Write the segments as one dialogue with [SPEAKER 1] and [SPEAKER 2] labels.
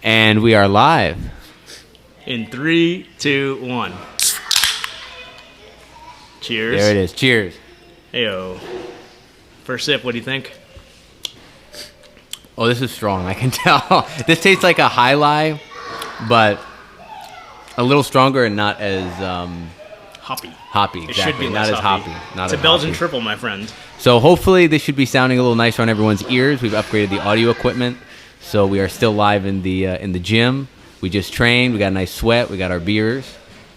[SPEAKER 1] And we are live.
[SPEAKER 2] In 3, 2, 1. Cheers.
[SPEAKER 1] There it is. Cheers.
[SPEAKER 2] Heyo. First sip, what do you think?
[SPEAKER 1] Oh, this is strong. I can tell. This tastes like a High Life, but a little stronger and not as
[SPEAKER 2] Hoppy.
[SPEAKER 1] hoppy.
[SPEAKER 2] It
[SPEAKER 1] Exactly.
[SPEAKER 2] should be
[SPEAKER 1] not
[SPEAKER 2] less
[SPEAKER 1] as
[SPEAKER 2] hoppy.
[SPEAKER 1] Not
[SPEAKER 2] It's
[SPEAKER 1] as
[SPEAKER 2] a Belgian
[SPEAKER 1] hoppy.
[SPEAKER 2] triple, my friend.
[SPEAKER 1] So hopefully this should be sounding a little nicer on everyone's ears. We've upgraded the audio equipment, so we are still live in the gym. We just trained. We got a nice sweat. We got our beers,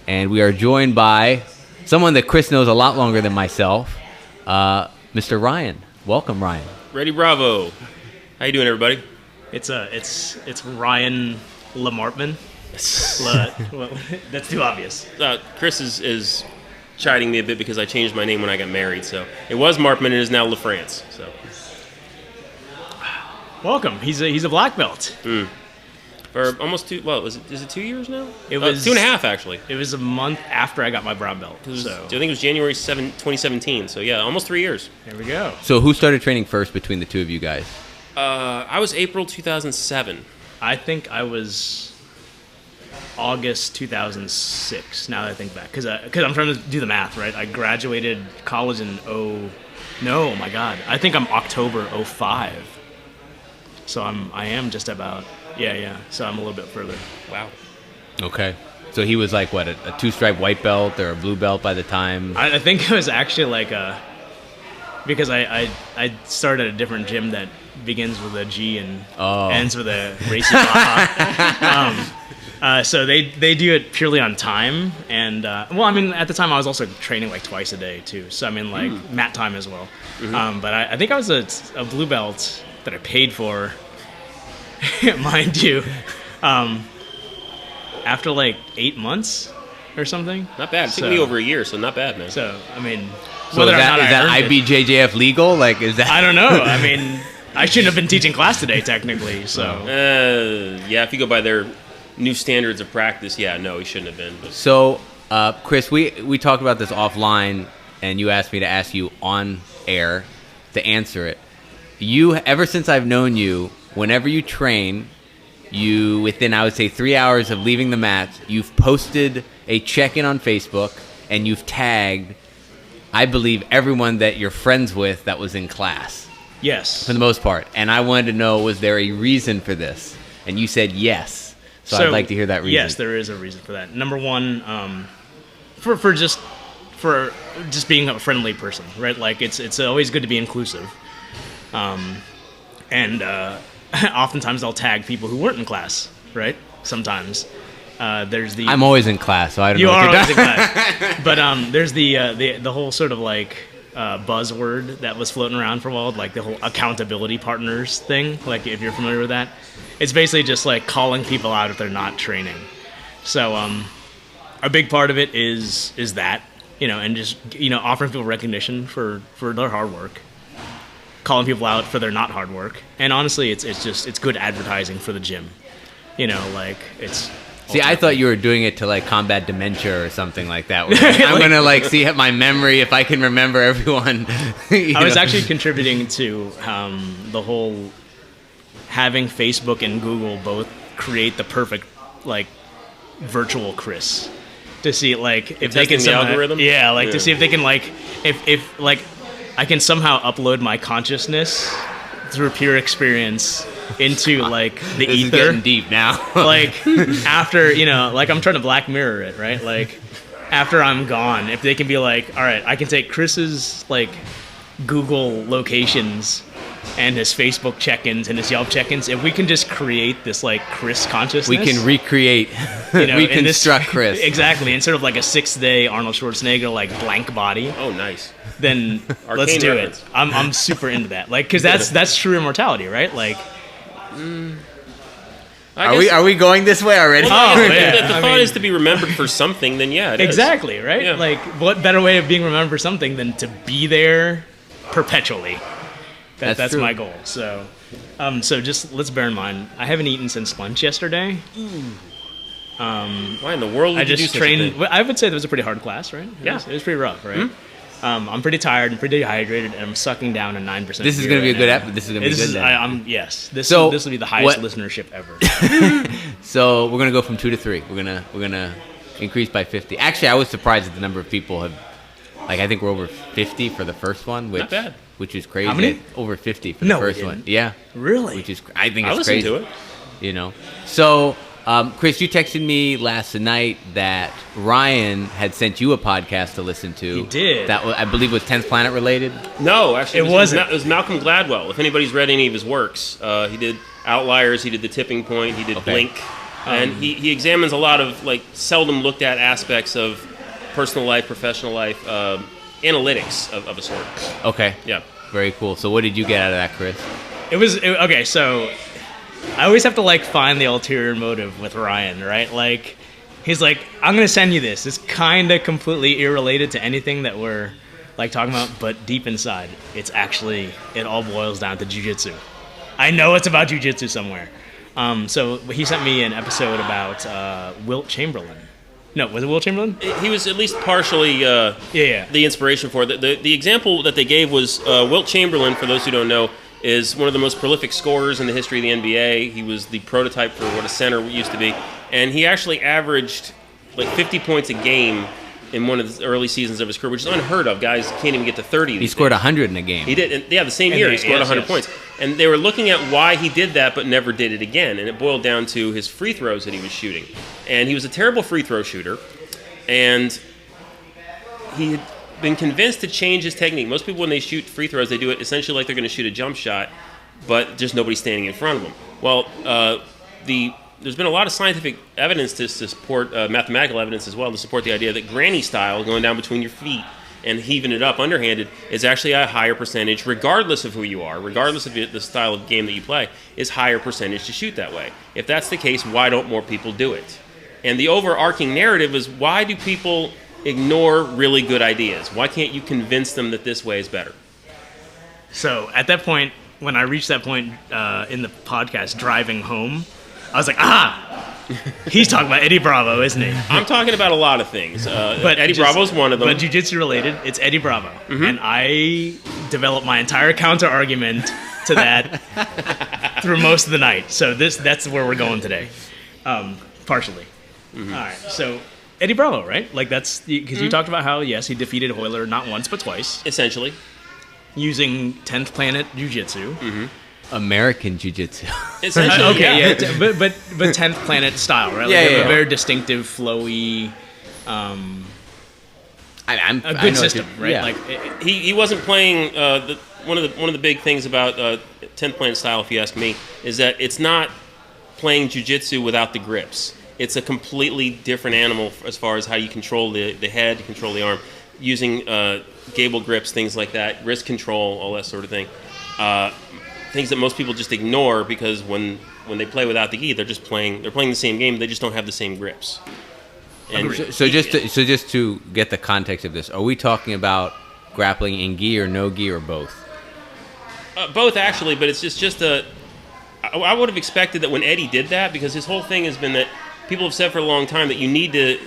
[SPEAKER 1] and we are joined by someone that Chris knows a lot longer than myself, Mr. Ryan. Welcome, Ryan.
[SPEAKER 3] Reddie Bravo. How you doing, everybody?
[SPEAKER 2] It's Ryan Lamartman. Well, that's too obvious.
[SPEAKER 3] Chris is chiding me a bit because I changed my name when I got married. So it was Markman and it is now LaFrance. So
[SPEAKER 2] Welcome. He's a black belt.
[SPEAKER 3] for almost is it 2 years now?
[SPEAKER 2] It was
[SPEAKER 3] 2.5 actually.
[SPEAKER 2] It was a month after I got my brown belt.
[SPEAKER 3] I
[SPEAKER 2] So
[SPEAKER 3] think it was January 7, 2017. So yeah, almost 3 years.
[SPEAKER 2] there we go.
[SPEAKER 1] So who started training first between the two of you guys?
[SPEAKER 3] I was April 2007.
[SPEAKER 2] I think I was August 2006, now that I think back. Because I'm trying to do the math, right? I graduated college in I think I'm October 05. So I am just about, yeah. So I'm a little bit further.
[SPEAKER 3] Wow.
[SPEAKER 1] Okay. So he was like, what, a two-stripe white belt or a blue belt by the time?
[SPEAKER 2] I think it was actually like because I started at a different gym that begins with a G and ends with a racy blah. So they do it purely on time, and at the time I was also training like twice a day too. So I mean, like mat time as well. But I think I was a blue belt that I paid for, mind you, after like 8 months or something.
[SPEAKER 3] Not bad. It took me over a year, so not bad, man.
[SPEAKER 2] So I mean,
[SPEAKER 1] So
[SPEAKER 2] whether
[SPEAKER 1] is
[SPEAKER 2] or not I
[SPEAKER 1] that
[SPEAKER 2] earned it,
[SPEAKER 1] IBJJF legal? Like, is that?
[SPEAKER 2] I don't know. I mean, I shouldn't have been teaching class today technically. So
[SPEAKER 3] Yeah, if you go by their new standards of practice, no, he shouldn't have been. But.
[SPEAKER 1] So, Chris, we talked about this offline, and you asked me to ask you on air to answer it. Ever since I've known you, whenever you train, within, I would say, 3 hours of leaving the mat, you've posted a check-in on Facebook, and you've tagged, I believe, everyone that you're friends with that was in class,
[SPEAKER 2] yes.
[SPEAKER 1] for the most part. And I wanted to know, was there a reason for this? And you said yes. So I'd like to hear that reason.
[SPEAKER 2] Yes, there is a reason for that. Number one, for just being a friendly person, right? Like it's always good to be inclusive, and oftentimes I'll tag people who weren't in class, right? Sometimes I'm
[SPEAKER 1] always in class, so I don't know.
[SPEAKER 2] You
[SPEAKER 1] what
[SPEAKER 2] are
[SPEAKER 1] you're
[SPEAKER 2] always in class, but there's the whole sort of like buzzword that was floating around for a while, like the whole accountability partners thing. Like if you're familiar with that. It's basically just like calling people out if they're not training. So a big part of it is that, and just, offering people recognition for their hard work, calling people out for their not hard work. And honestly, it's good advertising for the gym. It's...
[SPEAKER 1] See, I thought you were doing it to like combat dementia or something like that. I'm gonna like see my memory if I can remember everyone.
[SPEAKER 2] I was actually contributing to the whole having Facebook and Google both create the perfect like virtual Chris to see like if they can
[SPEAKER 3] the algorithm.
[SPEAKER 2] To see if they can like if like I can somehow upload my consciousness through pure experience into like the
[SPEAKER 1] this
[SPEAKER 2] ether.
[SPEAKER 1] Is getting deep now.
[SPEAKER 2] Like after like I'm trying to Black Mirror it, right? Like after I'm gone, if they can be like, all right, I can take Chris's like Google locations and his Facebook check-ins and his Yelp check-ins, if we can just create this like Chris consciousness,
[SPEAKER 1] we can recreate, reconstruct Chris.
[SPEAKER 2] Exactly, instead of like a 6-day Arnold Schwarzenegger like blank body.
[SPEAKER 3] Oh, nice.
[SPEAKER 2] Then let's do it. I'm super into that, like, because that's true immortality, right? Like,
[SPEAKER 1] are we going this way already?
[SPEAKER 3] The thought is to be remembered for something. Then it is.
[SPEAKER 2] Exactly, right?
[SPEAKER 3] Yeah.
[SPEAKER 2] Like, what better way of being remembered for something than to be there perpetually? That's my goal. So, so just let's bear in mind, I haven't eaten since lunch yesterday.
[SPEAKER 3] Why in the world would
[SPEAKER 2] I
[SPEAKER 3] you
[SPEAKER 2] just
[SPEAKER 3] do
[SPEAKER 2] trained.
[SPEAKER 3] such a thing?
[SPEAKER 2] I would say that was a pretty hard class, right?
[SPEAKER 3] Yeah.
[SPEAKER 2] It was pretty rough, right? I'm pretty tired and pretty dehydrated, and I'm sucking down a 9%.
[SPEAKER 1] This is going to be a good episode. This is going to be good.
[SPEAKER 2] Yes. This
[SPEAKER 1] So,
[SPEAKER 2] will be the highest
[SPEAKER 1] what-
[SPEAKER 2] listenership ever.
[SPEAKER 1] So we're going to go from 2 to 3. We're gonna increase by 50. Actually, I was surprised at the number of people have. Like, I think we're over 50 for the first one, which
[SPEAKER 3] Not bad.
[SPEAKER 1] which is crazy.
[SPEAKER 2] How many?
[SPEAKER 1] Over 50 for the
[SPEAKER 2] No, we
[SPEAKER 1] first one.
[SPEAKER 2] didn't.
[SPEAKER 1] Yeah.
[SPEAKER 2] Really?
[SPEAKER 1] Which is I think
[SPEAKER 3] I
[SPEAKER 1] it's
[SPEAKER 3] listened
[SPEAKER 1] crazy.
[SPEAKER 3] to it.
[SPEAKER 1] You know. So, Chris, you texted me last night that Ryan had sent you a podcast to listen to.
[SPEAKER 2] He did.
[SPEAKER 1] That I believe was 10th Planet related.
[SPEAKER 3] No, actually,
[SPEAKER 2] It wasn't.
[SPEAKER 3] It was Malcolm Gladwell. If anybody's read any of his works, he did Outliers, he did The Tipping Point, he did
[SPEAKER 1] Okay.
[SPEAKER 3] Blink, and he examines a lot of like seldom looked at aspects of personal life, professional life, analytics of a sort.
[SPEAKER 1] Okay.
[SPEAKER 3] Yeah.
[SPEAKER 1] Very cool. So, what did you get out of that, Chris?
[SPEAKER 2] Okay, so I always have to like find the ulterior motive with Ryan, right? Like, he's like, I'm gonna send you this. It's kind of completely irrelated to anything that we're like talking about, but deep inside, it all boils down to jiu-jitsu. I know it's about jiu-jitsu somewhere. So he sent me an episode about Wilt Chamberlain. No, was it Wilt Chamberlain?
[SPEAKER 3] He was at least partially
[SPEAKER 2] Yeah.
[SPEAKER 3] the inspiration for it. The example that they gave was Wilt Chamberlain, for those who don't know, is one of the most prolific scorers in the history of the NBA. He was the prototype for what a center used to be. And he actually averaged like 50 points a game in one of the early seasons of his career, which is unheard of. Guys can't even get to 30.
[SPEAKER 1] He scored 100 in a game.
[SPEAKER 3] He did. And, the same year he scored 100 points. And they were looking at why he did that but never did it again. And it boiled down to his free throws that he was shooting. And he was a terrible free throw shooter. And he had been convinced to change his technique. Most people, when they shoot free throws, they do it essentially like they're going to shoot a jump shot, but just nobody's standing in front of them. Well, there's been a lot of scientific evidence to support, mathematical evidence as well, to support the idea that granny style, going down between your feet and heaving it up underhanded, is actually a higher percentage, regardless of who you are, regardless of the style of game that you play, is higher percentage to shoot that way. If that's the case, why don't more people do it? And the overarching narrative is, why do people ignore really good ideas? Why can't you convince them that this way is better?
[SPEAKER 2] So at that point, when I reached that point in the podcast, driving home, I was like, he's talking about Eddie Bravo, isn't he?
[SPEAKER 3] I'm talking about a lot of things.
[SPEAKER 2] But
[SPEAKER 3] Eddie Bravo's one of them.
[SPEAKER 2] But jiu-jitsu related, it's Eddie Bravo. And I developed my entire counter argument to that through most of the night. So that's where we're going today, partially. All right, so Eddie Bravo, right? Like, that's because you talked about how, yes, he defeated Hoyler not once but twice
[SPEAKER 3] Essentially.
[SPEAKER 2] using 10th Planet Jiu-Jitsu.
[SPEAKER 1] American Jiu-Jitsu.
[SPEAKER 3] Essentially,
[SPEAKER 2] Okay,
[SPEAKER 3] yeah.
[SPEAKER 2] but 10th Planet style, right? Like,
[SPEAKER 1] Yeah,
[SPEAKER 2] they have
[SPEAKER 1] yeah.
[SPEAKER 2] a very distinctive, flowy,
[SPEAKER 1] I'm
[SPEAKER 2] a good system, right?
[SPEAKER 1] Yeah.
[SPEAKER 2] Like,
[SPEAKER 3] He wasn't playing one of the big things about 10th Planet style, if you ask me, is that it's not playing jiu-jitsu without the grips. It's a completely different animal as far as how you control the head, you control the arm, using gable grips, things like that, wrist control, all that sort of thing. Things that most people just ignore, because when they play without the gi, they're playing the same game, they just don't have the same grips. And
[SPEAKER 1] So just to get the context of this, are we talking about grappling in gi or no gi or both?
[SPEAKER 3] both actually, but it's just I would have expected that when Eddie did that, because his whole thing has been that people have said for a long time that you need to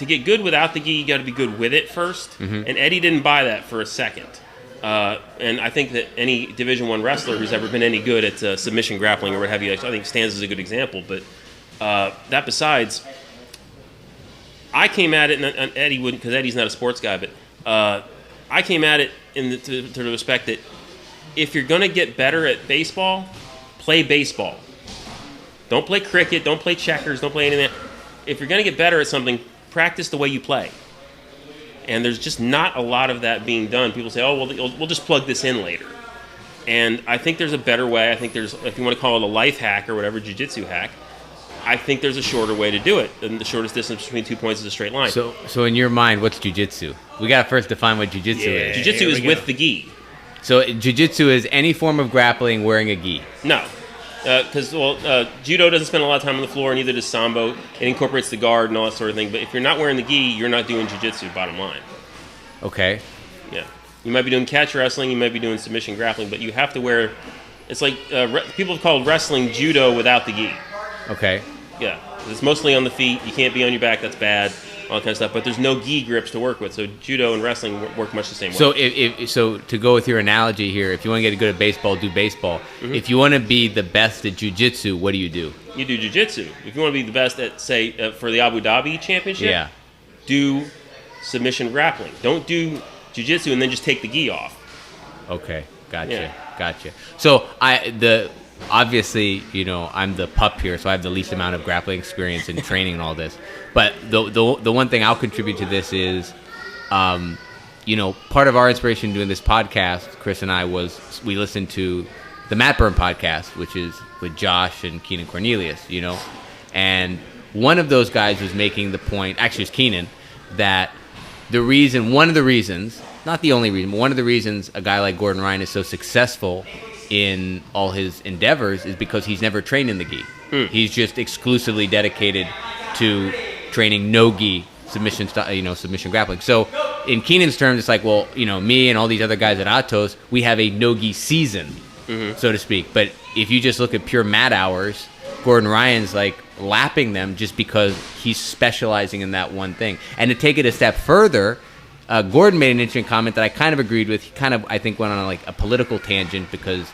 [SPEAKER 3] get good without the gi, you got to be good with it first. And Eddie didn't buy that for a second. And I think that any Division I wrestler who's ever been any good at submission grappling or what have you, I think stands as a good example. But that besides, I came at it, and Eddie wouldn't, because Eddie's not a sports guy, but I came at it to the respect that if you're going to get better at baseball, play baseball. Don't play cricket, don't play checkers, don't play anything. If you're going to get better at something, practice the way you play. And there's just not a lot of that being done. People say, oh, well, we'll just plug this in later. And I think there's a better way. I think there's, if you want to call it a life hack or whatever, jiu-jitsu hack, I think there's a shorter way to do it. And the shortest distance between 2 points is a straight line.
[SPEAKER 1] So in your mind, what's jiu-jitsu? We got to first define what jiu-jitsu is.
[SPEAKER 3] Jiu-jitsu
[SPEAKER 2] here
[SPEAKER 3] is
[SPEAKER 2] we
[SPEAKER 3] with
[SPEAKER 2] go.
[SPEAKER 3] the gi.
[SPEAKER 1] So jiu-jitsu is any form of grappling wearing a gi.
[SPEAKER 3] No. Because, judo doesn't spend a lot of time on the floor, neither does sambo. It incorporates the guard and all that sort of thing. But if you're not wearing the gi, you're not doing jiu-jitsu, bottom line.
[SPEAKER 1] Okay.
[SPEAKER 3] Yeah. You might be doing catch wrestling, you might be doing submission grappling, but you have to wear... It's like people have called wrestling judo without the gi.
[SPEAKER 1] Okay.
[SPEAKER 3] Yeah. It's mostly on the feet. You can't be on your back. That's bad. all that kind of stuff. But there's no gi grips to work with. So judo and wrestling work much the same way.
[SPEAKER 1] So so to go with your analogy here, if you want to get good at baseball, do baseball.
[SPEAKER 3] Mm-hmm.
[SPEAKER 1] If you want to be the best at jiu-jitsu, what do? You do
[SPEAKER 3] jiu-jitsu. If you want to be the best at, say, for the Abu Dhabi championship, do submission grappling. Don't do jiu-jitsu and then just take the gi off.
[SPEAKER 1] Okay, gotcha. So obviously, I'm the pup here, so I have the least amount of grappling experience and training and all this. But the one thing I'll contribute to this is, part of our inspiration doing this podcast, Chris and I, was we listened to the Matt Burn podcast, which is with Josh and Keenan Cornelius, and one of those guys was making the point, actually it's Keenan, that one of the reasons, not the only reason, but one of the reasons a guy like Gordon Ryan is so successful in all his endeavors is because he's never trained in the gi. He's just exclusively dedicated to training no gi submission grappling. So in Keenan's terms, it's like, well, me and all these other guys at Atos, we have a no gi season, so to speak. But if you just look at pure mat hours, Gordon Ryan's like lapping them just because he's specializing in that one thing. And to take it a step further, Gordon made an interesting comment that I kind of agreed with. He kind of, I think, went on a political tangent because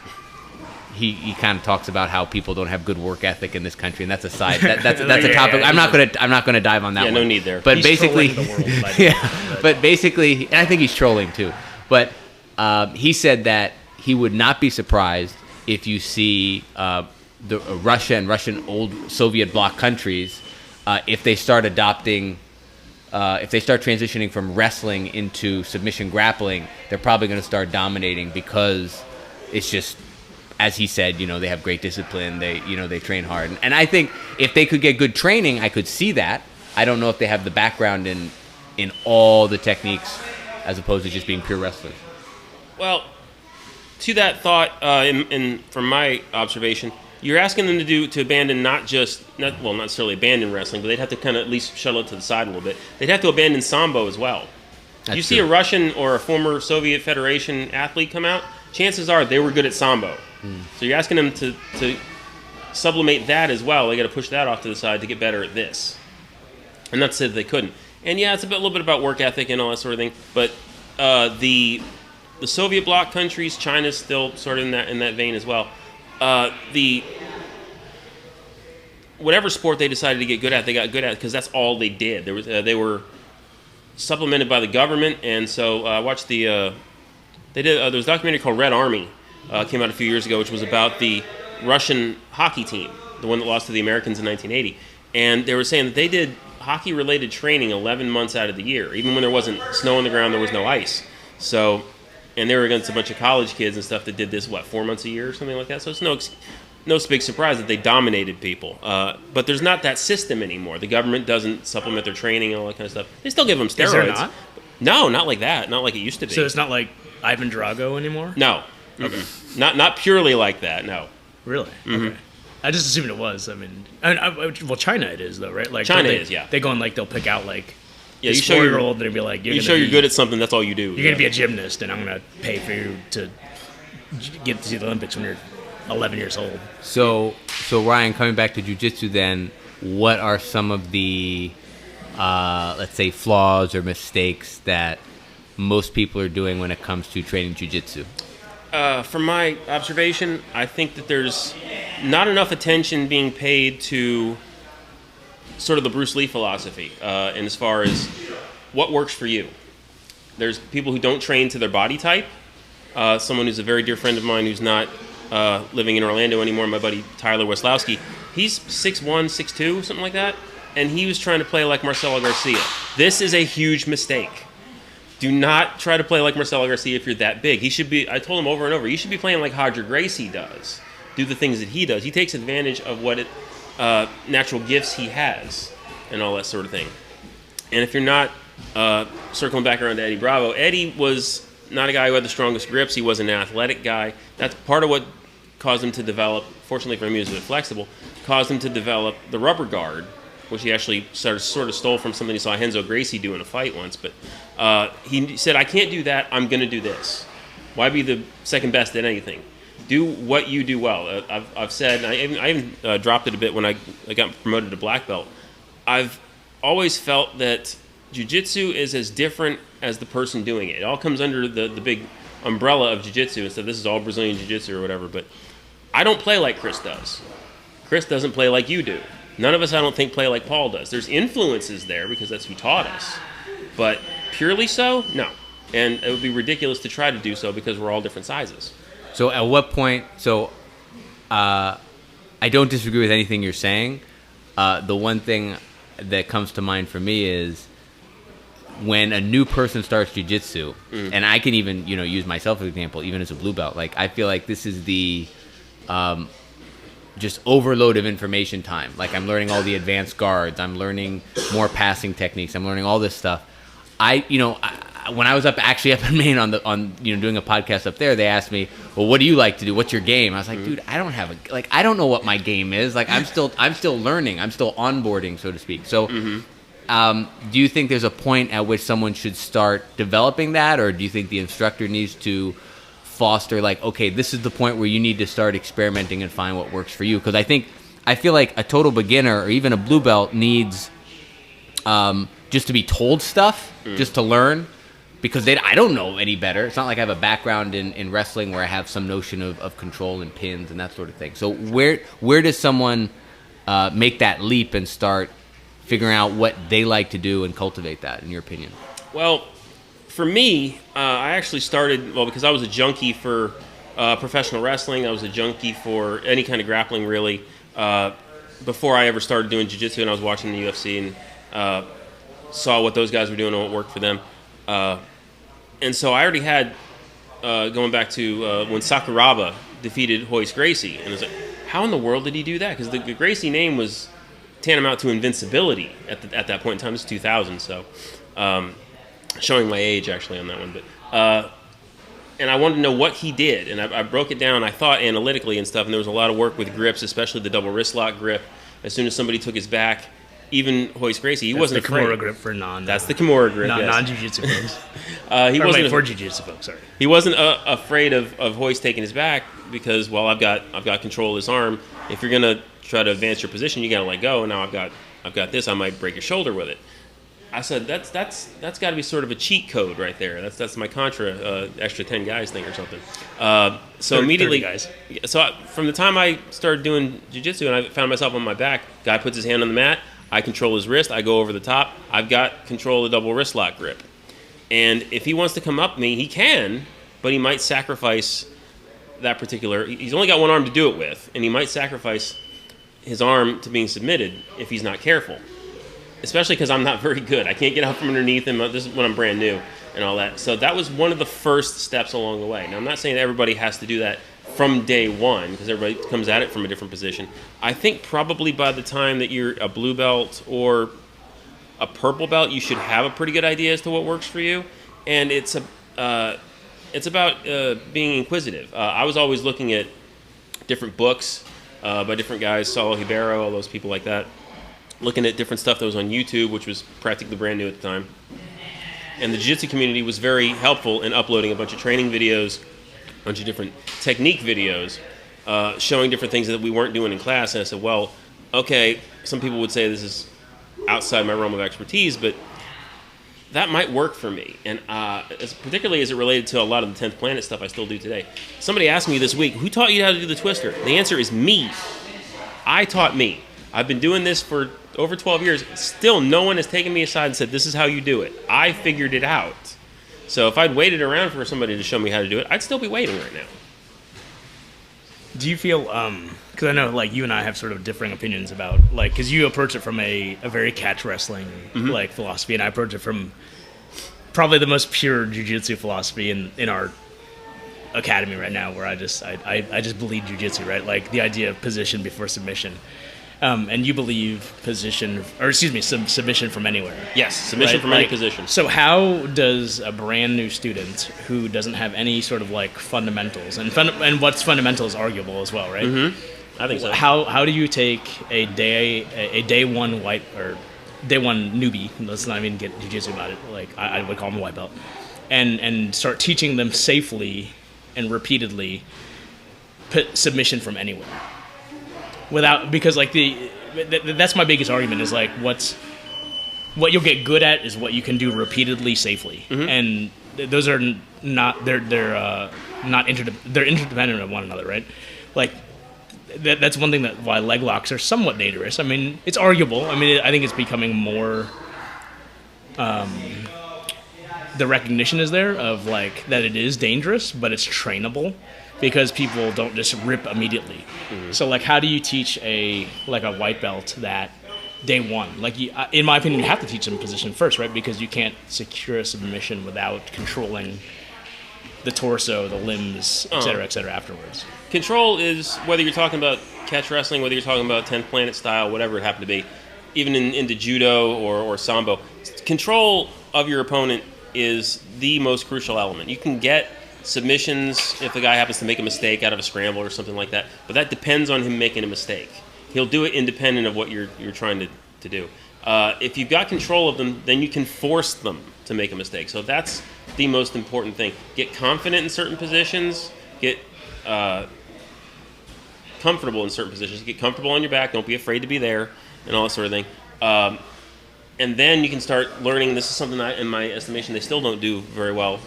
[SPEAKER 1] he kind of talks about how people don't have good work ethic in this country, and that's a side. That's a topic. I'm not gonna dive on that one.
[SPEAKER 3] No need there.
[SPEAKER 1] But
[SPEAKER 2] he's
[SPEAKER 1] basically,
[SPEAKER 2] trolling the world,
[SPEAKER 1] but basically, and I think he's trolling too. But he said that he would not be surprised if you see the Russia and Russian old Soviet bloc countries if they start adopting. If they start transitioning from wrestling into submission grappling, they're probably going to start dominating because it's just, as he said, they have great discipline. They train hard, and I think if they could get good training, I could see that. I don't know if they have the background in all the techniques as opposed to just being pure wrestlers.
[SPEAKER 3] Well, to that thought, and from my observation, you're asking them to abandon not necessarily abandon wrestling, but they'd have to kind of at least shuttle it to the side a little bit. They'd have to abandon Sambo as well.
[SPEAKER 1] That's
[SPEAKER 3] you see
[SPEAKER 1] true.
[SPEAKER 3] a Russian or a former Soviet Federation athlete come out, chances are they were good at Sambo. So you're asking them to sublimate that as well. They got to push that off to the side to get better at this. And not to say that they couldn't. And yeah, it's a little bit about work ethic and all that sort of thing. But the Soviet bloc countries, China's still sort of in that vein as well. Whatever sport they decided to get good at, they got good at because that's all they did. They were supplemented by the government, and so I watched there was a documentary called Red Army, came out a few years ago, which was about the Russian hockey team, the one that lost to the Americans in 1980, and they were saying that they did hockey-related training 11 months out of the year, even when there wasn't snow on the ground, there was no ice. So. And they were against a bunch of college kids and stuff that did this, 4 months a year or something like that. So it's no big surprise that they dominated people. But there's not that system anymore. The government doesn't supplement their training and all that kind of stuff. They still give them steroids.
[SPEAKER 2] Is there not?
[SPEAKER 3] No, not like that. Not like it used to be.
[SPEAKER 2] So it's not like Ivan Drago anymore?
[SPEAKER 3] No. Okay. Not purely like that, no.
[SPEAKER 2] Really?
[SPEAKER 3] Mm-hmm.
[SPEAKER 2] Okay. I just assumed it was. Well, China it is, though, right? Like
[SPEAKER 3] China is, yeah.
[SPEAKER 2] They go and, they'll pick out,
[SPEAKER 3] yeah,
[SPEAKER 2] this 4-year-old, they'd be like,
[SPEAKER 3] you show you're good at something, that's all you do.
[SPEAKER 2] You're going to be a gymnast, and I'm going to pay for you to get to see the Olympics when you're 11 years old.
[SPEAKER 1] So Ryan, coming back to jiu-jitsu then, what are some of the, let's say, flaws or mistakes that most people are doing when it comes to training jiu-jitsu?
[SPEAKER 3] From my observation, I think that there's not enough attention being paid to sort of the Bruce Lee philosophy, and as far as what works for you. There's people who don't train to their body type. Someone who's a very dear friend of mine who's not living in Orlando anymore, my buddy Tyler Weslowski, he's 6'1", 6'2", something like that, and he was trying to play like Marcelo Garcia. This is a huge mistake. Do not try to play like Marcelo Garcia if you're that big. I told him over and over, you should be playing like Roger Gracie does. Do the things that he does. He takes advantage of what natural gifts he has and all that sort of thing. And if you're not circling back around to Eddie Bravo, Eddie was not a guy who had the strongest grips. He was an athletic guy. That's part of what caused him to develop, fortunately for him he was a bit flexible, caused him to develop the rubber guard, which he actually sort of stole from something he saw Renzo Gracie do in a fight once. But he said, I can't do that, I'm going to do this. Why be the second best at anything? Do what you do well. I've said, and I even dropped it a bit when I got promoted to black belt. I've always felt that jiu-jitsu is as different as the person doing it. It all comes under the big umbrella of jiu-jitsu, and so this is all Brazilian jiu-jitsu or whatever, but I don't play like Chris does. Chris doesn't play like you do. None of us, I don't think, play like Paul does. There's influences there because that's who taught us, but purely so, no. And it would be ridiculous to try to do so because we're all different sizes.
[SPEAKER 1] So at what point, I don't disagree with anything you're saying. The one thing that comes to mind for me is when a new person starts jiu-jitsu, and I can even, use myself as an example, even as a blue belt, like I feel like this is the just overload of information time. Like I'm learning all the advanced guards, I'm learning more passing techniques, I'm learning all this stuff. When I was up in Maine on doing a podcast up there, they asked me, well, what do you like to do? What's your game? I was like, dude, I don't know what my game is. Like I'm still learning. I'm still onboarding, so to speak. So, do you think there's a point at which someone should start developing that, or do you think the instructor needs to foster like, okay, this is the point where you need to start experimenting and find what works for you? Because I feel like a total beginner or even a blue belt needs just to be told stuff, just to learn. Because I don't know any better. It's not like I have a background in wrestling where I have some notion of control and pins and that sort of thing. So where does someone make that leap and start figuring out what they like to do and cultivate that, in your opinion?
[SPEAKER 3] Well, for me, I actually started, because I was a junkie for professional wrestling. I was a junkie for any kind of grappling, really, before I ever started doing jiu-jitsu, and I was watching the UFC and saw what those guys were doing and what worked for them. And so I already had, going back to when Sakuraba defeated Royce Gracie, and I was like, how in the world did he do that? Because the Gracie name was tantamount to invincibility at that point in time. This is 2000, so showing my age actually on that one. But and I wanted to know what he did, and I broke it down. I thought analytically and stuff, and there was a lot of work with grips, especially the double wrist lock grip. As soon as somebody took his back, even Royce Gracie, he wasn't afraid.
[SPEAKER 2] That's the Kimura grip for non.
[SPEAKER 3] That's the Kimura grip.
[SPEAKER 2] Non-jiu-jitsu folks.
[SPEAKER 3] He wasn't
[SPEAKER 2] for jiu-jitsu folks. Sorry.
[SPEAKER 3] He wasn't afraid of Royce taking his back because, well, I've got control of his arm. If you're gonna try to advance your position, you gotta let go. And now I've got this. I might break your shoulder with it. I said that's got to be sort of a cheat code right there. That's my contra extra 10 guys thing or something. So immediately,
[SPEAKER 2] 30 guys.
[SPEAKER 3] So from the time I started doing jiu-jitsu and I found myself on my back, guy puts his hand on the mat. I control his wrist. I go over the top. I've got control of the double wrist lock grip. And if he wants to come up me, he can, but he might sacrifice that particular. He's only got one arm to do it with, and he might sacrifice his arm to being submitted if he's not careful. Especially because I'm not very good. I can't get out from underneath him. This is when I'm brand new and all that. So that was one of the first steps along the way. Now, I'm not saying that everybody has to do that from day one because everybody comes at it from a different position. I think probably by the time that you're a blue belt or a purple belt, you should have a pretty good idea as to what works for you. And it's about being inquisitive. I was always looking at different books by different guys, Saulo Ribeiro, all those people like that. Looking at different stuff that was on YouTube, which was practically brand new at the time. And the jiu-jitsu community was very helpful in uploading a bunch of training videos, a bunch of different technique videos, showing different things that we weren't doing in class. And I said, well, okay, some people would say this is outside my realm of expertise, but that might work for me. And particularly as it related to a lot of the 10th Planet stuff I still do today. Somebody asked me this week, who taught you how to do the twister? The answer is me. I taught me. I've been doing this for over 12 years. Still, no one has taken me aside and said, this is how you do it. I figured it out. So if I'd waited around for somebody to show me how to do it, I'd still be waiting right now.
[SPEAKER 2] Do you feel, because I know like you and I have sort of differing opinions about, like, because you approach it from a very catch wrestling like philosophy, and I approach it from probably the most pure jiu-jitsu philosophy in our academy right now, where I just believe jiu-jitsu, right? Like the idea of position before submission. And you believe submission from anywhere.
[SPEAKER 3] Yes, submission from any position.
[SPEAKER 2] So how does a brand new student who doesn't have any sort of like fundamentals, and what's fundamental is arguable as well, right?
[SPEAKER 3] Mm-hmm. I think so.
[SPEAKER 2] How do you take a day one white or day one newbie? Let's not even get jiu-jitsu about it. Like I would call them a white belt, and start teaching them safely and repeatedly put submission from anywhere. Because like that's my biggest argument is like what you'll get good at is what you can do repeatedly safely, and those are not they're interdependent of one another, right? Like that's one thing that why leg locks are somewhat dangerous. I mean, it's arguable. I mean, I think it's becoming more. The recognition is there of like that it is dangerous, but it's trainable because people don't just rip immediately. So like, how do you teach a white belt that? Day one, like in my opinion, you have to teach them position first, right? Because you can't secure a submission without controlling the torso, the limbs, et cetera, afterwards.
[SPEAKER 3] Control is whether you're talking about catch wrestling, whether you're talking about 10th Planet style, whatever it happened to be, even into judo or sambo. Control of your opponent is the most crucial element. You can get submissions if the guy happens to make a mistake out of a scramble or something like that, but that depends on him making a mistake. He'll do it independent of what you're trying to do. If you've got control of them, then you can force them to make a mistake. So that's the most important thing. Get confident in certain positions. Get comfortable in certain positions. Get comfortable on your back. Don't be afraid to be there and all that sort of thing. And then you can start learning. This is something that, in my estimation, they still don't do very well,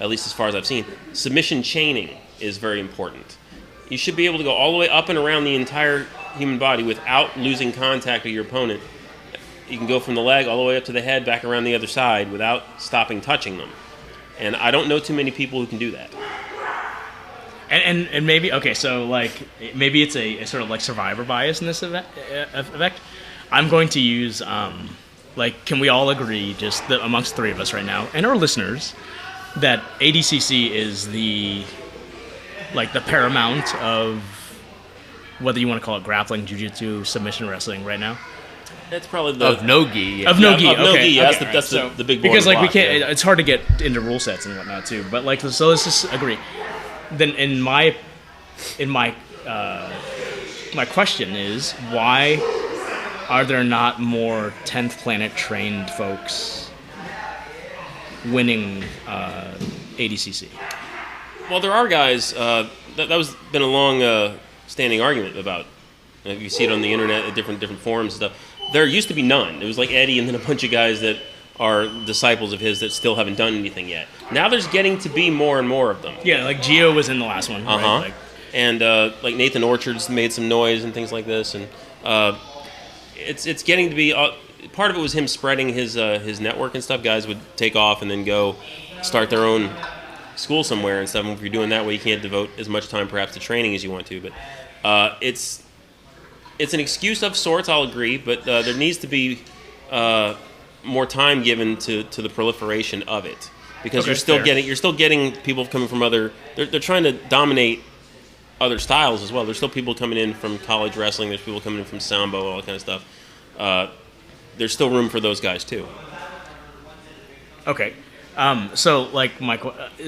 [SPEAKER 3] at least as far as I've seen. Submission chaining is very important. You should be able to go all the way up and around the entire human body without losing contact with your opponent. You can go from the leg all the way up to the head, back around the other side without stopping touching them. And I don't know too many people who can do that.
[SPEAKER 2] And maybe, okay, so like maybe it's a sort of like survivor bias in this effect. I'm going to use, like, can we all agree, just amongst three of us right now, and our listeners, that ADCC is the paramount of whether you want to call it grappling, jiu-jitsu, submission wrestling right now?
[SPEAKER 3] That's probably
[SPEAKER 1] of no-gi. Yeah.
[SPEAKER 2] Of no-gi,
[SPEAKER 3] of no-gi, yeah,
[SPEAKER 2] okay.
[SPEAKER 3] That's the big
[SPEAKER 2] because like
[SPEAKER 3] block,
[SPEAKER 2] we can't.
[SPEAKER 3] yeah.
[SPEAKER 2] It's hard to get into rule sets and whatnot too. But like, so let's just agree. Then in my question is, why are there not more 10th Planet trained folks winning ADCC?
[SPEAKER 3] Well, there are guys. That was been a long standing argument about. If you see it on the internet at different forums and stuff. There used to be none. It was like Eddie and then a bunch of guys that are disciples of his that still haven't done anything yet. Now there's getting to be more and more of them.
[SPEAKER 2] Yeah, like Gio was in the last one. Right? Like,
[SPEAKER 3] and like Nathan Orchards made some noise and things like this, and it's getting to be. Part of it was him spreading his network and stuff. Guys would take off and then go start their own school somewhere and stuff. And if you're doing that way, you can't devote as much time perhaps to training as you want to. But it's an excuse of sorts, I'll agree, but there needs to be more time given to the proliferation of it, because you're still getting people coming from other. They're trying to dominate other styles as well. There's still people coming in from college wrestling. There's people coming in from sambo, all that kind of stuff. There's still room for those guys too.
[SPEAKER 2] Okay. So like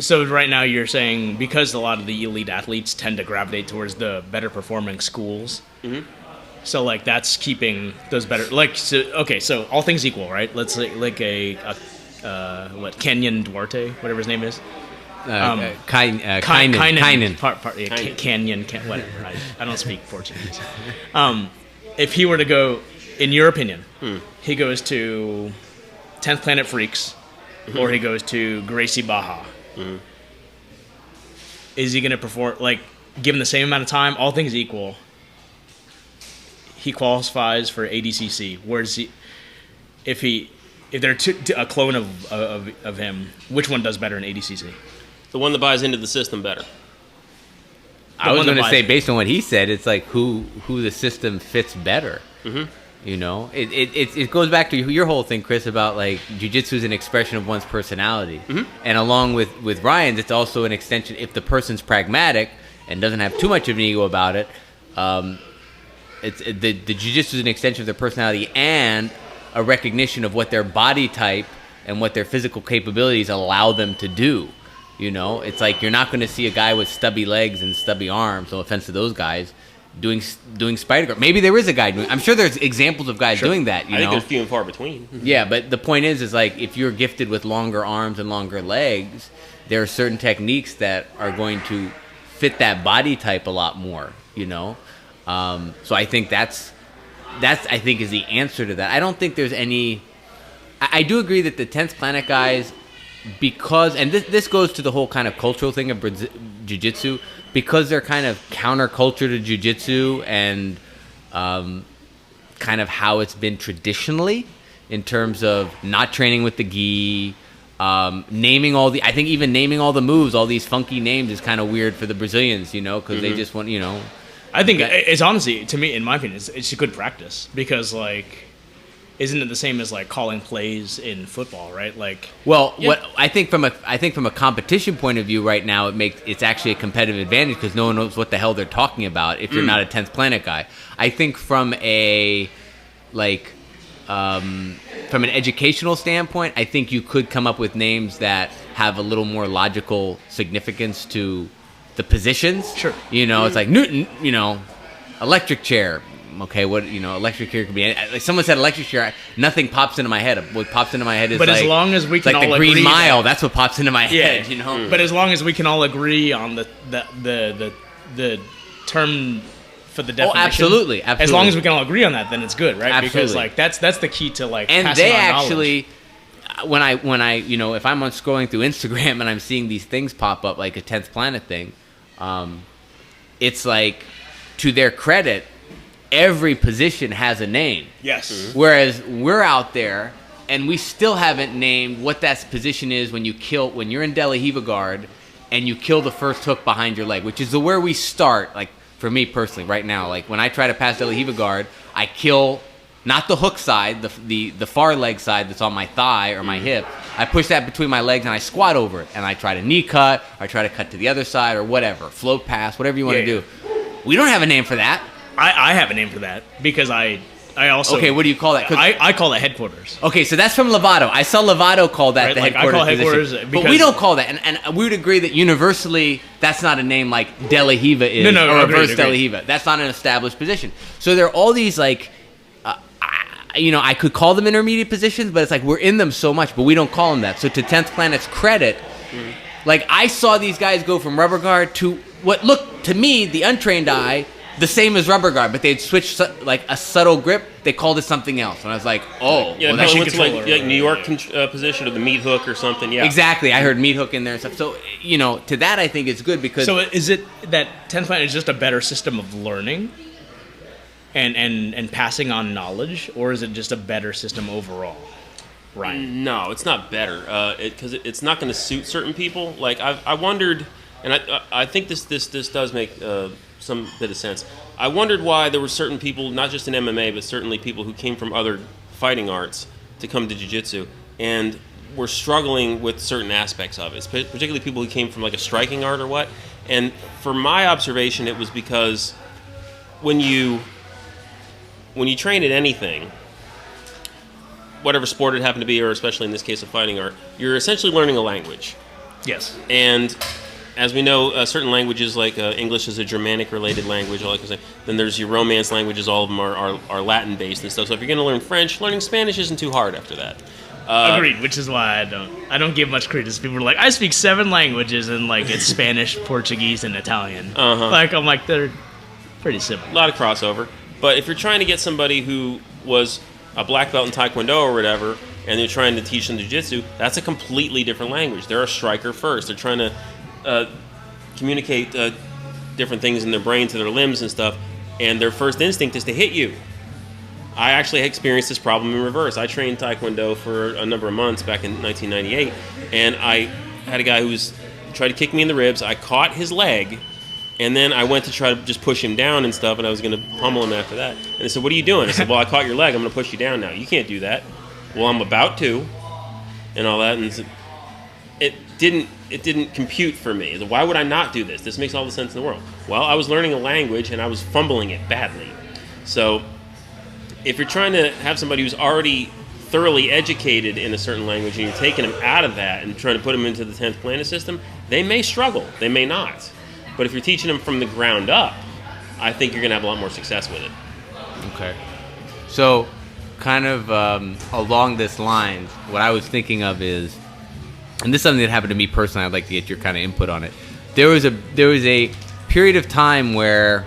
[SPEAKER 2] so right now you're saying because a lot of the elite athletes tend to gravitate towards the better performing schools. Mm-hmm. So like that's keeping those better. Like so, okay, so all things equal, right? Let's say like Kenyon Duarte, whatever his name is.
[SPEAKER 1] Kynan.
[SPEAKER 2] Canyon, whatever. I don't speak Portuguese. If he were to go, in your opinion, he goes to 10th Planet Freaks, or he goes to Gracie Baja. Mm-hmm. Is he going to perform, like, given the same amount of time, all things equal, he qualifies for ADCC? Where's he, if they're a clone of him, which one does better in ADCC?
[SPEAKER 3] The one that buys into the system better.
[SPEAKER 1] I was going to say, based on what he said, it's like who the system fits better. Mm-hmm. You know, it goes back to your whole thing, Chris, about like jiu-jitsu is an expression of one's personality, and along with Ryan's, it's also an extension. If the person's pragmatic and doesn't have too much of an ego about it, the jiu-jitsu is an extension of their personality and a recognition of what their body type and what their physical capabilities allow them to do. You know, it's like you're not going to see a guy with stubby legs and stubby arms. No offense to those guys. Doing spider grip. Maybe there is a guy doing. I'm sure there's examples of guys doing that. I
[SPEAKER 3] think there's few and far between.
[SPEAKER 1] Yeah, but the point is like if you're gifted with longer arms and longer legs, there are certain techniques that are going to fit that body type a lot more. You know, so I think that's I think is the answer to that. I don't think there's any I do agree that the 10th Planet guys, because, and this goes to the whole kind of cultural thing of Jiu-Jitsu, because they're kind of counterculture to Jiu-Jitsu and kind of how it's been traditionally in terms of not training with the gi, naming all the, I think even naming all the moves, all these funky names is kind of weird for the Brazilians, because they just want,
[SPEAKER 2] I think it's honestly, to me, in my opinion, it's a good practice because, like, isn't it the same as like calling plays in football, right? Like,
[SPEAKER 1] well, yeah. What I think from a competition point of view right now, it's actually a competitive advantage because no one knows what the hell they're talking about if you're not a 10th Planet guy. I think from a from an educational standpoint, I think you could come up with names that have a little more logical significance to the positions.
[SPEAKER 2] Sure.
[SPEAKER 1] It's like Newton, electric chair. Okay, what electric chair could be. Like someone said, electric chair. Nothing pops into my head. What pops into my head is,
[SPEAKER 2] but as long as we can
[SPEAKER 1] like
[SPEAKER 2] all
[SPEAKER 1] the Green
[SPEAKER 2] agree
[SPEAKER 1] Mile. That's what pops into my head.
[SPEAKER 2] But as long as we can all agree on the term for the definition.
[SPEAKER 1] Oh, absolutely.
[SPEAKER 2] As long as we can all agree on that, then it's good, right?
[SPEAKER 1] Absolutely.
[SPEAKER 2] Because like that's the key to like.
[SPEAKER 1] And
[SPEAKER 2] passing
[SPEAKER 1] they
[SPEAKER 2] on
[SPEAKER 1] actually, when I if I'm on scrolling through Instagram and I'm seeing these things pop up like a 10th Planet thing, it's like, to their credit, every position has a name.
[SPEAKER 2] Yes. Mm-hmm.
[SPEAKER 1] Whereas we're out there and we still haven't named what that position is when you're in De La Riva guard and you kill the first hook behind your leg, which is where we start. Like for me personally, right now, like when I try to pass De La Riva guard, I kill not the hook side, the far leg side that's on my thigh or my hip. I push that between my legs and I squat over it and I try to knee cut, or I try to cut to the other side or whatever, float pass, whatever you want to do. We don't have a name for that.
[SPEAKER 2] I have a name for that because I also...
[SPEAKER 1] Okay, what do you call that?
[SPEAKER 2] I call that headquarters.
[SPEAKER 1] Okay, so that's from Lovato. I saw Lovato call that the headquarters
[SPEAKER 2] I call headquarters
[SPEAKER 1] position. But we don't call that. And we would agree that universally that's not a name like De La Riva is, or reverse De La Riva. That's not an established position. So there are all these like... I could call them intermediate positions, but it's like we're in them so much, but we don't call them that. So to 10th Planet's credit, like I saw these guys go from rubber guard to what looked to me, the untrained eye, the same as rubber guard, but they'd switched like a subtle grip. They called it something else, and I was like, "Oh,
[SPEAKER 3] yeah,
[SPEAKER 1] well,
[SPEAKER 3] what's like New York position or the meat hook or something." Yeah,
[SPEAKER 1] exactly. I heard meat hook in there and stuff. So to that, I think it's good because.
[SPEAKER 2] So is it that 10th Planet is just a better system of learning, and passing on knowledge, or is it just a better system overall? Ryan?
[SPEAKER 3] No, it's not better because it's not going to suit certain people. Like I wondered, and I think this does make some bit of sense. I wondered why there were certain people, not just in MMA, but certainly people who came from other fighting arts to come to Jiu-Jitsu and were struggling with certain aspects of it, particularly people who came from like a striking art or what. And for my observation, it was because when you train at anything, whatever sport it happened to be, or especially in this case a fighting art, you're essentially learning a language.
[SPEAKER 2] Yes.
[SPEAKER 3] And as we know, certain languages like English is a Germanic-related language. Then there's your Romance languages. All of them are Latin-based and stuff. So if you're going to learn French, learning Spanish isn't too hard after that.
[SPEAKER 2] Agreed. Which is why I don't give much credence. People are like, I speak 7 languages, and like it's Spanish, Portuguese, and Italian. Like I'm like they're pretty simple.
[SPEAKER 3] A lot of crossover. But if you're trying to get somebody who was a black belt in Taekwondo or whatever, and you're trying to teach them Jiu-Jitsu, that's a completely different language. They're a striker first. They're trying to communicate different things in their brain to their limbs and stuff, and their first instinct is to hit you. I actually experienced this problem in reverse. I trained Taekwondo for a number of months back in 1998, and I had a guy who tried to kick me in the ribs. I caught his leg, and then I went to try to just push him down and stuff, and I was going to pummel him after that. And they said, "What are you doing?" I said, "Well, I caught your leg. I'm going to push you down now." "You can't do that." "Well, I'm about to," and all that, and it didn't compute for me. Why would I not do this? This makes all the sense in the world. Well, I was learning a language and I was fumbling it badly. So if you're trying to have somebody who's already thoroughly educated in a certain language and you're taking them out of that and trying to put them into the 10th Planet system, they may struggle. They may not. But if you're teaching them from the ground up, I think you're going to have a lot more success with it.
[SPEAKER 1] Okay. So kind of along this line, what I was thinking of is, and this is something that happened to me personally, I'd like to get your kind of input on it. There was a period of time where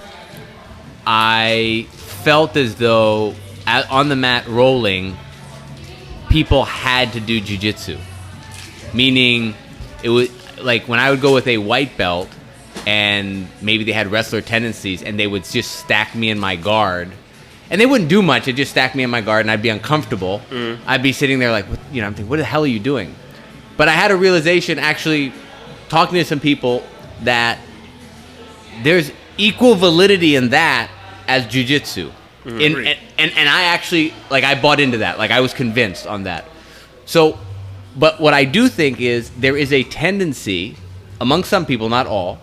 [SPEAKER 1] I felt as though on the mat rolling, people had to do jiu-jitsu. Meaning, it was like when I would go with a white belt and maybe they had wrestler tendencies and they would just stack me in my guard. And they wouldn't do much. They'd just stack me in my guard and I'd be uncomfortable. I'd be sitting there like, I'm thinking, what the hell are you doing? But I had a realization actually talking to some people that there's equal validity in that as jiu-jitsu. And I actually, like, I bought into that. Like, I was convinced on that. So, but what I do think is there is a tendency among some people, not all,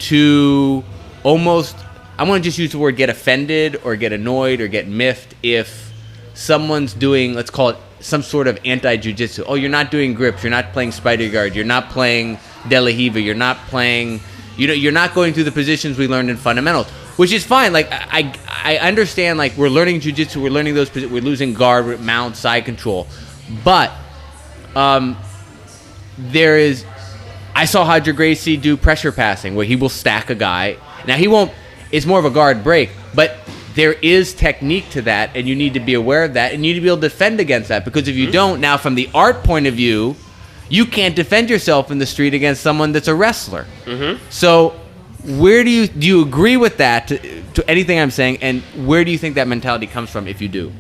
[SPEAKER 1] to almost, I want to just use the word get offended or get annoyed or get miffed if someone's doing, let's call it, some sort of anti-jiu-jitsu. Oh, you're not doing grips. You're not playing spider guard. You're not playing De La Hiva. You're not playing, you're not going through the positions we learned in fundamentals, which is fine. Like, I understand, like, we're learning jiu-jitsu. We're learning those positions. We're losing guard, mount, side control. But there is, I saw Roger Gracie do pressure passing where he will stack a guy. Now, he won't, it's more of a guard break, but there is technique to that, and you need to be aware of that, and you need to be able to defend against that, because if you don't, now from the art point of view, you can't defend yourself in the street against someone that's a wrestler. So where do you agree with that, to anything I'm saying, and where do you think that mentality comes from if you do?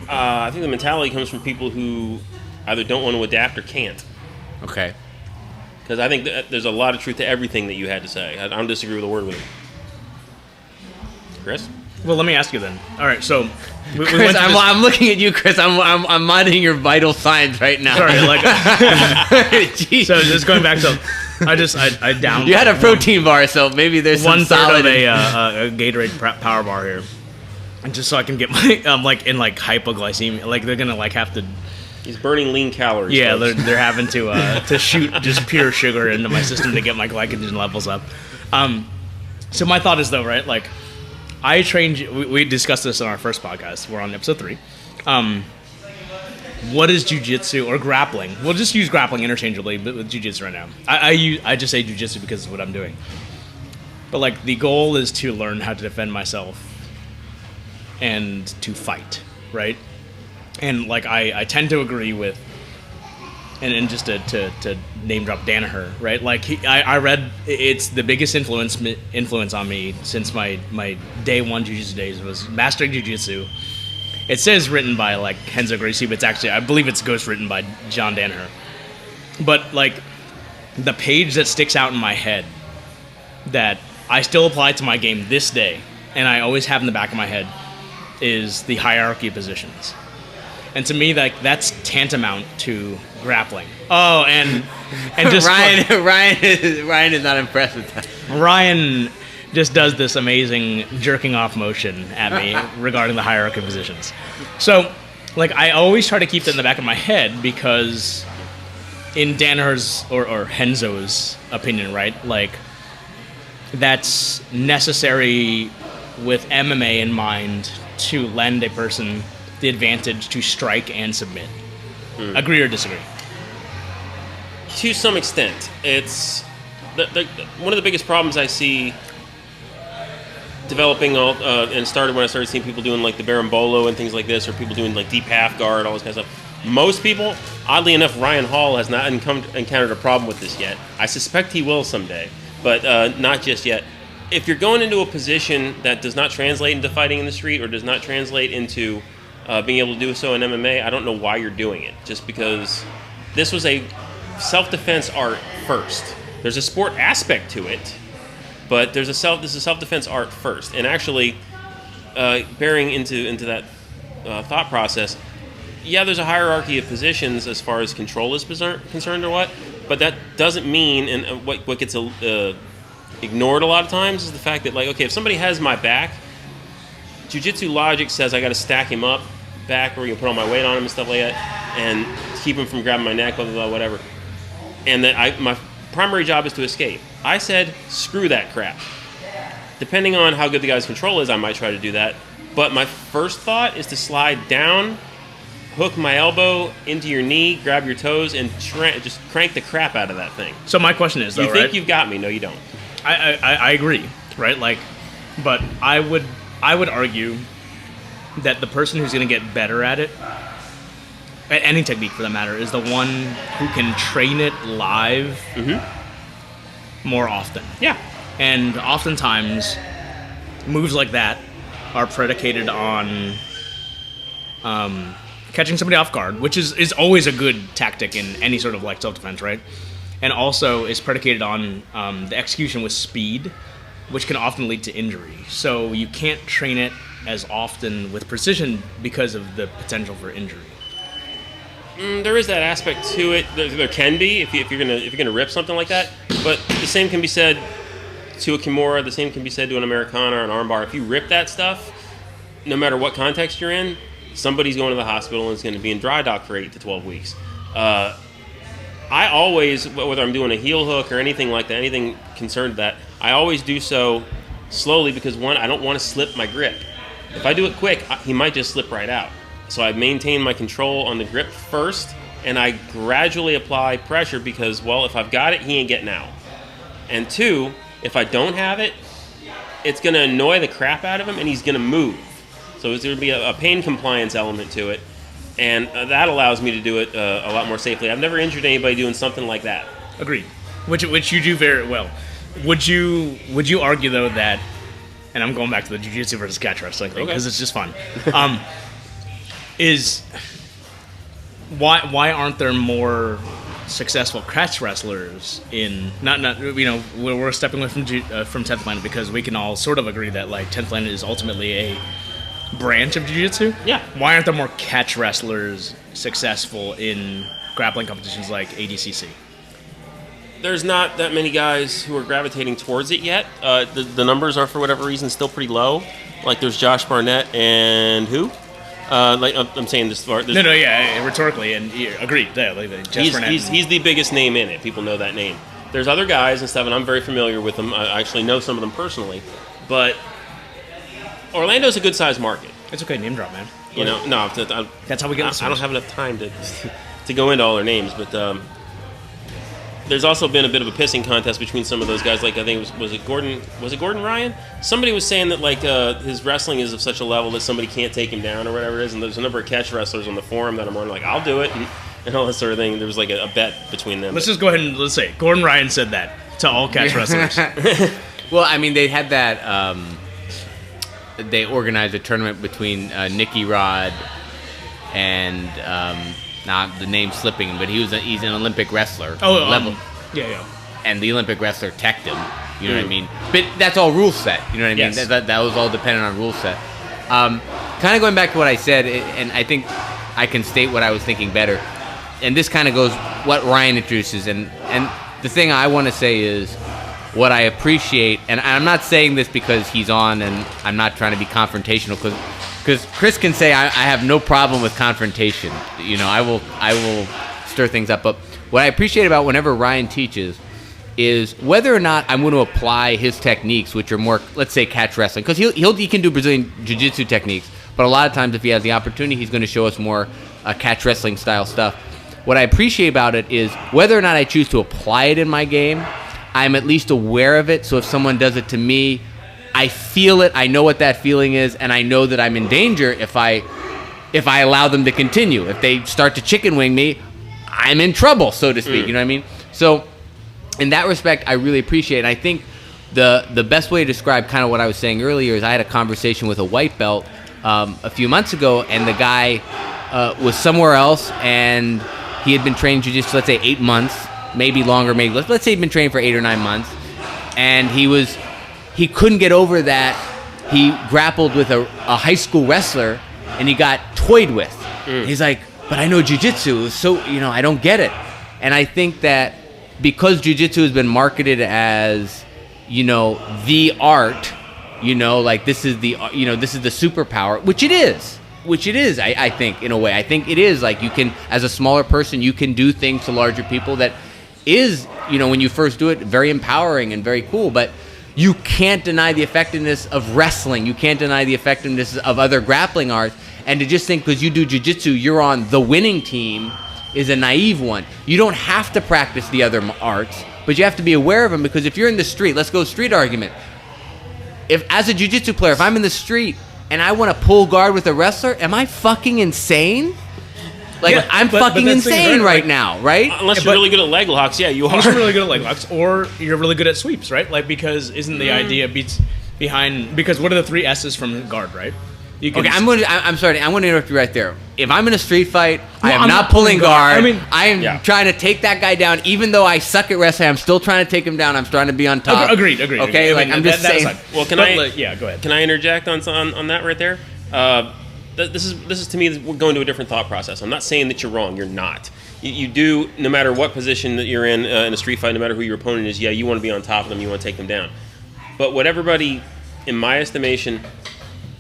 [SPEAKER 3] I think the mentality comes from people who either don't want to adapt or can't.
[SPEAKER 1] Okay.
[SPEAKER 3] Because I think that there's a lot of truth to everything that you had to say. I don't disagree with a word with it. Chris?
[SPEAKER 2] Well, let me ask you then. All right, so we
[SPEAKER 1] Chris,
[SPEAKER 2] went to
[SPEAKER 1] I'm looking at you, Chris. I'm monitoring your vital signs right now.
[SPEAKER 2] Sorry, like,
[SPEAKER 1] Jeez.
[SPEAKER 2] so just going back to, I downed.
[SPEAKER 1] You had a protein bar, so maybe there's some
[SPEAKER 2] 1/3
[SPEAKER 1] solid
[SPEAKER 2] of a Gatorade power bar here, and just so I can get my like in like hypoglycemia. Like they're gonna like have to.
[SPEAKER 3] He's burning lean calories.
[SPEAKER 2] Yeah,
[SPEAKER 3] folks.
[SPEAKER 2] they're having to shoot just pure sugar into my system to get my glycogen levels up. So my thought is though, right? Like, I trained. We discussed this in our first podcast. We're on episode 3. What is jiu-jitsu or grappling? We'll just use grappling interchangeably, but with jiu-jitsu right now. I just say jiu-jitsu because it's what I'm doing. But like the goal is to learn how to defend myself and to fight, right? And like I tend to agree with, and just to name drop Danaher, right? Like I read, it's the biggest influence on me since my day one jiu-jitsu days was Mastering Jiu-Jitsu. It says written by like Renzo Gracie, but it's actually, I believe it's ghostwritten by John Danaher. But like the page that sticks out in my head that I still apply to my game this day, and I always have in the back of my head, is the hierarchy of positions. And to me, like that's tantamount to grappling. Oh, and just
[SPEAKER 1] Ryan is not impressed with that.
[SPEAKER 2] Ryan just does this amazing jerking off motion at me regarding the hierarchy of positions. So, like, I always try to keep that in the back of my head because, in Danaher's or Renzo's opinion, right, like that's necessary with MMA in mind to lend a person the advantage to strike and submit. Agree or disagree?
[SPEAKER 3] To some extent. It's one of the biggest problems I see developing and started when I started seeing people doing like the Berimbolo and things like this, or people doing like deep half guard, all this kind of stuff. Most people, oddly enough, Ryan Hall has not encountered a problem with this yet. I suspect he will someday, but not just yet. If you're going into a position that does not translate into fighting in the street or does not translate into being able to do so in MMA, I don't know why you're doing it. Just because this was a self-defense art first. There's a sport aspect to it, but this is self-defense art first. And actually, bearing into that thought process, yeah, there's a hierarchy of positions as far as control is concerned or what, but that doesn't mean, and what gets ignored a lot of times is the fact that, like, okay, if somebody has my back, jiu-jitsu logic says I got to stack him up back, or you can put all my weight on him and stuff like that, and keep him from grabbing my neck, blah, blah, blah, whatever. And that my primary job is to escape. I said, screw that crap. Depending on how good the guy's control is, I might try to do that. But my first thought is to slide down, hook my elbow into your knee, grab your toes, and just crank the crap out of that thing.
[SPEAKER 2] So my question is, though,
[SPEAKER 3] you think you've got me? No, you don't.
[SPEAKER 2] I agree, right? Like, but I would argue that the person who's going to get better at it any technique for that matter, is the one who can train it live more often.
[SPEAKER 3] Yeah.
[SPEAKER 2] And oftentimes, moves like that are predicated on catching somebody off guard, which is always a good tactic in any sort of like self-defense, right? And also is predicated on the execution with speed, which can often lead to injury. So you can't train it as often with precision because of the potential for injury.
[SPEAKER 3] There is that aspect to it. There can be if you're gonna rip something like that. But the same can be said to a Kimura. The same can be said to an Americana or an armbar. If you rip that stuff, no matter what context you're in, somebody's going to the hospital and is going to be in dry dock for 8 to 12 weeks. I always, whether I'm doing a heel hook or anything like that, anything concerned with that, I always do so slowly because, one, I don't want to slip my grip. If I do it quick, he might just slip right out. So I maintain my control on the grip first, and I gradually apply pressure because, well, if I've got it, he ain't getting out. And two, if I don't have it, it's going to annoy the crap out of him, and he's going to move. So there's going to be a pain compliance element to it, and that allows me to do it a lot more safely. I've never injured anybody doing something like that.
[SPEAKER 2] Agreed. Which you do very well. Would you argue though that, and I'm going back to the jiu-jitsu versus catch wrestling thing because it's just fun. Is why aren't there more successful catch wrestlers in we're stepping away from 10th Planet because we can all sort of agree that like 10th Planet is ultimately a branch of jiu-jitsu.
[SPEAKER 3] Yeah.
[SPEAKER 2] Why aren't there more catch wrestlers successful in grappling competitions like ADCC?
[SPEAKER 3] There's not that many guys who are gravitating towards it yet. The numbers are, for whatever reason, still pretty low. Like there's Josh Barnett and who? Like I'm saying this far.
[SPEAKER 2] Rhetorically, and agreed. Yeah,
[SPEAKER 3] he's the biggest name in it. People know that name. There's other guys and stuff, and I'm very familiar with them. I actually know some of them personally, but Orlando's a good-sized market.
[SPEAKER 2] It's okay, name drop, man.
[SPEAKER 3] That's
[SPEAKER 2] how we get listeners.
[SPEAKER 3] I don't have enough time to go into all their names, but there's also been a bit of a pissing contest between some of those guys. Like I think was it Gordon Ryan? Somebody was saying that like his wrestling is of such a level that somebody can't take him down or whatever it is. And there's a number of catch wrestlers on the forum that I'm on like I'll do it and all that sort of thing. There was like a bet between them.
[SPEAKER 2] Let's just go ahead and let's say Gordon Ryan said that to all catch wrestlers.
[SPEAKER 1] Well, I mean they had that. They organized a tournament between Nicky Rod and. Not the name slipping, but he's an Olympic wrestler.
[SPEAKER 2] Yeah.
[SPEAKER 1] And the Olympic wrestler teched him. You know what I mean? But that's all rule set. You know what I mean?
[SPEAKER 2] Yes.
[SPEAKER 1] That was all dependent on rule set. Kind of going back to what I said, and I think I can state what I was thinking better. And this kind of goes what Ryan introduces. And the thing I want to say is what I appreciate, and I'm not saying this because he's on, and I'm not trying to be confrontational because Chris can say I have no problem with confrontation. You know, I will stir things up. But what I appreciate about whenever Ryan teaches is whether or not I'm going to apply his techniques, which are more, let's say, catch wrestling, because he can do Brazilian jiu-jitsu techniques. But a lot of times, if he has the opportunity, he's going to show us more catch wrestling style stuff. What I appreciate about it is whether or not I choose to apply it in my game, I'm at least aware of it. So if someone does it to me, I feel it, I know what that feeling is, and I know that I'm in danger if I allow them to continue. If they start to chicken wing me, I'm in trouble, so to speak. You know what I mean? So in that respect, I really appreciate it. And I think the best way to describe kind of what I was saying earlier is I had a conversation with a white belt a few months ago, and the guy was somewhere else, and he had been training jiu-jitsu, let's say 8 months, maybe longer, maybe let's say he'd been training for 8 or 9 months, and he couldn't get over that he grappled with a high school wrestler and he got toyed with. He's like, but I know jiu-jitsu, so I don't get it. And I think that because jiu-jitsu has been marketed as the art, like this is the superpower, which it is. I think in a way, I think it is like you can, as a smaller person, you can do things to larger people that is when you first do it very empowering and very cool, but you can't deny the effectiveness of wrestling. You can't deny the effectiveness of other grappling arts. And to just think because you do jiu-jitsu, you're on the winning team is a naive one. You don't have to practice the other arts, but you have to be aware of them, because if you're in the street, let's go street argument. If as a jiu-jitsu player, if I'm in the street and I want to pull guard with a wrestler, am I fucking insane? Like,
[SPEAKER 2] Yeah,
[SPEAKER 1] I'm
[SPEAKER 2] but
[SPEAKER 1] fucking
[SPEAKER 2] that's the thing,
[SPEAKER 1] insane
[SPEAKER 2] right?
[SPEAKER 1] right now, right?
[SPEAKER 3] Unless you're really good at leg locks, yeah, you are.
[SPEAKER 2] Unless you're really good at leg locks, or you're really good at sweeps, right? Like, because isn't the idea behind, because what are the 3 S's from guard, right? You can
[SPEAKER 1] Okay, I'm sorry. I'm going to interrupt you right there. If I'm in a street fight, I am
[SPEAKER 2] I'm
[SPEAKER 1] not
[SPEAKER 2] not
[SPEAKER 1] pulling guard.
[SPEAKER 2] I mean,
[SPEAKER 1] I am
[SPEAKER 3] Yeah.
[SPEAKER 1] trying to take that guy down. Even though I suck at wrestling, I'm still trying to take him down. I'm trying to be on top.
[SPEAKER 2] Agreed.
[SPEAKER 1] Okay,
[SPEAKER 2] agreed.
[SPEAKER 1] like, I'm just saying.
[SPEAKER 3] Well,
[SPEAKER 2] yeah, go ahead.
[SPEAKER 3] Can I interject on that right there? This is to me, we're going to a different thought process. I'm not saying that you're wrong. You're not. You do, no matter what position that you're in a street fight, no matter who your opponent is. Yeah, you want to be on top of them. You want to take them down. But what everybody, in my estimation,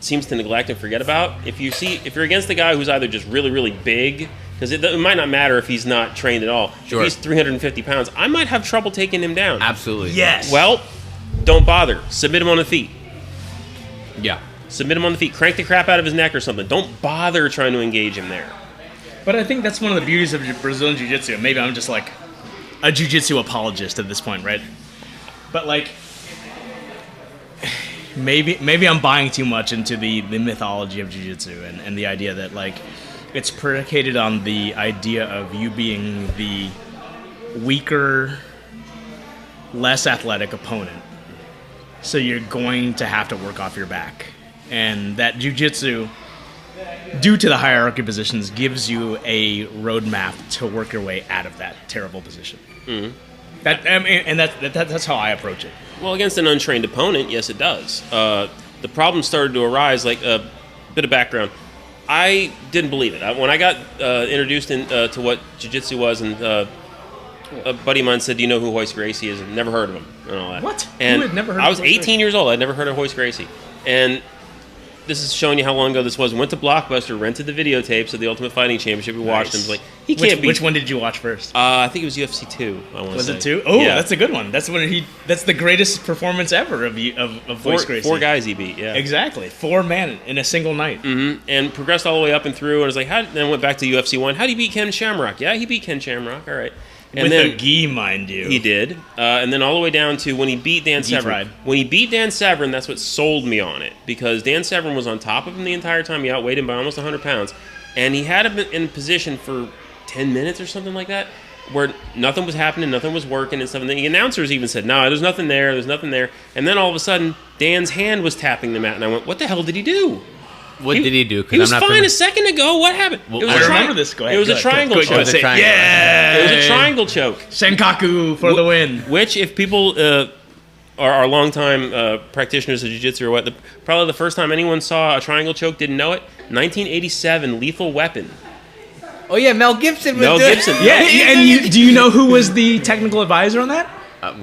[SPEAKER 3] seems to neglect and forget about, if you're against a guy who's either just really, really big, because it might not matter if he's not trained at all.
[SPEAKER 1] Sure.
[SPEAKER 3] If he's 350 pounds, I might have trouble taking him down.
[SPEAKER 1] Absolutely.
[SPEAKER 2] Yes.
[SPEAKER 3] Well, don't bother. Submit him on the feet.
[SPEAKER 1] Yeah.
[SPEAKER 3] Submit him on the feet. Crank the crap out of his neck or something. Don't bother trying to engage him there.
[SPEAKER 2] But I think that's one of the beauties of Brazilian Jiu-Jitsu. Maybe I'm just like a Jiu-Jitsu apologist at this point, right? But like, maybe I'm buying too much into the mythology of Jiu-Jitsu and the idea that like it's predicated on the idea of you being the weaker, less athletic opponent. So you're going to have to work off your back. And that Jiu-Jitsu, due to the hierarchy positions, gives you a roadmap to work your way out of that terrible position. Mm-hmm. That's how I approach it.
[SPEAKER 3] Well, against an untrained opponent, yes, it does. The problem started to arise, like a bit of background. I didn't believe it. When I got introduced to what Jiu-Jitsu was, and a buddy of mine said, "Do you know who Royce Gracie is?" And never heard of him and all that.
[SPEAKER 2] What?
[SPEAKER 3] And
[SPEAKER 2] You had never heard
[SPEAKER 3] I
[SPEAKER 2] of
[SPEAKER 3] was
[SPEAKER 2] Royce
[SPEAKER 3] 18
[SPEAKER 2] Gracie?
[SPEAKER 3] years old. I'd never heard of Royce Gracie. And this is showing you how long ago this was. Went to Blockbuster, rented the videotapes of the Ultimate Fighting Championship. We watched them. Like, he can't be.
[SPEAKER 2] Which one did you watch first?
[SPEAKER 3] I think it was UFC 2. I want to
[SPEAKER 2] Was
[SPEAKER 3] say.
[SPEAKER 2] it 2? Oh,
[SPEAKER 3] Yeah.
[SPEAKER 2] that's a good one. That's the greatest performance ever of Royce Gracie.
[SPEAKER 3] 4 guys he beat. Yeah.
[SPEAKER 2] Exactly. 4 men in a single night.
[SPEAKER 3] Mm-hmm. And progressed all the way up and through. And I was like, then went back to UFC 1. How did he beat Ken Shamrock? Yeah, he beat Ken Shamrock. All right. And
[SPEAKER 2] With
[SPEAKER 3] then
[SPEAKER 2] a gi, mind you.
[SPEAKER 3] he did. And then all the way down to when he beat Dan
[SPEAKER 2] Gi
[SPEAKER 3] Severn.
[SPEAKER 2] fried.
[SPEAKER 3] When he beat Dan Severn, that's what sold me on it. Because Dan Severn was on top of him the entire time. He outweighed him by almost 100 pounds. And he had him in position for 10 minutes or something like that, where nothing was happening, nothing was working and stuff. And the announcers even said, "No, there's nothing there, there's nothing there." And then all of a sudden, Dan's hand was tapping the mat. And I went, what the hell did he do?
[SPEAKER 1] What did he do? 'Cause
[SPEAKER 3] He was
[SPEAKER 1] I'm not
[SPEAKER 3] fine a second ago. What happened?
[SPEAKER 1] Well,
[SPEAKER 3] it was
[SPEAKER 1] I
[SPEAKER 3] a
[SPEAKER 2] remember this. Go ahead.
[SPEAKER 3] It was
[SPEAKER 2] Go
[SPEAKER 3] a
[SPEAKER 2] ahead.
[SPEAKER 3] triangle
[SPEAKER 2] Go
[SPEAKER 3] choke.
[SPEAKER 2] ahead. Say it.
[SPEAKER 1] triangle.
[SPEAKER 2] Yeah.
[SPEAKER 3] It was a triangle choke.
[SPEAKER 2] Senkaku for the win.
[SPEAKER 3] Which, if people are longtime practitioners of jiu-jitsu or what, probably the first time anyone saw a triangle choke, didn't know it, 1987, Lethal Weapon.
[SPEAKER 1] Oh yeah, Mel Gibson. Was
[SPEAKER 3] Mel
[SPEAKER 1] doing-
[SPEAKER 3] Gibson.
[SPEAKER 2] Yeah, and do you know who was the technical advisor on that?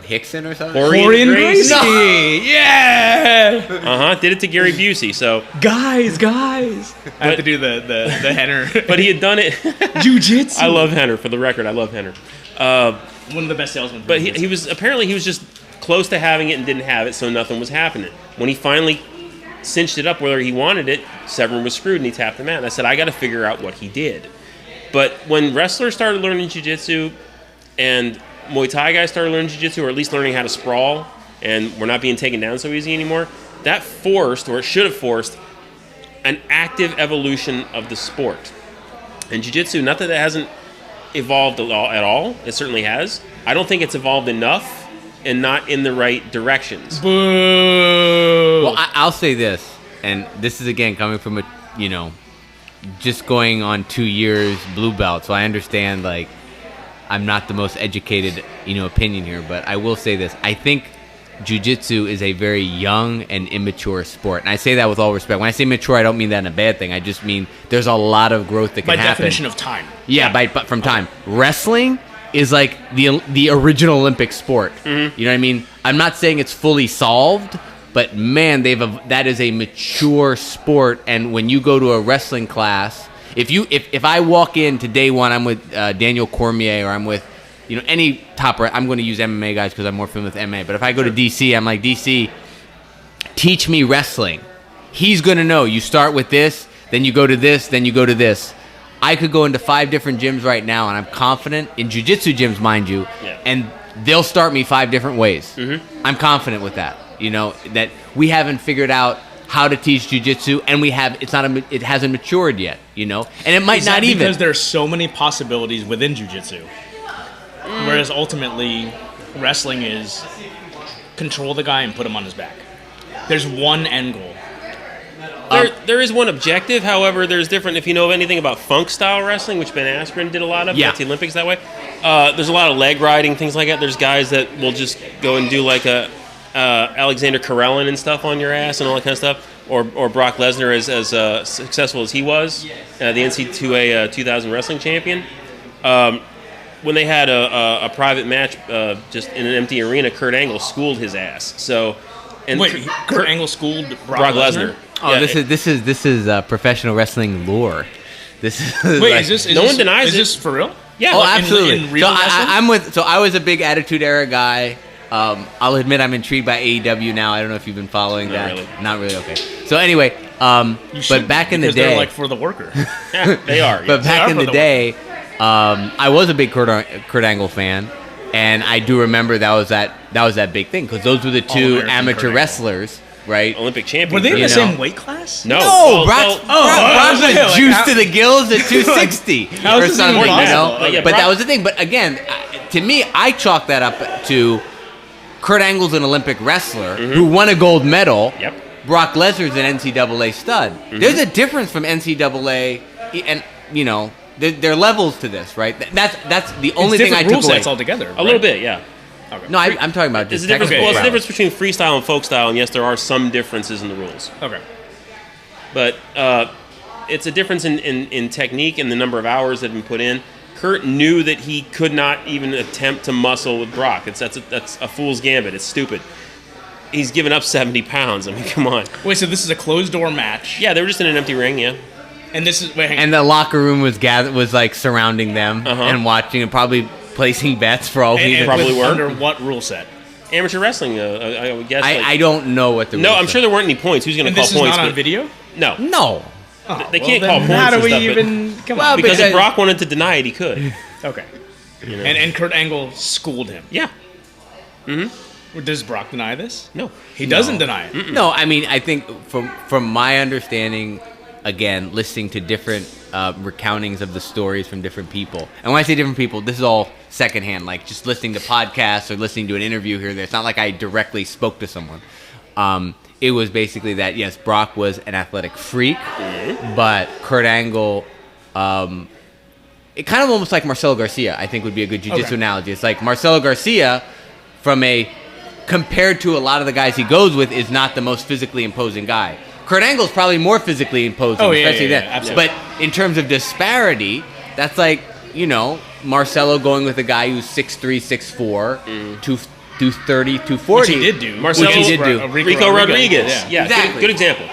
[SPEAKER 1] Hickson or something.
[SPEAKER 3] Orion
[SPEAKER 2] Orion
[SPEAKER 3] Gracie.
[SPEAKER 2] Gracie. Yeah.
[SPEAKER 3] Did it to Gary Busey. So,
[SPEAKER 2] Guys. I have to do the Henner.
[SPEAKER 3] but he had done it.
[SPEAKER 2] Jiu-Jitsu.
[SPEAKER 3] I love Henner. For the record, I love Henner.
[SPEAKER 2] One of the best salesmen.
[SPEAKER 3] But he was just close to having it and didn't have it, so nothing was happening. When he finally cinched it up whether he wanted it, Severn was screwed and he tapped the mat. And I said, I got to figure out what he did. But when wrestlers started learning jiu-jitsu and Muay Thai guys started learning jiu-jitsu, or at least learning how to sprawl, and we're not being taken down so easy anymore, that forced, or it should have forced, an active evolution of the sport. And jiu-jitsu, not that it hasn't evolved at all, it certainly has. I don't think it's evolved enough and not in the right directions.
[SPEAKER 2] Boo.
[SPEAKER 1] Well, I'll say this, and this is again coming from just going on 2 years blue belt, so I understand like I'm not the most educated opinion here, but I will say this: I think jiu-jitsu is a very young and immature sport, and I say that with all respect. When I say mature, I don't mean that in a bad thing. I just mean there's a lot of growth that can
[SPEAKER 2] By
[SPEAKER 1] happen.
[SPEAKER 2] definition of time.
[SPEAKER 1] Yeah, but from time. Wrestling is like the original Olympic sport.
[SPEAKER 3] Mm-hmm.
[SPEAKER 1] You know what I mean? I'm not saying it's fully solved, but man, that is a mature sport. And when you go to a wrestling class, if I walk in to day one, I'm with Daniel Cormier, or I'm with any top. I'm going to use MMA guys because I'm more familiar with MMA. But if I go to DC, I'm like, DC, teach me wrestling. He's going to know. You start with this, then you go to this, then you go to this. I could go into 5 different gyms right now, and I'm confident in jiu-jitsu gyms, mind you, and they'll start me 5 different ways. Mm-hmm. I'm confident with that. That we haven't figured out how to teach jiu-jitsu, and it hasn't matured yet, And it might not even.
[SPEAKER 2] Because there's so many possibilities within jiu-jitsu. Whereas ultimately, wrestling is control the guy and put him on his back. There's one end goal.
[SPEAKER 3] There is one objective. However, there's different. If you know anything about funk style wrestling, which Ben Askren did a lot of, that's the Olympics that way. There's a lot of leg riding, things like that. There's guys that will just go and do like a Alexander Karelin and stuff on your ass and all that kind of stuff. Or Brock Lesnar as successful as he was, the NCAA 2000 wrestling champion. When they had a private match just in an empty arena, Kurt Angle schooled his ass. So, and
[SPEAKER 2] wait, Kurt Angle schooled
[SPEAKER 3] Brock Lesnar.
[SPEAKER 1] Oh, yeah, this is professional wrestling lore. This is
[SPEAKER 2] wait,
[SPEAKER 1] like,
[SPEAKER 3] no one denies it.
[SPEAKER 2] Is this for real?
[SPEAKER 3] Yeah,
[SPEAKER 1] oh, absolutely.
[SPEAKER 2] In real wrestling?
[SPEAKER 1] So I was a big Attitude Era guy. I'll admit I'm intrigued by AEW now. I don't know if you've been following that.
[SPEAKER 3] Really.
[SPEAKER 1] Not really. Okay. So anyway, but back in the day,
[SPEAKER 2] they're like for the worker.
[SPEAKER 3] They are.
[SPEAKER 1] But back in the day, I was a big Kurt Angle fan, and I do remember that was that big thing because those were the two amateur wrestlers. Right,
[SPEAKER 3] Olympic champion.
[SPEAKER 2] Were they in the same weight class?
[SPEAKER 3] No,
[SPEAKER 1] Brock was juiced to the gills at 260 or something. But that was the thing. But again, to me, I chalk that up to Kurt Angle's an Olympic wrestler who won a gold medal.
[SPEAKER 3] Yep.
[SPEAKER 1] Brock Lesnar's an NCAA stud. There's a difference from NCAA and there are levels to this, right? That's the only thing I took away.
[SPEAKER 2] Rule sets altogether.
[SPEAKER 3] A little bit, yeah.
[SPEAKER 1] Okay. No, I'm talking about just
[SPEAKER 3] it's the difference between freestyle and folk style, and yes, there are some differences in the rules.
[SPEAKER 2] Okay.
[SPEAKER 3] But it's a difference in technique and the number of hours that have been put in. Kurt knew that he could not even attempt to muscle with Brock. That's a fool's gambit. It's stupid. He's given up 70 pounds. I mean, come on.
[SPEAKER 2] Wait, so this is a closed-door match?
[SPEAKER 3] Yeah, they were just in an empty ring, yeah.
[SPEAKER 2] And this is...
[SPEAKER 1] And the locker room was like surrounding them and watching and probably placing bets for all we
[SPEAKER 3] probably were.
[SPEAKER 2] Under what rule set?
[SPEAKER 3] Amateur wrestling, I would guess.
[SPEAKER 1] I don't know what the
[SPEAKER 3] No,
[SPEAKER 1] rules
[SPEAKER 3] I'm sure there weren't any points. Who's going to call points?
[SPEAKER 2] This is not on video?
[SPEAKER 3] No.
[SPEAKER 2] Oh,
[SPEAKER 3] they can't call points
[SPEAKER 2] how do
[SPEAKER 3] and
[SPEAKER 2] we
[SPEAKER 3] stuff,
[SPEAKER 2] even... Come on.
[SPEAKER 3] Because if Brock wanted to deny it, he could.
[SPEAKER 2] Okay. And Kurt Angle schooled him.
[SPEAKER 3] Yeah.
[SPEAKER 2] Does Brock deny this?
[SPEAKER 3] No.
[SPEAKER 2] He doesn't deny it.
[SPEAKER 1] Mm-mm. No, I mean, I think from my understanding, again, listening to different recountings of the stories from different people. And when I say different people, this is all secondhand, like just listening to podcasts or listening to an interview here and there. It's not like I directly spoke to someone. It was basically that, yes, Brock was an athletic freak, but Kurt Angle, it kind of almost like Marcelo Garcia, I think would be a good jiu-jitsu analogy. It's like Marcelo Garcia, compared to a lot of the guys he goes with, is not the most physically imposing guy. Kurt Angle's probably more physically imposing, especially then.
[SPEAKER 2] Absolutely.
[SPEAKER 1] But in terms of disparity, that's like, Marcelo going with a guy who's 6'3", 6'4", 230, 240.
[SPEAKER 2] Which he did do.
[SPEAKER 3] Marcelo,
[SPEAKER 1] which he did do.
[SPEAKER 3] Rico Rodriguez. Yeah,
[SPEAKER 1] exactly.
[SPEAKER 3] Good example.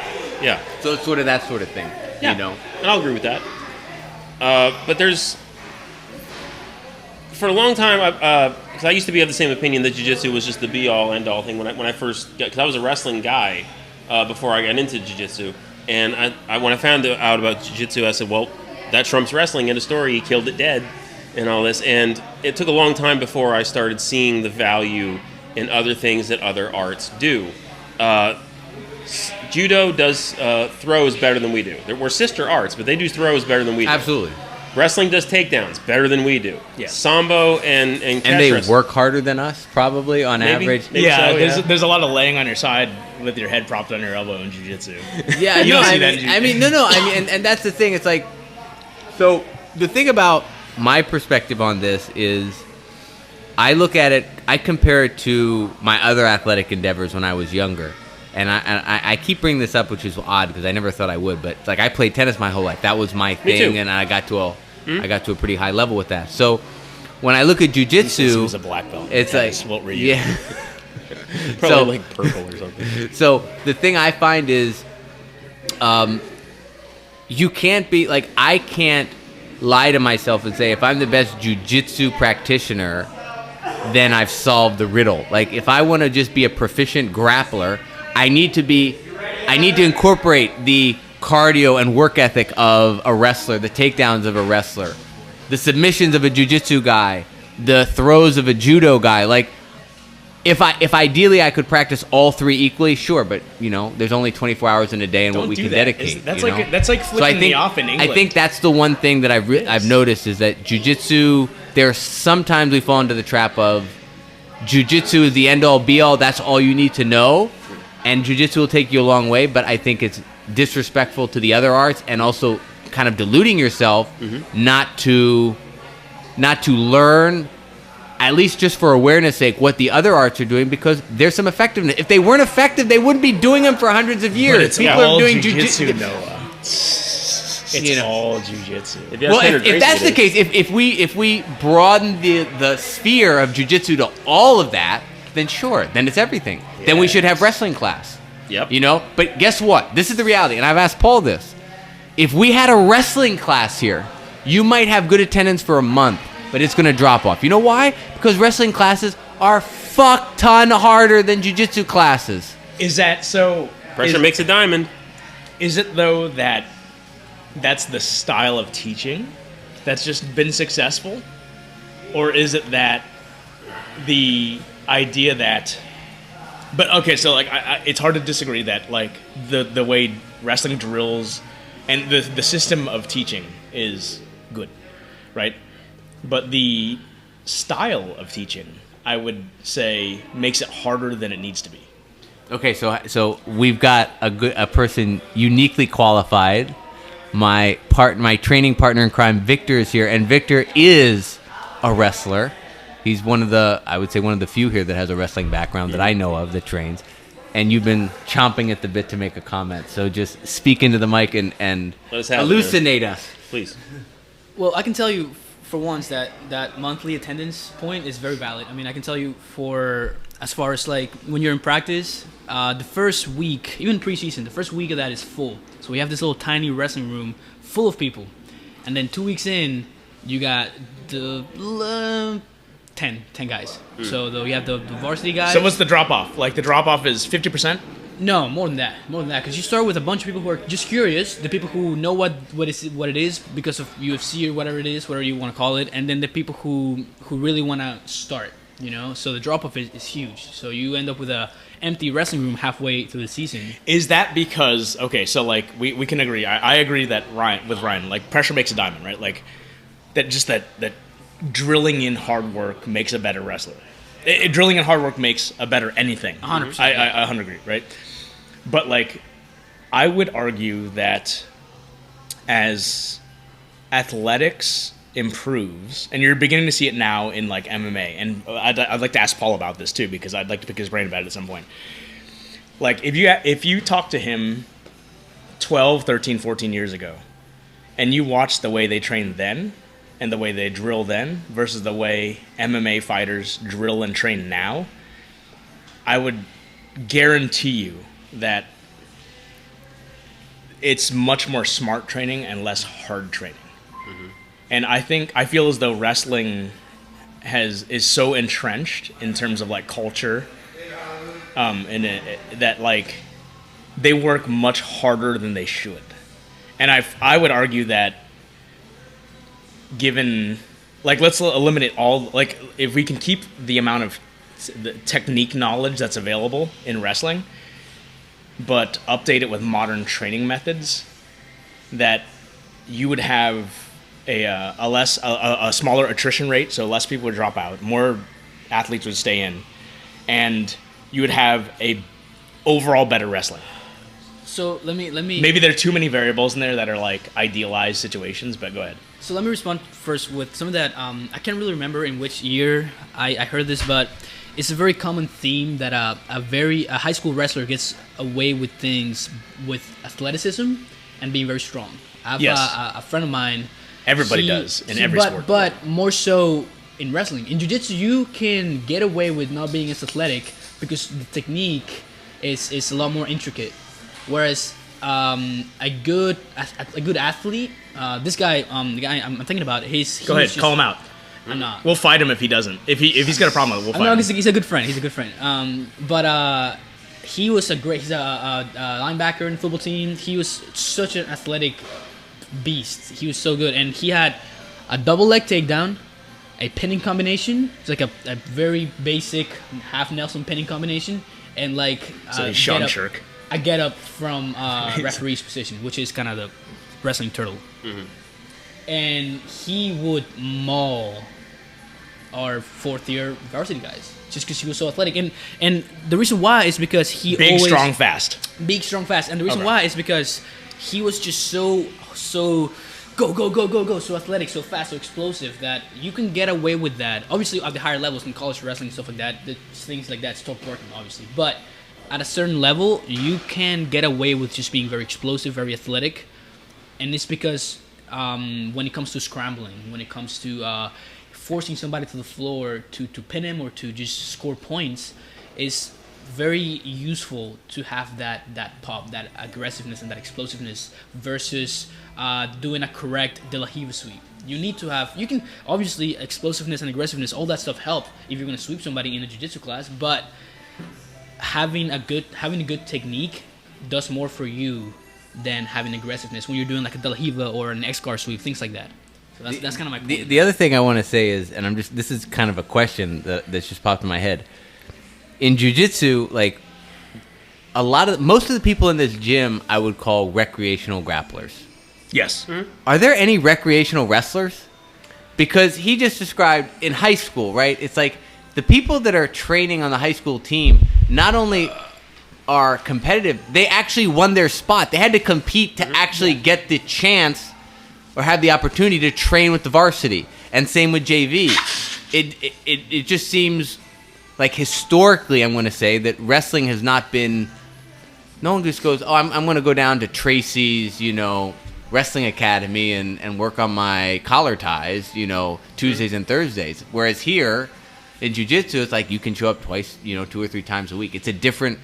[SPEAKER 3] Yeah.
[SPEAKER 1] So it's sort of that sort of thing,
[SPEAKER 3] And I'll agree with that. But there's... For a long time, because I used to be of the same opinion that jiu-jitsu was just the be-all, end-all thing when I first got... Because I was a wrestling guy before I got into jiu-jitsu. And when I found out about jiu-jitsu, I said, well, that trumps wrestling. End of story. He killed it dead and all this. And it took a long time before I started seeing the value in other things that other arts do. Judo does throws better than we do. We're sister arts, but they do throws better than we do.
[SPEAKER 1] Absolutely.
[SPEAKER 3] Wrestling does takedowns better than we do. Yeah. Sambo and catch
[SPEAKER 1] they
[SPEAKER 3] wrestling.
[SPEAKER 1] work harder than us, probably, on average.
[SPEAKER 3] Maybe so,
[SPEAKER 2] there's a lot of laying on your side with your head propped on your elbow in jiu-jitsu.
[SPEAKER 1] Yeah,
[SPEAKER 2] you don't see that in jiu-jitsu.
[SPEAKER 1] and that's the thing. It's like, so the thing about my perspective on this is I look at it, I compare it to my other athletic endeavors when I was younger. And I keep bringing this up, which is odd because I never thought I would. But it's like I played tennis my whole life. That was my thing, and I got to a pretty high level with that. So when I look at jiu-jitsu,
[SPEAKER 2] he was a black belt.
[SPEAKER 1] It's like,
[SPEAKER 2] what were you?
[SPEAKER 1] Yeah.
[SPEAKER 3] Probably like purple or something.
[SPEAKER 1] So the thing I find is, you can't be like, I can't lie to myself and say if I'm the best jiu-jitsu practitioner, then I've solved the riddle. Like if I want to just be a proficient grappler, I need to incorporate the cardio and work ethic of a wrestler, the takedowns of a wrestler, the submissions of a jiu-jitsu guy, the throws of a judo guy. Like If ideally I could practice all three equally, sure, but there's only 24 hours in a day and what we can dedicate.
[SPEAKER 2] That's like flicking me off in English.
[SPEAKER 1] I think that's the one thing that I've noticed is that jiu-jitsu, sometimes we fall into the trap of jiu-jitsu is the end all be all, that's all you need to know, and jiu-jitsu will take you a long way, but I think it's disrespectful to the other arts and also kind of deluding yourself not to learn, at least just for awareness sake, what the other arts are doing, because there's some effectiveness. If they weren't effective, they wouldn't be doing them for hundreds of years.
[SPEAKER 2] But it's all doing jiu-jitsu, Noah. It's all jiu-jitsu.
[SPEAKER 1] Well, if that's the case, if we broaden the sphere of jiu-jitsu to all of that, then sure, then it's everything. Yes. Then we should have wrestling class.
[SPEAKER 3] Yep.
[SPEAKER 1] But guess what? This is the reality, and I've asked Paul this. If we had a wrestling class here, you might have good attendance for a month, but it's going to drop off. You know why? Because wrestling classes are fuck ton harder than jiu-jitsu classes.
[SPEAKER 2] Is that so?
[SPEAKER 3] Pressure makes a diamond.
[SPEAKER 2] Is it, though, that that's the style of teaching that's just been successful? Or is it that the idea that... But, okay, so, like, it's hard to disagree that, like, the way wrestling drills and the system of teaching is good, right? But the style of teaching, I would say, makes it harder than it needs to be.
[SPEAKER 1] Okay, so we've got a person uniquely qualified. My training partner in crime, Victor, is here, and Victor is a wrestler. He's one of the few here that has a wrestling background that I know of that trains. And you've been chomping at the bit to make a comment. So just speak into the mic and hallucinate us.
[SPEAKER 3] Please.
[SPEAKER 4] Well, I can tell you for once that monthly attendance point is very valid. I mean, I can tell you as far as like when you're in practice, the first week, even preseason, the first week of that is full. So we have this little tiny wrestling room full of people. And then 2 weeks in, you got the 10 guys. So we have the varsity guys.
[SPEAKER 2] So what's the drop-off? Like, the drop-off is 50%?
[SPEAKER 4] No, more than that. Because you start with a bunch of people who are just curious, the people who know what it is because of UFC or whatever it is, whatever you want to call it, and then the people who really want to start, So the drop-off is huge. So you end up with a empty wrestling room halfway through the season.
[SPEAKER 2] Is that because, okay, so, like, we can agree. I agree that Ryan, like, pressure makes a diamond, right? Like, that drilling in hard work makes a better wrestler. Drilling in hard work makes a better anything.
[SPEAKER 4] 100%.
[SPEAKER 2] I 100% agree, right? But, like, I would argue that as athletics improves, and you're beginning to see it now in, like, MMA, and I'd like to ask Paul about this, too, because I'd like to pick his brain about it at some point. Like, if you talk to him 12, 13, 14 years ago, and you watch the way they trained then, and the way they drill then versus the way MMA fighters drill and train now, I would guarantee you that it's much more smart training and less hard training. Mm-hmm. And I feel as though wrestling is so entrenched in terms of, like, culture, that, like, they work much harder than they should. And I would argue that, given, like, let's eliminate all, like, if we can keep the amount of the technique knowledge that's available in wrestling, but update it with modern training methods, that you would have a smaller attrition rate, so less people would drop out, more athletes would stay in, and you would have a overall better wrestling.
[SPEAKER 4] So let me.
[SPEAKER 2] Maybe there are too many variables in there that are, like, idealized situations, but go ahead.
[SPEAKER 4] So let me respond first with some of that. I can't really remember in which year I heard this, but it's a very common theme that a high school wrestler gets away with things with athleticism and being very strong. I have a friend of mine.
[SPEAKER 2] Everybody does in every sport.
[SPEAKER 4] But more so in wrestling. In jiu-jitsu, you can get away with not being as athletic because the technique is a lot more intricate. Whereas a good athlete, this guy, the guy I'm thinking about,
[SPEAKER 2] go ahead, call him out.
[SPEAKER 4] I'm not.
[SPEAKER 2] We'll fight him if he doesn't. If he's got a problem with it, we'll fight him.
[SPEAKER 4] He's a good friend. He's a good friend. But he's a linebacker in the football team. He was such an athletic beast. He was so good, and he had a double leg takedown, a pinning combination. It's like a very basic half Nelson pinning combination, and like
[SPEAKER 2] So Sean Shirk.
[SPEAKER 4] I get up from referee's position, which is kind of the wrestling turtle. And he would maul our fourth-year varsity guys just because he was so athletic. And the reason why is because he
[SPEAKER 2] Big,
[SPEAKER 4] always...
[SPEAKER 2] strong, fast.
[SPEAKER 4] Big, strong, fast. And the reason why is because he was just so go, so athletic, so fast, so explosive that you can get away with that. Obviously, at the higher levels in college wrestling, stuff like that, things like that stop working, obviously. But at a certain level, you can get away with just being very explosive, very athletic. And it's because when it comes to scrambling, when it comes to forcing somebody to the floor to pin him or to just score points, is very useful to have that pop, that aggressiveness and that explosiveness versus doing a correct De La Riva sweep. You need to have, you can, obviously, explosiveness and aggressiveness, all that stuff help if you're going to sweep somebody in a jiu-jitsu class, but having a good technique does more for you than having aggressiveness when you're doing like a De La Riva or an X-Car sweep, things like that. So that's kind of my point.
[SPEAKER 1] The other thing I want to say is, and this is kind of a question that's just popped in my head. In jiu-jitsu, like most of the people in this gym I would call recreational grapplers.
[SPEAKER 2] Yes.
[SPEAKER 1] Are there any recreational wrestlers? Because he just described in high school, right? It's like the people that are training on the high school team not only are competitive, they actually won their spot. They had to compete to actually get the chance or have the opportunity to train with the varsity. And same with JV. It just seems like historically, I'm going to say, that wrestling has not been... No one just goes, oh, I'm going to go down to Tracy's, wrestling academy and work on my collar ties, Tuesdays and Thursdays. Whereas here in jiu-jitsu, it's like you can show up twice, 2 or 3 times a week. It's a different...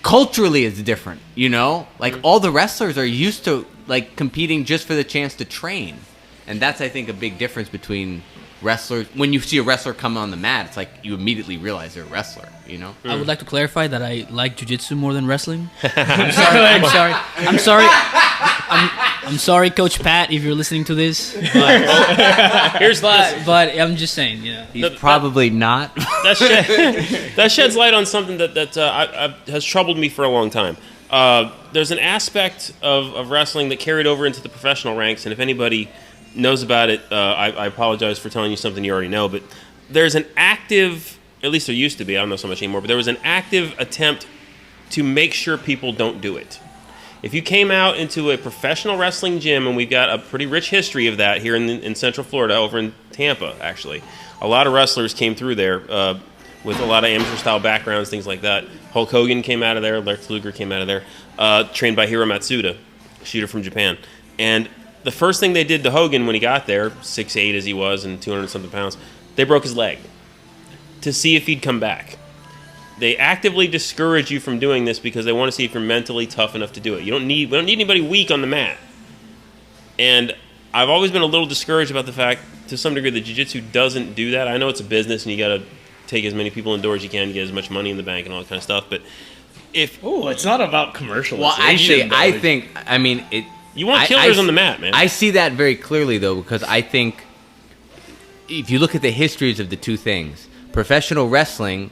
[SPEAKER 1] Culturally, it's different, Like, all the wrestlers are used to, like, competing just for the chance to train. And that's, I think, a big difference between wrestlers. When you see a wrestler come on the mat, it's like you immediately realize they're a wrestler,
[SPEAKER 4] I would like to clarify that I like jiu-jitsu more than wrestling. I'm sorry, Coach Pat, if you're listening to this. But I'm just saying,
[SPEAKER 1] He's probably not.
[SPEAKER 3] That sheds light on something that has troubled me for a long time. There's an aspect of wrestling that carried over into the professional ranks, and if anybody knows about it, I apologize for telling you something you already know, but there's an active, at least there used to be, I don't know so much anymore, but there was an active attempt to make sure people don't do it. If you came out into a professional wrestling gym, and we've got a pretty rich history of that here in Central Florida, over in Tampa, actually. A lot of wrestlers came through there with a lot of amateur-style backgrounds, things like that. Hulk Hogan came out of there. Lex Luger came out of there, trained by Hiro Matsuda, a shooter from Japan. And the first thing they did to Hogan when he got there, 6'8" as he was and 200-something pounds, they broke his leg to see if he'd come back. They actively discourage you from doing this because they want to see if you're mentally tough enough to do it. We don't need anybody weak on the mat. And I've always been a little discouraged about the fact, to some degree, that jiu-jitsu doesn't do that. I know it's a business and you got to take as many people indoors as you can to get as much money in the bank and all that kind of stuff. But
[SPEAKER 2] it's not about commercial.
[SPEAKER 1] Well, actually, I think,
[SPEAKER 3] you want killers on the mat, man.
[SPEAKER 1] I see that very clearly, though, because I think if you look at the histories of the two things, professional wrestling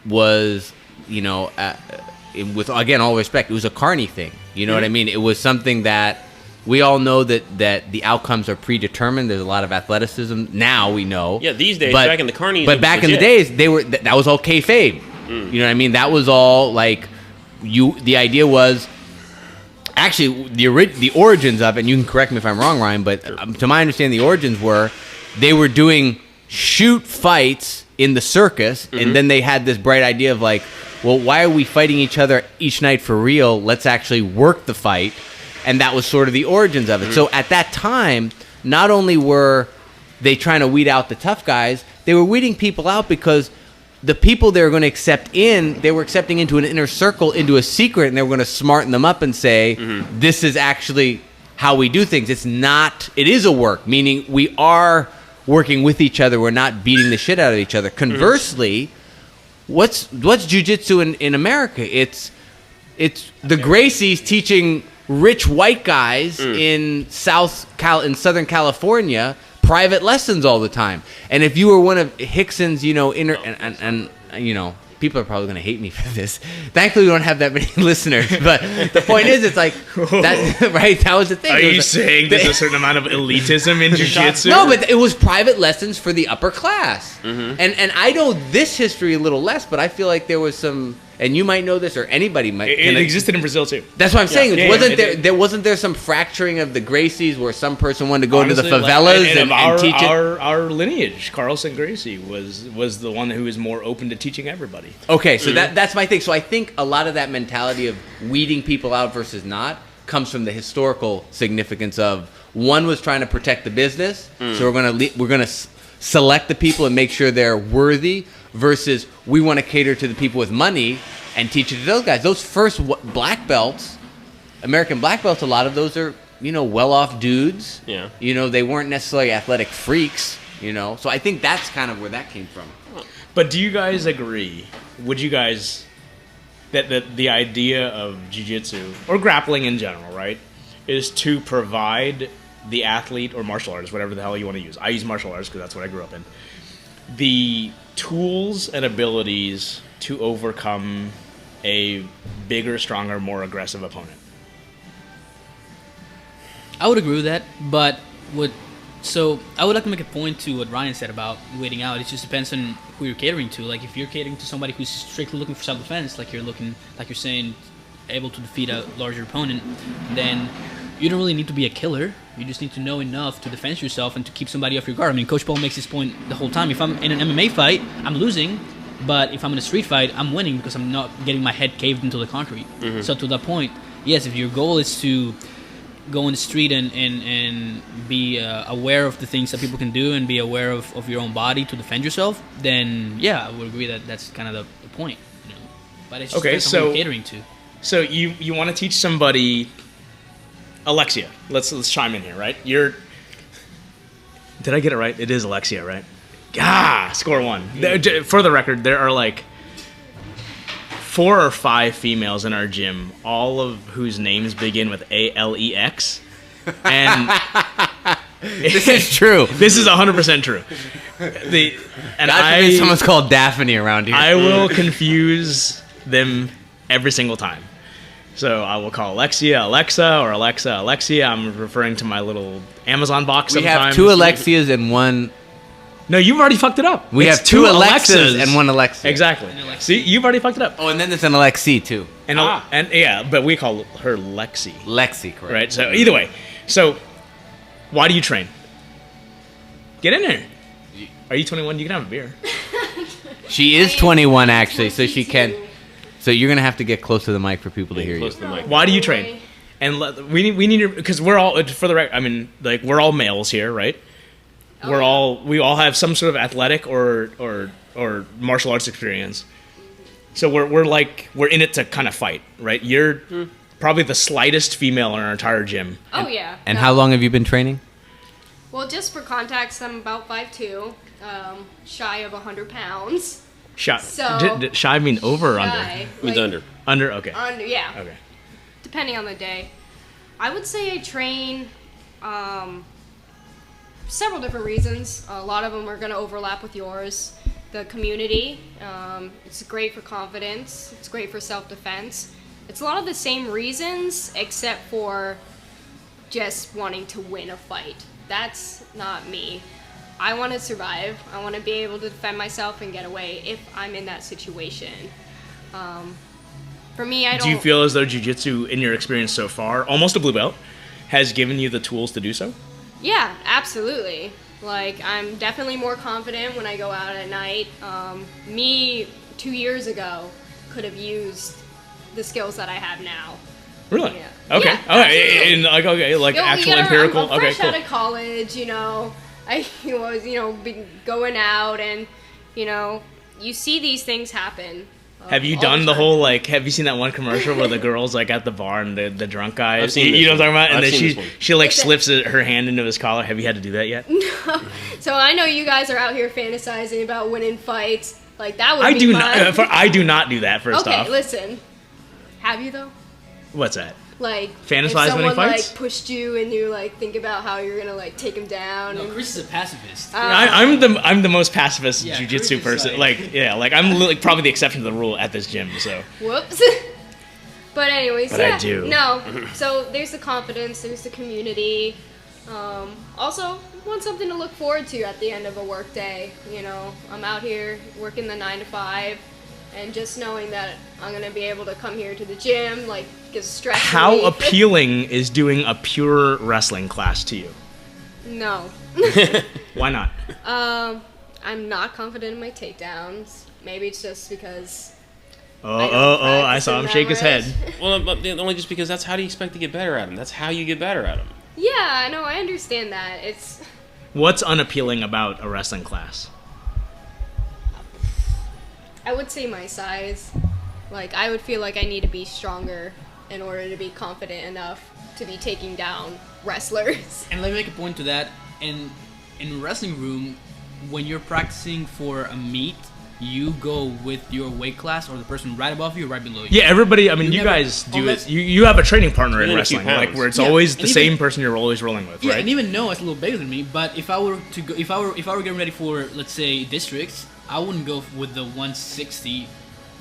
[SPEAKER 1] was, with, again, all respect, it was a carny thing. You know what I mean? It was something that we all know that the outcomes are predetermined. There's a lot of athleticism. Now we know.
[SPEAKER 3] Yeah, these days, back in the carny.
[SPEAKER 1] But back in the days, that was all kayfabe. You know what I mean? That was all like the idea was actually the origins of it. And you can correct me if I'm wrong, Ryan. But to my understanding, the origins were they were doing shoot fights in the circus, and then they had this bright idea of like, well, why are we fighting each other each night for real? Let's actually work the fight. And that was sort of the origins of it. So at that time, not only were they trying to weed out the tough guys, they were weeding people out because the people they were going to accept they were accepting into an inner circle, into a secret, and they were going to smarten them up and say, this is actually how we do things. It is a work, meaning we are working with each other. We're not beating the shit out of each other. Conversely, what's jiu-jitsu in America? It's the Gracies teaching rich white guys in Southern California private lessons all the time. And if you were one of Hickson's, and people are probably going to hate me for this. Thankfully, we don't have that many listeners. But the point is, it's like, that, right? That was the thing.
[SPEAKER 2] Are you saying there's a certain amount of elitism in jiu-jitsu?
[SPEAKER 1] No, but it was private lessons for the upper class. And I know this history a little less, but I feel like there was some, and you might know this, or anybody might.
[SPEAKER 2] It existed in Brazil too.
[SPEAKER 1] That's what I'm saying. Wasn't there some fracturing of the Gracies where some person wanted to go into the favelas and teach it?
[SPEAKER 2] Our lineage, Carlson Gracie, was the one who was more open to teaching everybody.
[SPEAKER 1] Okay, so that's my thing. So I think a lot of that mentality of weeding people out versus not comes from the historical significance of one was trying to protect the business, so we're gonna select the people and make sure they're worthy, versus we want to cater to the people with money and teach it to those guys. Those first black belts, American black belts, a lot of those are well-off dudes.
[SPEAKER 3] Yeah.
[SPEAKER 1] They weren't necessarily athletic freaks. So I think that's kind of where that came from.
[SPEAKER 2] But do you guys agree? Would you guys that the idea of jiu-jitsu or grappling in general, right, is to provide the athlete or martial artist, whatever the hell you want to use. I use martial arts because that's what I grew up in. The tools and abilities to overcome a bigger, stronger, more aggressive opponent.
[SPEAKER 4] I would agree with that, but I would like to make a point to what Ryan said about waiting out. It just depends on who you're catering to. Like if you're catering to somebody who's strictly looking for self-defense, like you're saying, able to defeat a larger opponent, then you don't really need to be a killer. You just need to know enough to defend yourself and to keep somebody off your guard. I mean, Coach Paul makes this point the whole time. If I'm in an MMA fight, I'm losing, but if I'm in a street fight, I'm winning because I'm not getting my head caved into the concrete. So to that point, yes, if your goal is to go in the street and be aware of the things that people can do and be aware of your own body to defend yourself, then yeah, I would agree that that's kind of the point. But it's just depends on who you're catering to.
[SPEAKER 2] So you want to teach somebody, Alexia. Let's chime in here, right? Did I get it right? It is Alexia, right? Score one. For the record, there are like 4 or 5 females in our gym, all of whose names begin with Alex. And
[SPEAKER 1] this is true.
[SPEAKER 2] This is 100% true.
[SPEAKER 1] Someone's called Daphne around here.
[SPEAKER 2] I will confuse them every single time. So I will call Alexia Alexa or Alexa Alexia. I'm referring to my little Amazon box sometimes.
[SPEAKER 1] We have 2 Alexias and 1...
[SPEAKER 2] No, you've already fucked it up.
[SPEAKER 1] We have 2 Alexas and 1 Alexia.
[SPEAKER 2] Exactly. See, you've already fucked it up.
[SPEAKER 1] Oh, and then there's an Alexi, too.
[SPEAKER 2] And yeah, but we call her Lexi.
[SPEAKER 1] Lexi, correct.
[SPEAKER 2] Right, so either way. So, why do you train? Get in there. Are you 21? You can have a beer.
[SPEAKER 1] She is 21, actually, so she can... So you're going to have to get close to the mic for people to hear you.
[SPEAKER 2] Why do you train? And we need because we're all, for the record, I mean, like, we're all males here, right? We all have some sort of athletic or martial arts experience. So we're in it to kind of fight, right? You're probably the slightest female in our entire gym.
[SPEAKER 5] Oh, yeah.
[SPEAKER 1] And how long have you been training?
[SPEAKER 5] Well, just for context, I'm about 5'2", shy of 100 pounds.
[SPEAKER 2] Shy.
[SPEAKER 5] So,
[SPEAKER 2] shy mean over or under?
[SPEAKER 3] Means under.
[SPEAKER 2] Under, okay.
[SPEAKER 5] Under, yeah.
[SPEAKER 2] Okay.
[SPEAKER 5] Depending on the day. I would say I train several different reasons. A lot of them are going to overlap with yours. The community. It's great for confidence. It's great for self-defense. It's a lot of the same reasons, except for just wanting to win a fight. That's not me. I want to survive. I want to be able to defend myself and get away if I'm in that situation. For me, I don't...
[SPEAKER 2] Do you feel as though jiu-jitsu, in your experience so far, almost a blue belt, has given you the tools to do so?
[SPEAKER 5] Yeah, absolutely. Like, I'm definitely more confident when I go out at night. Me, 2 years ago, could have used the skills that I have now.
[SPEAKER 2] Really?
[SPEAKER 5] Yeah.
[SPEAKER 2] Okay.
[SPEAKER 5] Yeah,
[SPEAKER 2] Actual empirical.
[SPEAKER 5] I'm fresh
[SPEAKER 2] cool.
[SPEAKER 5] out of college, I was, going out and, you see these things happen.
[SPEAKER 2] Have you done the whole, have you seen that one commercial where the girl's, at the bar and the drunk guy?
[SPEAKER 3] I've seen
[SPEAKER 2] You know what I'm talking about? And then she
[SPEAKER 3] slips
[SPEAKER 2] slips her hand into his collar. Have you had to do that yet?
[SPEAKER 5] No. So I know you guys are out here fantasizing about winning fights. Like, that would be fun.
[SPEAKER 2] I do not do that, first off.
[SPEAKER 5] Okay, listen. Have you, though?
[SPEAKER 2] What's that?
[SPEAKER 5] like
[SPEAKER 2] Fantasize
[SPEAKER 5] if
[SPEAKER 2] winning
[SPEAKER 5] someone
[SPEAKER 2] fights?
[SPEAKER 5] like pushed you and you like think about how you're gonna like take him down.
[SPEAKER 4] No,
[SPEAKER 5] and,
[SPEAKER 4] Chris is a pacifist.
[SPEAKER 2] I'm the most pacifist
[SPEAKER 4] Yeah,
[SPEAKER 2] jiu-jitsu
[SPEAKER 4] Chris is
[SPEAKER 2] person.
[SPEAKER 4] like-
[SPEAKER 2] I'm like probably the exception to the rule at this gym. So
[SPEAKER 5] Whoops. But anyways,
[SPEAKER 2] But I do.
[SPEAKER 5] No. So there's the confidence, there's the community. Also, want something to look forward to at the end of a work day. You know, I'm out here working the 9 to 5, and just knowing that I'm gonna be able to come here to the gym, like, gives stress
[SPEAKER 2] how
[SPEAKER 5] relief.
[SPEAKER 2] appealing is doing a pure wrestling class to you?
[SPEAKER 5] No.
[SPEAKER 2] Why not?
[SPEAKER 5] I'm not confident in my takedowns. Maybe it's just because.
[SPEAKER 2] I saw him shake his head.
[SPEAKER 3] Well, but only just because that's how do you expect to get better at them? That's how you get better at them.
[SPEAKER 5] Yeah, no, I understand that. It's.
[SPEAKER 2] What's unappealing about a wrestling class?
[SPEAKER 5] I would say my size. Like, I would feel like I need to be stronger in order to be confident enough to be taking down wrestlers.
[SPEAKER 4] And let me make a point to that. In wrestling room, when you're practicing for a meet, you go with your weight class or the person right above you or right below you.
[SPEAKER 2] Yeah, everybody. I mean, you
[SPEAKER 4] never-
[SPEAKER 2] guys do
[SPEAKER 4] unless-
[SPEAKER 2] it. You have a training partner in
[SPEAKER 3] Within a few
[SPEAKER 2] wrestling, like
[SPEAKER 3] pounds.
[SPEAKER 2] where it's
[SPEAKER 4] Yeah,
[SPEAKER 2] always the
[SPEAKER 4] and
[SPEAKER 2] same
[SPEAKER 4] even-
[SPEAKER 2] person you're always rolling with,
[SPEAKER 4] Yeah,
[SPEAKER 2] right?
[SPEAKER 4] and even Noah's a little bigger than me. But if I were to go, if I were getting ready for, let's say, districts, I wouldn't go with the 160.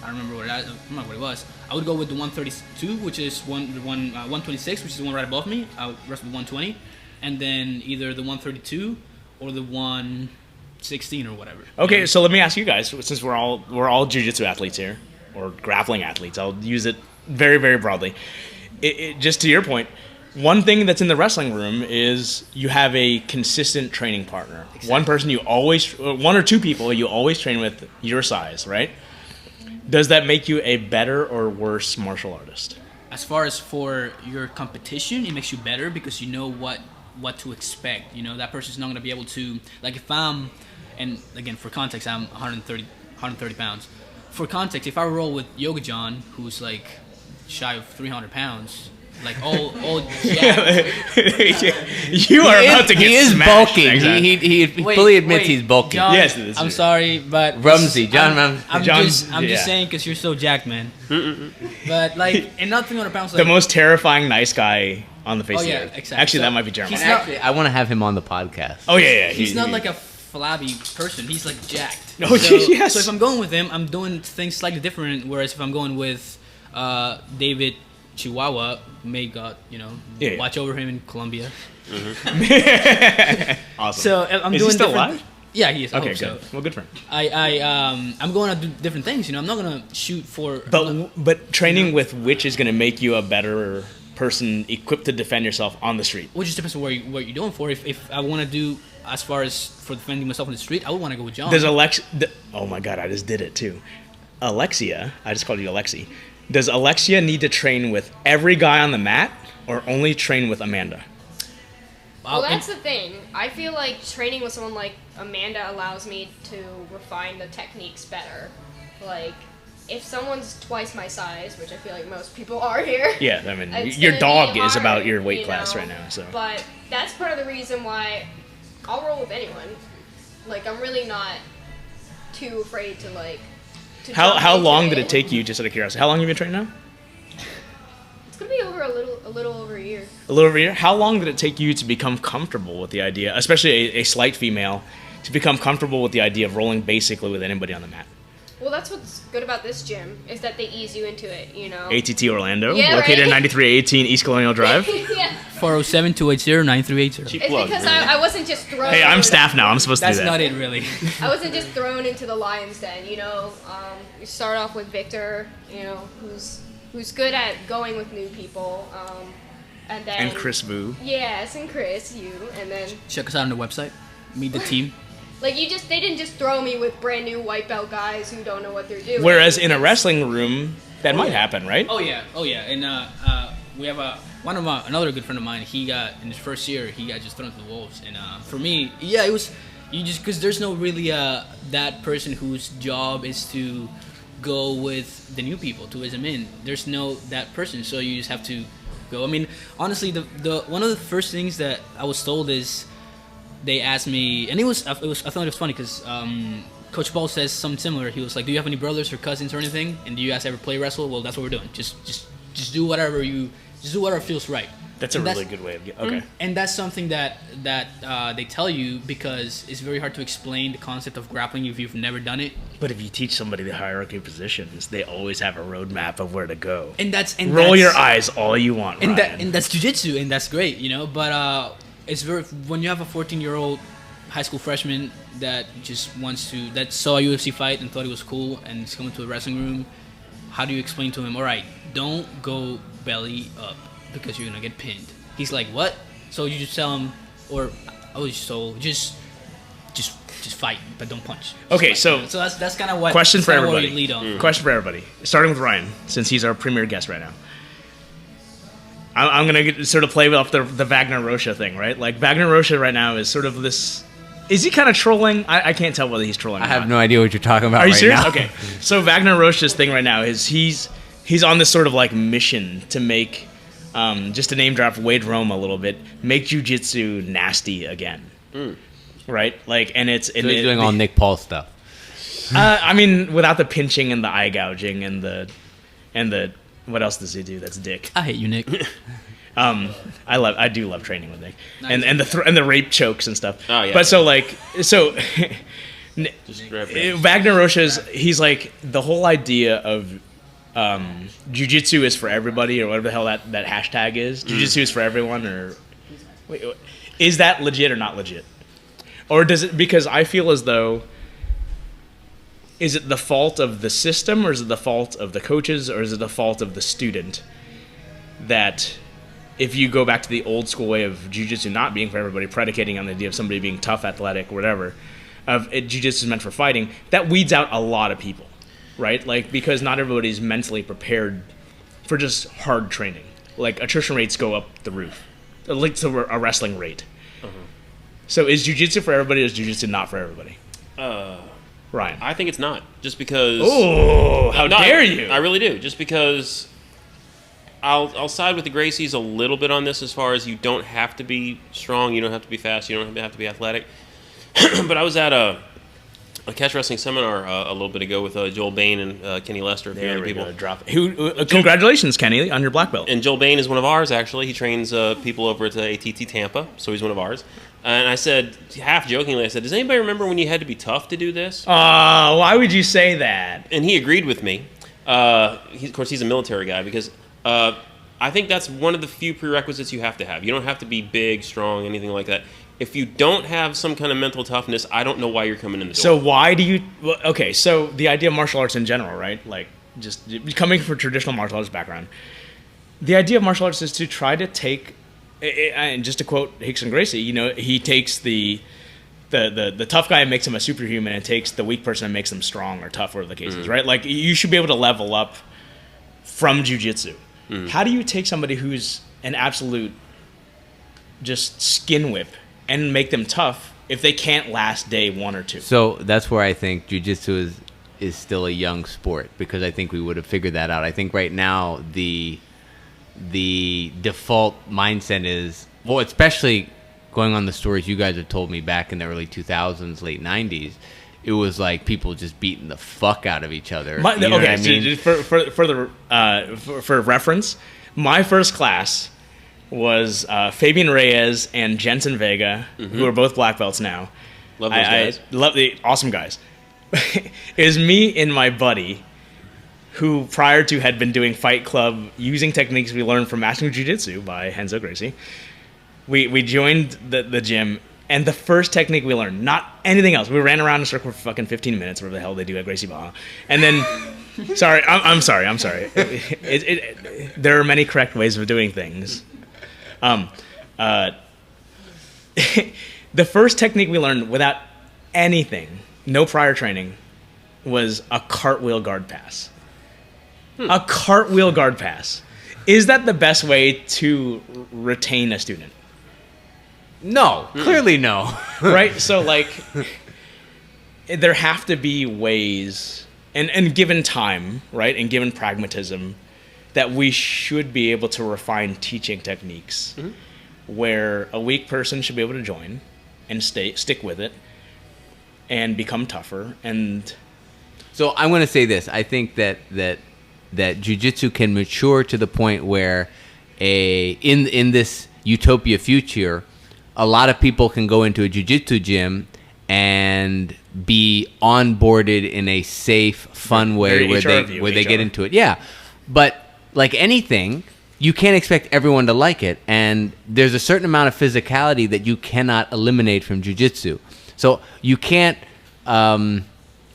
[SPEAKER 4] I don't remember I don't remember what it was. I would go with the 132, which is 126, which is the one right above me. I would rest with 120, and then either the 132 or the 116 or whatever.
[SPEAKER 2] Okay, so let me ask you guys, since we're all jiu-jitsu athletes here, or grappling athletes, I'll use it very, very broadly. Just to your point, one thing that's in the wrestling room is you have a consistent training partner.
[SPEAKER 4] Exactly.
[SPEAKER 2] One person you always, one or two people you always train with your size, right? Does that make you a better or worse martial artist?
[SPEAKER 4] As far as for your competition, it makes you better because you know what to expect. You know, that person's not going to be able to, like, if I'm, and again, for context, I'm 130 pounds. For context, if I roll with Yoga John, who's like shy of 300 pounds, like all jacked.
[SPEAKER 2] You are about to get
[SPEAKER 1] He is
[SPEAKER 2] smashed,
[SPEAKER 1] bulking.
[SPEAKER 2] exactly.
[SPEAKER 1] He fully admits he's bulking.
[SPEAKER 4] John,
[SPEAKER 2] Yes, it is
[SPEAKER 4] I'm
[SPEAKER 2] true.
[SPEAKER 4] sorry, but
[SPEAKER 1] Rumsey, John Rumsey.
[SPEAKER 4] I'm
[SPEAKER 2] John's-
[SPEAKER 4] just
[SPEAKER 2] yeah.
[SPEAKER 4] saying because you're so jacked, man. But like, and not 300 pounds.
[SPEAKER 2] The
[SPEAKER 4] Like,
[SPEAKER 2] most terrifying nice guy on the face
[SPEAKER 4] Oh,
[SPEAKER 2] of the
[SPEAKER 4] yeah,
[SPEAKER 2] earth.
[SPEAKER 4] exactly.
[SPEAKER 2] Actually,
[SPEAKER 4] So
[SPEAKER 2] that might be Jeremiah.
[SPEAKER 4] he's not-
[SPEAKER 1] Actually, I want to have him on the podcast.
[SPEAKER 2] Oh yeah.
[SPEAKER 4] he's not like a flabby person. He's like jacked.
[SPEAKER 2] Oh, yes.
[SPEAKER 4] So if I'm going with him, I'm doing things slightly different. Whereas if I'm going with David Chihuahua, may God,
[SPEAKER 2] Yeah.
[SPEAKER 4] watch over him in Colombia.
[SPEAKER 2] Awesome.
[SPEAKER 4] So I'm
[SPEAKER 2] Is
[SPEAKER 4] doing
[SPEAKER 2] he still
[SPEAKER 4] different-
[SPEAKER 2] alive?
[SPEAKER 4] Yeah, he is. I
[SPEAKER 2] Okay,
[SPEAKER 4] hope so.
[SPEAKER 2] good. Well, good for him.
[SPEAKER 4] I'm going to do different things. I'm not gonna shoot for. I'm not-
[SPEAKER 2] But training with which is going to make you a better person equipped to defend yourself on the street.
[SPEAKER 4] Well, it just depends on what you're doing for. If I want to do as far as for defending myself on the street, I would want to go with John.
[SPEAKER 2] Does oh my god, I just did it too. Alexia, I just called you Alexi. Does Alexia need to train with every guy on the mat or only train with Amanda?
[SPEAKER 5] Well, that's the thing. I feel like training with someone like Amanda allows me to refine the techniques better. Like, if someone's twice my size, which I feel like most people are here.
[SPEAKER 2] Yeah, I mean,
[SPEAKER 5] it's
[SPEAKER 2] your
[SPEAKER 5] gonna
[SPEAKER 2] dog
[SPEAKER 5] be
[SPEAKER 2] is
[SPEAKER 5] hard,
[SPEAKER 2] about your weight
[SPEAKER 5] you
[SPEAKER 2] class
[SPEAKER 5] know?
[SPEAKER 2] right now, so.
[SPEAKER 5] But that's part of the reason why I'll roll with anyone. Like, I'm really not too afraid to, like, to jump
[SPEAKER 2] How
[SPEAKER 5] into
[SPEAKER 2] long did it take you, just out of curiosity? How long have you been training now?
[SPEAKER 5] It's gonna be over a little over a year.
[SPEAKER 2] A little over a year. How long did it take you to become comfortable with the idea, especially a slight female, to become comfortable with the idea of rolling basically with anybody on the mat?
[SPEAKER 5] Well, that's what's good about this gym, is that they ease you into it, you know?
[SPEAKER 2] ATT Orlando,
[SPEAKER 5] Yeah,
[SPEAKER 2] located
[SPEAKER 5] right?
[SPEAKER 2] at 9318 East Colonial Drive.
[SPEAKER 5] Yeah.
[SPEAKER 4] 407-280-9380.
[SPEAKER 3] Cheap
[SPEAKER 5] It's
[SPEAKER 3] plug.
[SPEAKER 5] because I wasn't just thrown.
[SPEAKER 2] Hey, I'm
[SPEAKER 5] into
[SPEAKER 2] staff now. I'm supposed to
[SPEAKER 4] That's
[SPEAKER 2] do that.
[SPEAKER 4] not it, really.
[SPEAKER 5] I wasn't just thrown into the lion's den. You know, you start off with Victor. You know, who's good at going with new people. And then
[SPEAKER 2] And Chris Boob.
[SPEAKER 5] Yes, and Chris, you, and then
[SPEAKER 4] Check us out on the website. Meet the team.
[SPEAKER 5] like they didn't just throw me with brand new white belt guys who don't know what they're doing.
[SPEAKER 2] Whereas in a wrestling room, that might happen, right?
[SPEAKER 4] Oh yeah. And we have another good friend of mine. He got in his first year, he got just thrown to the wolves. And for me, yeah, it was because there's no really that person whose job is to go with the new people to ease them in. There's no that person, so you just have to go. I mean, honestly, the one of the first things that I was told is they asked me, and I thought it was funny because Coach Paul says something similar. He was like, "Do you have any brothers or cousins or anything? And do you guys ever play wrestle? Well, that's what we're doing. Just do whatever you Just do whatever feels right.
[SPEAKER 2] That's a
[SPEAKER 4] And
[SPEAKER 2] really good way of okay.
[SPEAKER 4] And that's something that they tell you because it's very hard to explain the concept of grappling if you've never done it.
[SPEAKER 2] But if you teach somebody the hierarchy of positions, they always have a roadmap of where to go.
[SPEAKER 4] And
[SPEAKER 2] roll your eyes all you want,
[SPEAKER 4] and
[SPEAKER 2] Ryan.
[SPEAKER 4] that's jiu-jitsu, and that's great, you know. But it's very when you have a 14-year-old high school freshman that just wants to that saw a UFC fight and thought it was cool and is coming to a wrestling room. How do you explain to him? All right, don't go belly up because you're gonna get pinned. He's like, what? So you just tell him, just fight, but don't punch. Just
[SPEAKER 2] Okay,
[SPEAKER 4] fight.
[SPEAKER 2] so
[SPEAKER 4] that's kind of what
[SPEAKER 2] question for everybody.
[SPEAKER 4] We lead on.
[SPEAKER 2] Question for everybody, starting with Ryan, since he's our premier guest right now. I'm gonna sort of play off the Wagner Rocha thing, right? Like Wagner Rocha right now is sort of this. Is he kind of trolling? I can't tell whether he's trolling.
[SPEAKER 1] I have no idea what you're talking about.
[SPEAKER 2] Are you
[SPEAKER 1] right
[SPEAKER 2] serious?
[SPEAKER 1] now.
[SPEAKER 2] Okay, so Wagner Rocha's thing right now is he's on this sort of like mission to make, just to name drop Wade Rome a little bit, make jiu-jitsu nasty again, right? Like, and it's
[SPEAKER 1] So he's doing all Nick Paul stuff.
[SPEAKER 2] I mean, without the pinching and the eye gouging and the what else does he do? That's dick.
[SPEAKER 4] I hate you, Nick.
[SPEAKER 2] I do love training with Nick,
[SPEAKER 4] Nice.
[SPEAKER 2] and the rape chokes and stuff.
[SPEAKER 3] Oh, yeah.
[SPEAKER 2] But so
[SPEAKER 3] Just grab it.
[SPEAKER 2] Wagner Rocha's he's like the whole idea of jiu-jitsu is for everybody or whatever the hell that hashtag is. Jiu-jitsu is for everyone or wait, is that legit or not legit? Or does it because I feel as though is it the fault of the system or is it the fault of the coaches or is it the fault of the student that if you go back to the old school way of jiu-jitsu not being for everybody, predicating on the idea of somebody being tough, athletic, whatever, jiu-jitsu is meant for fighting, that weeds out a lot of people, right? Like, because not everybody's mentally prepared for just hard training. Like, attrition rates go up the roof, like to a wrestling rate. So is jiu-jitsu for everybody or is jiu-jitsu not for everybody? Ryan.
[SPEAKER 3] I think it's not. Just because...
[SPEAKER 2] Oh, how dare you!
[SPEAKER 3] I really do. Just because... I'll side with the Gracies a little bit on this as far as you don't have to be strong, you don't have to be fast, you don't have to be athletic. But I was at a catch wrestling seminar a little bit ago with Joel Bain and Kenny Lester, a few other people.
[SPEAKER 2] Congratulations, Kenny, on your black belt.
[SPEAKER 3] And Joel Bain is one of ours, actually. He trains people over at ATT Tampa, so he's one of ours. And I said, half jokingly, I said, does anybody remember when you had to be tough to do this?
[SPEAKER 2] Why would you say that?
[SPEAKER 3] And he agreed with me. Of course, he's a military guy because I think that's one of the few prerequisites you have to have. You don't have to be big, strong, anything like that. If you don't have some kind of mental toughness, I don't know why you're coming in the door.
[SPEAKER 2] So why do you... Well, okay, so the idea of martial arts in general, right? Like, just coming from a traditional martial arts background, the idea of martial arts is to try to take... And just to quote Rickson Gracie, you know, he takes the tough guy and makes him a superhuman and takes the weak person and makes them strong or tough, whatever the case is, right? Like, you should be able to level up from jiu-jitsu. How do you take somebody who's an absolute just skin whip and make them tough if they can't last day one or two?
[SPEAKER 1] So that's where I think jiu-jitsu is still a young sport because I think we would have figured that out. I think right now the default mindset is, well, especially going on the stories you guys have told me back in the early 2000s, late 90s, it was like people just beating the fuck out of each other. You know what I mean?
[SPEAKER 2] For reference, my first class was Fabian Reyes and Jensen Vega, who are both black belts now.
[SPEAKER 3] Love those guys.
[SPEAKER 2] Love the awesome guys. It was me and my buddy, who prior to had been doing Fight Club using techniques we learned from Mastering Jiu-Jitsu by Renzo Gracie. We joined the gym. And the first technique we learned, not anything else. We ran around in a circle for fucking 15 minutes, whatever the hell they do at Gracie Baja. And then, sorry, I'm sorry. There are many correct ways of doing things. The first technique we learned without anything, no prior training, was a cartwheel guard pass. A cartwheel guard pass. Is that the best way to retain a student?
[SPEAKER 1] No, clearly no.
[SPEAKER 2] Right? So, like, there have to be ways, and given time, right, and given pragmatism, that we should be able to refine teaching techniques where a weak person should be able to join and stick with it and become tougher. And
[SPEAKER 1] so I'm going to say this. I think that jiu-jitsu can mature to the point where in this utopia future, a lot of people can go into a jiu-jitsu gym and be onboarded in a safe, fun way where they get into it. Yeah, but like anything, you can't expect everyone to like it, and there's a certain amount of physicality that you cannot eliminate from jiu-jitsu. So you can't.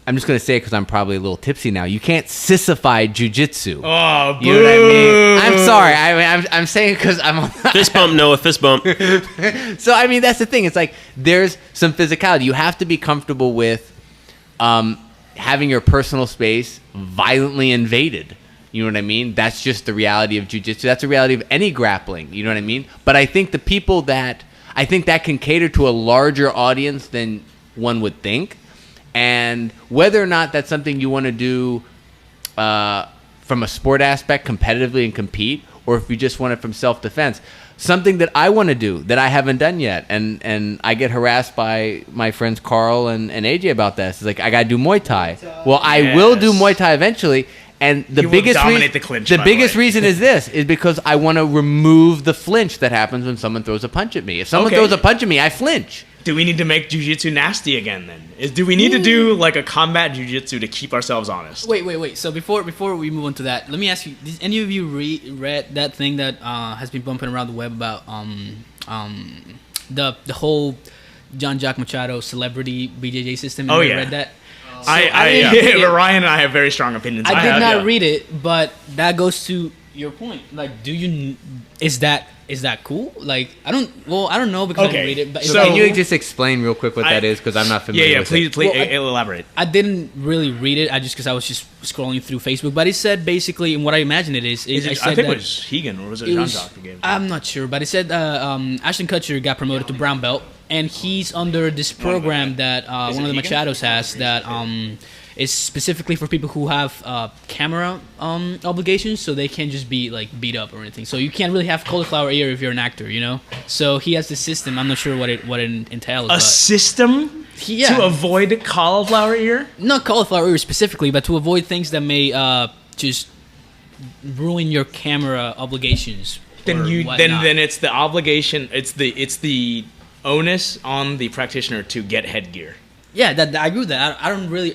[SPEAKER 1] I'm just going to say it because I'm probably a little tipsy now. You can't sissify jiu-jitsu.
[SPEAKER 2] Oh, boo.
[SPEAKER 1] You know what I mean? I'm sorry. I'm saying because I'm on
[SPEAKER 3] Fist bump, Noah, fist bump.
[SPEAKER 1] So, I mean, that's the thing. It's like there's some physicality. You have to be comfortable with having your personal space violently invaded. You know what I mean? That's just the reality of jiu-jitsu. That's the reality of any grappling. You know what I mean? But I think that can cater to a larger audience than one would think. And whether or not that's something you want to do from a sport aspect, competitively and compete, or if you just want it from self-defense, something that I want to do that I haven't done yet, and I get harassed by my friends Carl and AJ about this. It's like, I got to do Muay Thai. Well, I will do Muay Thai eventually. And the biggest reason is because I want to remove the flinch that happens when someone throws a punch at me. If someone throws a punch at me, I flinch.
[SPEAKER 2] Do we need to make jiu-jitsu nasty again then? Do we need to do like a combat jiu-jitsu to keep ourselves honest?
[SPEAKER 4] Wait. So before we move on to that, let me ask you, did any of you read that thing that has been bumping around the web about the whole Jean-Jacques Machado celebrity BJJ system?
[SPEAKER 2] Oh, yeah.
[SPEAKER 4] Read that?
[SPEAKER 2] But Ryan and I have very strong opinions.
[SPEAKER 4] I did not read it, but that goes to your point. Like, is that cool? Like, I don't know because I didn't read it. But
[SPEAKER 1] so can you just explain real quick what that is? Because I'm not familiar with it.
[SPEAKER 2] Please elaborate.
[SPEAKER 4] I didn't really read it. Because I was just scrolling through Facebook. But it said basically, and what I imagine it is
[SPEAKER 2] I think it was Hegan or was it Jean-Jacques who gave it?
[SPEAKER 4] I'm not sure, but it said Ashton Kutcher got promoted to brown belt, and he's under this program that one of the Machados has that is specifically for people who have camera obligations, so they can't just be like beat up or anything. So you can't really have cauliflower ear if you're an actor, you know. So he has this system. I'm not sure what it entails.
[SPEAKER 2] A system to avoid cauliflower ear?
[SPEAKER 4] Not cauliflower ear specifically, but to avoid things that may just ruin your camera obligations.
[SPEAKER 2] Then it's the obligation. It's the onus on the practitioner to get headgear.
[SPEAKER 4] Yeah, I agree with that. I didn't really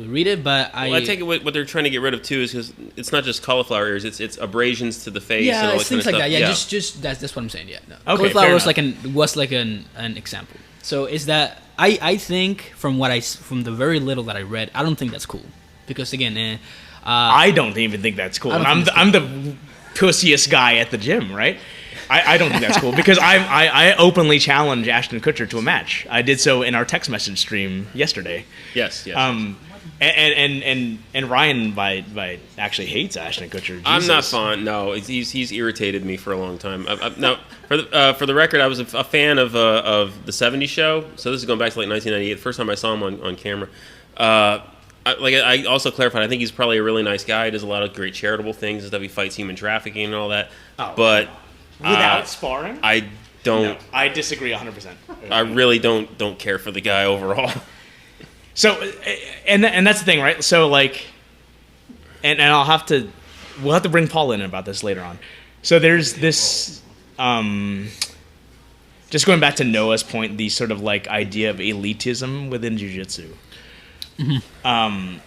[SPEAKER 4] read it, but
[SPEAKER 3] I take it what they're trying to get rid of too is because it's not just cauliflower ears; it's abrasions to the face.
[SPEAKER 4] Yeah,
[SPEAKER 3] and all
[SPEAKER 4] it's things
[SPEAKER 3] kind
[SPEAKER 4] like
[SPEAKER 3] of
[SPEAKER 4] that.
[SPEAKER 3] stuff.
[SPEAKER 4] Yeah, just that's what I'm saying. Yeah, no.
[SPEAKER 2] Okay,
[SPEAKER 4] cauliflower was like an example. So is that I think from the very little that I read, I don't think that's cool because again,
[SPEAKER 2] I don't even think that's cool. I'm the pussiest guy at the gym, right? I don't think that's cool because I openly challenge Ashton Kutcher to a match. I did so in our text message stream yesterday.
[SPEAKER 3] Yes.
[SPEAKER 2] And Ryan by actually hates Ashton Kutcher. Jesus.
[SPEAKER 3] I'm not fond. No, he's irritated me for a long time. Now, for the record, I was a fan of the '70s show. So this is going back to like 1998. The first time I saw him on camera. I also clarified. I think he's probably a really nice guy. He does a lot of great charitable things and stuff. He fights human trafficking and all that. But
[SPEAKER 2] without sparring,
[SPEAKER 3] I don't.
[SPEAKER 2] No, I disagree 100%.
[SPEAKER 3] I really don't care for the guy overall.
[SPEAKER 2] So, and that's the thing, right? So, like, and we'll have to bring Paul in about this later on. So there's this, just going back to Noah's point, the sort of like idea of elitism within jiu-jitsu. Mm-hmm.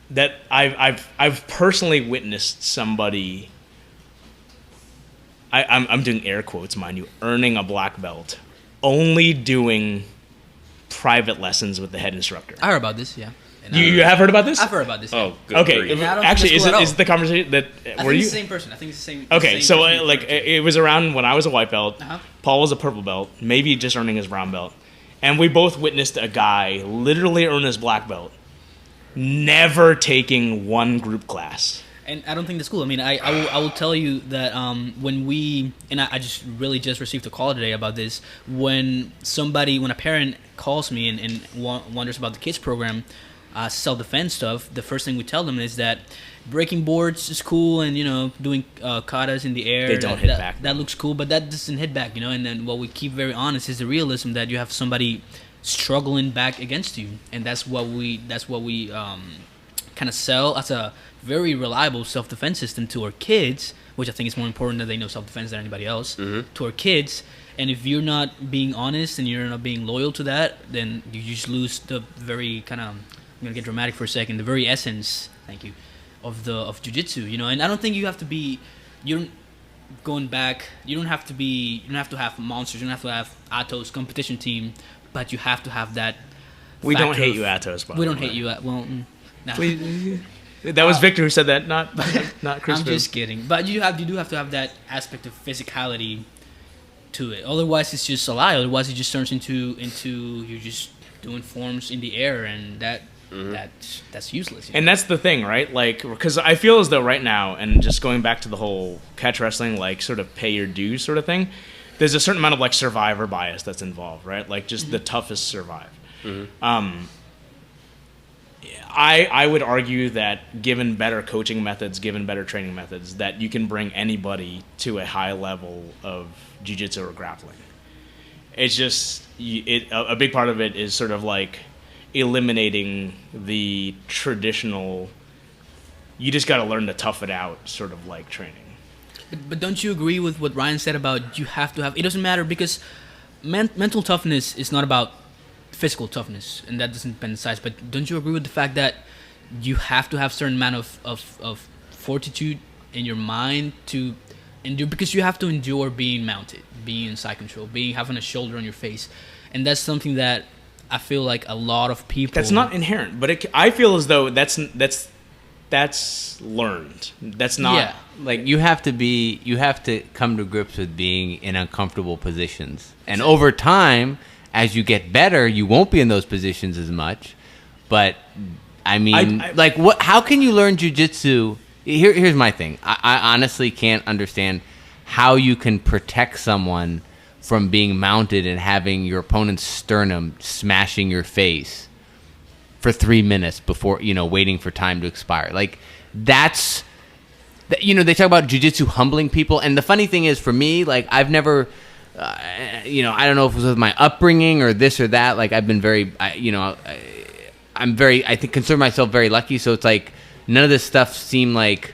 [SPEAKER 2] That I've personally witnessed somebody. I'm doing air quotes, mind you, earning a black belt, only doing private lessons with the head instructor.
[SPEAKER 4] I heard about this, yeah.
[SPEAKER 2] You have heard about this?
[SPEAKER 4] I've heard about this.
[SPEAKER 3] Oh, good.
[SPEAKER 2] Okay. Actually, is it the conversation that were you?
[SPEAKER 4] It's the same person. I think it's the same.
[SPEAKER 2] Okay, so it was around when I was a white belt. Uh-huh. Paul was a purple belt, maybe just earning his brown belt, and we both witnessed a guy literally earn his black belt, never taking one group class.
[SPEAKER 4] And I don't think that's cool. I mean, I will tell you that when I just received a call today about this. When a parent calls me and wonders about the kids program, self-defense stuff, the first thing we tell them is that breaking boards is cool and, doing katas in the air.
[SPEAKER 2] They don't hit back.
[SPEAKER 4] That looks cool, but that doesn't hit back, And then what we keep very honest is the realism that you have somebody struggling back against you. And that's what we kind of sell as a very reliable self-defense system to our kids which I think is more important that they know self-defense than anybody else, to our kids. And if you're not being honest and you're not being loyal to that, then you just lose the very kind of, I'm gonna get dramatic for a second, the very essence, thank you, of jiu-jitsu, you know. And I don't think you have to be, you don't have to have monsters, you don't have to have Atos competition team, but you have to have that.
[SPEAKER 2] We don't hate you, Atos.
[SPEAKER 4] We don't hate you. Well, nah.
[SPEAKER 2] That was Victor who said that, not Chris.
[SPEAKER 4] I'm just kidding. But you do have to have that aspect of physicality to it. Otherwise, it's just a lie. Otherwise, it just turns into you're just doing forms in the air, and that's useless. You know?
[SPEAKER 2] And that's the thing, right? Like, because I feel as though right now, and just going back to the whole catch wrestling, like sort of pay your dues sort of thing, there's a certain amount of like survivor bias that's involved, right? Like just the toughest survive. I would argue that given better coaching methods, given better training methods, that you can bring anybody to a high level of jiu-jitsu or grappling. It's just a big part of it is sort of like eliminating the traditional, you just got to learn to tough it out sort of like training.
[SPEAKER 4] But don't you agree with what Ryan said about you have to have, it doesn't matter because mental toughness is not about physical toughness, and that doesn't depend on size, but don't you agree with the fact that you have to have certain amount of fortitude in your mind to endure, because you have to endure being mounted, being in side control, having a shoulder on your face, and that's something that I feel like a lot of people...
[SPEAKER 2] That's not inherent, but I feel as though that's learned. That's not...
[SPEAKER 1] Yeah, like you have to come to grips with being in uncomfortable positions, and over time, as you get better, you won't be in those positions as much. But I mean, like, what? How can you learn jiu-jitsu? Here's my thing. I honestly can't understand how you can protect someone from being mounted and having your opponent's sternum smashing your face for 3 minutes before, waiting for time to expire. Like, that's, they talk about jiu-jitsu humbling people. And the funny thing is, for me, like, I've never... I don't know if it was with my upbringing or this or that. Like, I've been very, I think, consider myself very lucky. So it's like none of this stuff seemed like,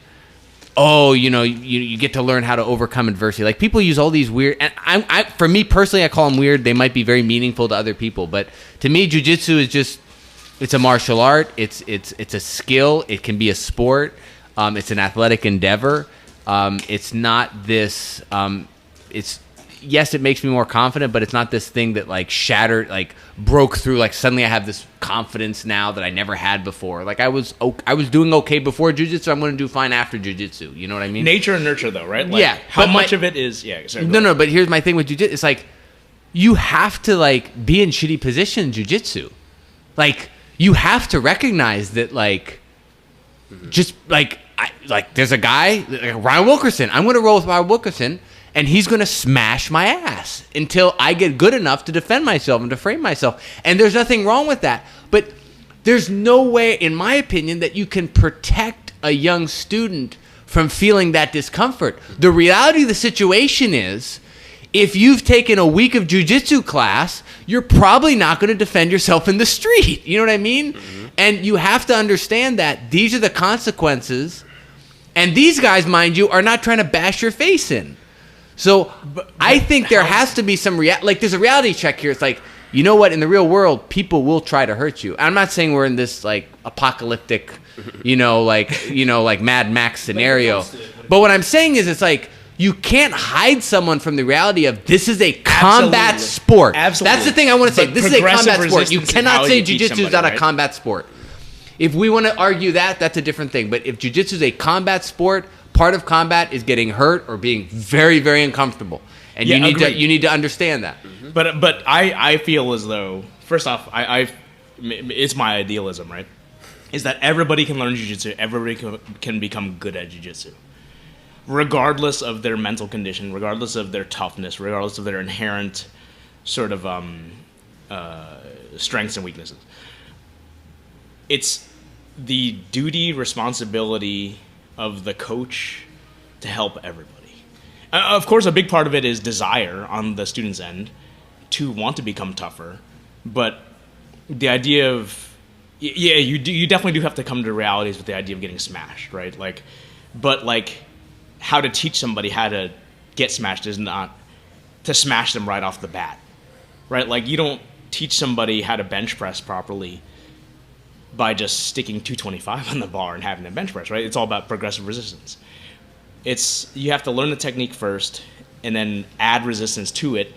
[SPEAKER 1] you get to learn how to overcome adversity. Like, people use all these weird, and for me personally, I call them weird. They might be very meaningful to other people, but to me, jiu-jitsu is just, it's a martial art. It's a skill. It can be a sport. It's an athletic endeavor. It's not this. Yes, it makes me more confident, but it's not this thing that like shattered, like broke through. Like suddenly I have this confidence now that I never had before. Like I was doing okay before jiu-jitsu. I'm going to do fine after jiu-jitsu. You know what I mean?
[SPEAKER 2] Nature and nurture, though, right? Like,
[SPEAKER 1] yeah.
[SPEAKER 2] How much of it is? Yeah. Sorry,
[SPEAKER 1] no. But here's my thing with jiu-jitsu. It's like you have to like be in shitty position in jiu-jitsu. Like you have to recognize that like just like there's a guy like Ryan Wilkerson. I'm going to roll with Ryan Wilkerson. And he's going to smash my ass until I get good enough to defend myself and to frame myself. And there's nothing wrong with that. But there's no way, in my opinion, that you can protect a young student from feeling that discomfort. The reality of the situation is, if you've taken a week of jiu-jitsu class, you're probably not going to defend yourself in the street. You know what I mean? Mm-hmm. And you have to understand that these are the consequences. And these guys, mind you, are not trying to bash your face in. So I think there has to be some there's a reality check here. It's like, you know what? In the real world, people will try to hurt you. I'm not saying we're in this like apocalyptic, like Mad Max scenario. But what I'm saying is, it's like you can't hide someone from the reality of this is a combat sport.
[SPEAKER 2] Absolutely.
[SPEAKER 1] That's the thing I want to say. This is a combat sport. You cannot say jiu-jitsu is not a combat sport. If we want to argue that, that's a different thing. But if jiu-jitsu is a combat sport, part of combat is getting hurt or being very, very uncomfortable, and you need to understand that.
[SPEAKER 2] Mm-hmm. But I feel as though, first off, it's my idealism, right? Is that everybody can learn jiu-jitsu, everybody can become good at jiu-jitsu, regardless of their mental condition, regardless of their toughness, regardless of their inherent sort of strengths and weaknesses. It's the duty, responsibility of the coach to help everybody. Of course, a big part of it is desire on the student's end to want to become tougher, but the idea of you definitely do have to come to realities with the idea of getting smashed, right? Like, but like how to teach somebody how to get smashed is not to smash them right off the bat, right? Like, you don't teach somebody how to bench press properly by just sticking 225 on the bar and having them bench press, right? It's all about progressive resistance. You have to learn the technique first and then add resistance to it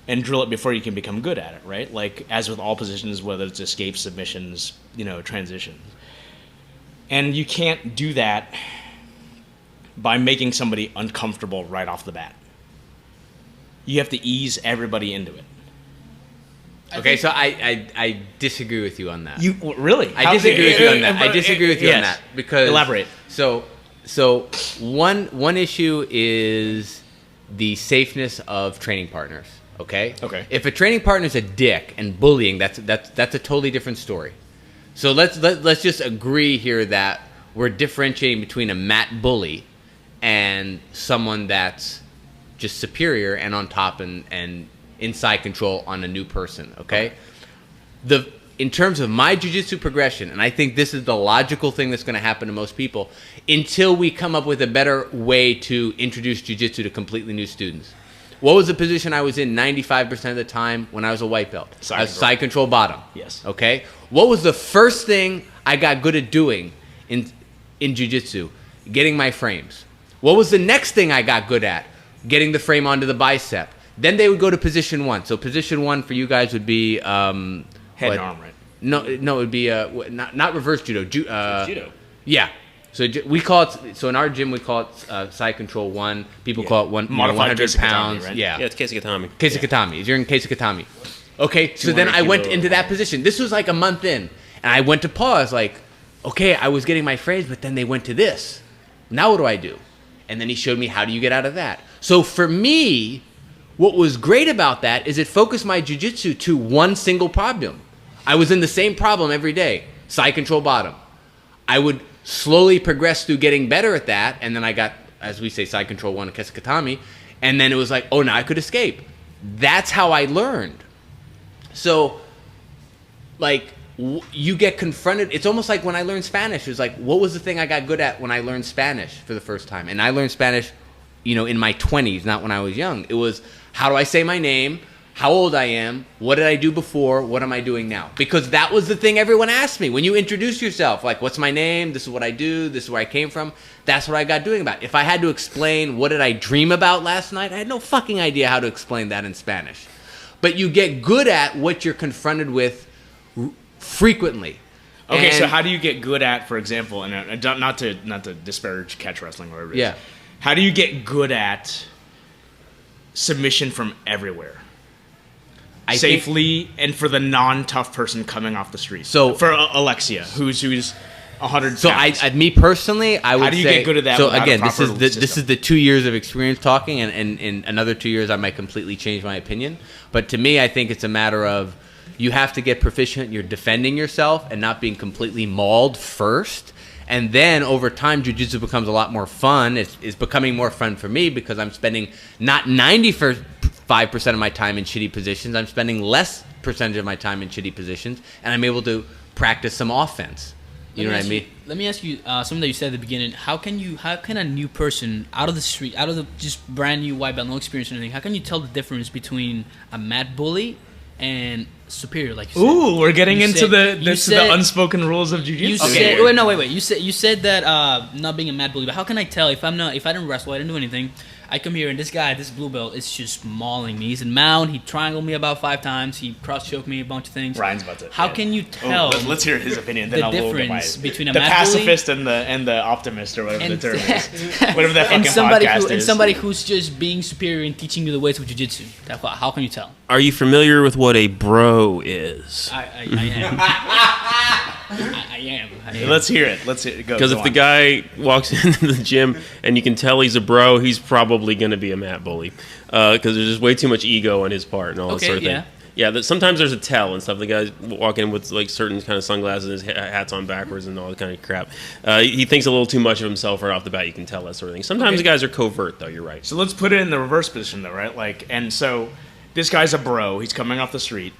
[SPEAKER 2] and drill it before you can become good at it, right? Like, as with all positions, whether it's escapes, submissions, transitions. And you can't do that by making somebody uncomfortable right off the bat. You have to ease everybody into it.
[SPEAKER 1] Okay, so I disagree with you on that.
[SPEAKER 2] You really?
[SPEAKER 1] I disagree with you on that. I disagree with you on
[SPEAKER 2] Yes.
[SPEAKER 1] that because
[SPEAKER 2] Elaborate.
[SPEAKER 1] So one issue is the safeness of training partners. Okay.
[SPEAKER 2] Okay.
[SPEAKER 1] If a training partner's a dick and bullying, that's a totally different story. So let's just agree here that we're differentiating between a mat bully and someone that's just superior and on top and inside control on a new person, okay? In terms of my jiu-jitsu progression, and I think this is the logical thing that's going to happen to most people, until we come up with a better way to introduce jiu-jitsu to completely new students. What was the position I was in 95% of the time when I was a white belt? Side control bottom.
[SPEAKER 2] Yes.
[SPEAKER 1] Okay? What was the first thing I got good at doing in jiu-jitsu? Getting my frames. What was the next thing I got good at? Getting the frame onto the bicep. Then they would go to position 1. So position 1 for you guys would be
[SPEAKER 2] Head and arm, right?
[SPEAKER 1] No, it would be not reverse judo.
[SPEAKER 3] Judo.
[SPEAKER 1] Yeah. So we call it. So in our gym we call it side control 1. People call it 100 pounds.
[SPEAKER 2] Right?
[SPEAKER 1] Yeah.
[SPEAKER 3] Yeah, it's Kesikatami.
[SPEAKER 1] Kesikatami. You're in Kesikatami. Okay. So then I went into that position. This was like a month in, and I went to pause. Like, okay, I was getting my frames, but then they went to this. Now what do I do? And then he showed me how do you get out of that. So for me, what was great about that is it focused my jiu-jitsu to one single problem. I was in the same problem every day, side control bottom. I would slowly progress through getting better at that, and then I got, as we say, side control 1 Kesikatami, and then it was like, oh, now I could escape. That's how I learned. So, like, you get confronted. It's almost like when I learned Spanish. It was like, what was the thing I got good at when I learned Spanish for the first time? And I learned Spanish, in my 20s, not when I was young. It was, how do I say my name? How old I am? What did I do before? What am I doing now? Because that was the thing everyone asked me. When you introduce yourself, like, what's my name? This is what I do. This is where I came from. That's what I got doing about. If I had to explain what did I dream about last night, I had no fucking idea how to explain that in Spanish. But you get good at what you're confronted with frequently.
[SPEAKER 2] Okay,
[SPEAKER 1] and
[SPEAKER 2] so how do you get good at, for example, and not to disparage catch wrestling or whatever it is.
[SPEAKER 1] Yeah.
[SPEAKER 2] How do you get good at submission from everywhere? Safely and for the non-tough person coming off the street.
[SPEAKER 1] So
[SPEAKER 2] for Alexia, who's 100
[SPEAKER 1] So
[SPEAKER 2] pounds.
[SPEAKER 1] me personally, I would say.
[SPEAKER 2] How do you get good at that?
[SPEAKER 1] So
[SPEAKER 2] without
[SPEAKER 1] again,
[SPEAKER 2] a proper
[SPEAKER 1] this is the 2 years of experience talking, and in another 2 years I might completely change my opinion. But to me, I think it's a matter of you have to get proficient. You're defending yourself and not being completely mauled first. And then over time, jiu-jitsu becomes a lot more fun. It's becoming more fun for me because I'm spending not 95% of my time in shitty positions. I'm spending less percentage of my time in shitty positions, and I'm able to practice some offense. You know what I mean?
[SPEAKER 4] Let me ask you something that you said at the beginning. How can a new person out of the street, out of the just brand new white belt, no experience or anything, how can you tell the difference between a mat bully and superior, like you said?
[SPEAKER 2] Ooh, we're getting into
[SPEAKER 4] the
[SPEAKER 2] the unspoken rules of jiu-jitsu.
[SPEAKER 4] You said, wait. You said that not being a mad bully, but how can I tell if I didn't wrestle, I didn't do anything, I come here and this guy, this blue belt, is just mauling me. He's in mount. He triangled me about 5 times. He cross-choked me a bunch of things.
[SPEAKER 2] Ryan's about to.
[SPEAKER 4] How can you tell?
[SPEAKER 2] Let's hear his opinion. Then
[SPEAKER 4] the
[SPEAKER 2] I'll
[SPEAKER 4] difference between a
[SPEAKER 2] the
[SPEAKER 4] mad
[SPEAKER 2] pacifist and the optimist or whatever the term is, whatever that fucking
[SPEAKER 4] and somebody
[SPEAKER 2] podcast is.
[SPEAKER 4] And somebody who's just being superior and teaching you the ways of jiu-jitsu. How can you tell?
[SPEAKER 3] Are you familiar with what a bro is?
[SPEAKER 4] I am. I am.
[SPEAKER 2] Let's hear it. Go.
[SPEAKER 3] Because if the guy walks into the gym and you can tell he's a bro, he's probably going to be a mat bully. Because there's just way too much ego on his part and all that sort of thing. Yeah, sometimes there's a tell and stuff. The guys walk in with like certain kind of sunglasses, his hat's on backwards and all that kind of crap. He thinks a little too much of himself right off the bat. You can tell that sort of thing. Sometimes the guys are covert, though. You're right.
[SPEAKER 2] So let's put it in the reverse position, though, right? Like, and so this guy's a bro. He's coming off the street.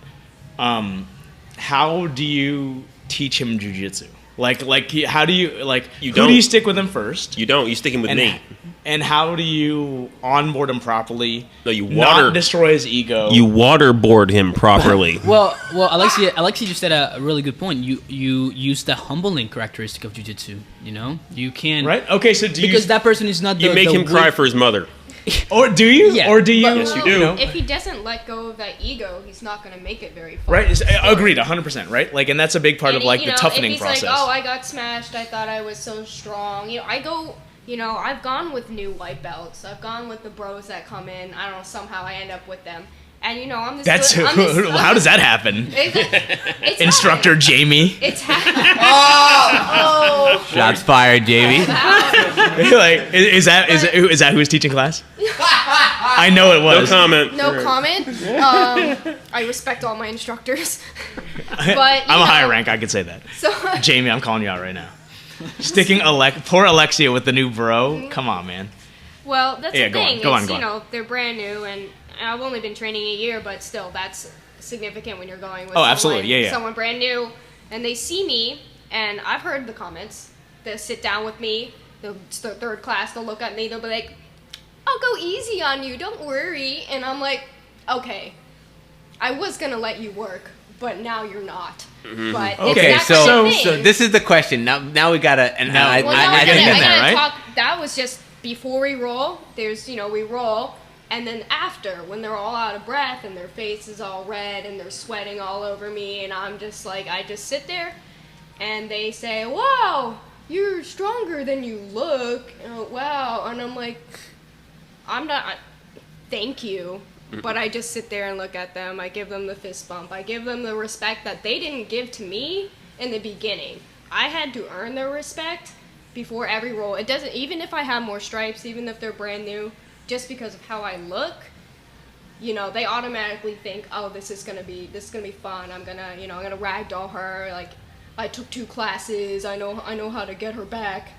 [SPEAKER 2] How do you teach him jiu-jitsu? Like how do you
[SPEAKER 3] You
[SPEAKER 2] who
[SPEAKER 3] don't.
[SPEAKER 2] do you stick with them first?
[SPEAKER 3] You don't. You stick him with me.
[SPEAKER 2] And how do you onboard him properly?
[SPEAKER 3] No, you
[SPEAKER 2] not destroy his ego.
[SPEAKER 3] You waterboard him properly.
[SPEAKER 4] Well, Alexia just said a really good point. You use the humbling characteristic of jiu-jitsu. You know, you can
[SPEAKER 2] right. Okay, so do
[SPEAKER 4] because that person is not.
[SPEAKER 3] You make him cry for his mother.
[SPEAKER 2] Or do you?
[SPEAKER 4] Yeah.
[SPEAKER 2] Or do you?
[SPEAKER 3] Yes, you do.
[SPEAKER 5] If he doesn't let go of that ego, he's not going to make it very far.
[SPEAKER 2] Right. Agreed. 100%. Right. Like, and that's a big part of like the toughening
[SPEAKER 5] if he's
[SPEAKER 2] process.
[SPEAKER 5] Like, oh, I got smashed. I thought I was so strong. You know, I go. You know, I've gone with new white belts. I've gone with the bros that come in. I don't know. Somehow I end up with them. And you know, I'm this.
[SPEAKER 2] That's how does that happen?
[SPEAKER 5] It's
[SPEAKER 2] Instructor Jamie.
[SPEAKER 5] It's
[SPEAKER 1] Shots fired, Jamie.
[SPEAKER 2] Like, is that who was teaching class? I know it was.
[SPEAKER 3] No comment.
[SPEAKER 5] No comment. I respect all my instructors, but
[SPEAKER 2] I'm a higher rank. I could say that.
[SPEAKER 5] So
[SPEAKER 2] Jamie, I'm calling you out right now. Sticking poor Alexia with the new bro. Come on, man.
[SPEAKER 5] well, that's the thing.
[SPEAKER 2] Go on.
[SPEAKER 5] You know, they're brand new, and I've only been training a year, but still, that's significant when you're going with
[SPEAKER 2] absolutely. Yeah.
[SPEAKER 5] someone brand new, and they see me, and I've heard the comments. They'll sit down with me. It's the third class. They'll look at me. They'll be like, "I'll go easy on you. Don't worry." And I'm like, "Okay, I was gonna let you work, but now you're not." But
[SPEAKER 1] Okay,
[SPEAKER 5] it's that kind of thing.
[SPEAKER 1] so this is the question. Now we gotta. And
[SPEAKER 2] Now-
[SPEAKER 1] I,
[SPEAKER 2] Well,
[SPEAKER 1] I,
[SPEAKER 2] now
[SPEAKER 1] I
[SPEAKER 2] we're
[SPEAKER 1] think
[SPEAKER 2] getting in there, right?
[SPEAKER 5] talk. That was just before we roll. There's, we roll, and then after, when they're all out of breath and their face is all red and they're sweating all over me, and I'm just like, I just sit there, and they say, "Wow, you're stronger than you look." Wow, and I'm like, I'm not. Thank you. But I just sit there and look at them. I give them the fist bump. I give them the respect that they didn't give to me in the beginning. I had to earn their respect before every roll. It doesn't, even if I have more stripes, even if they're brand new, just because of how I look, they automatically think, "Oh, this is gonna be fun. I'm gonna ragdoll her. Like, I took 2 classes. I know how to get her back."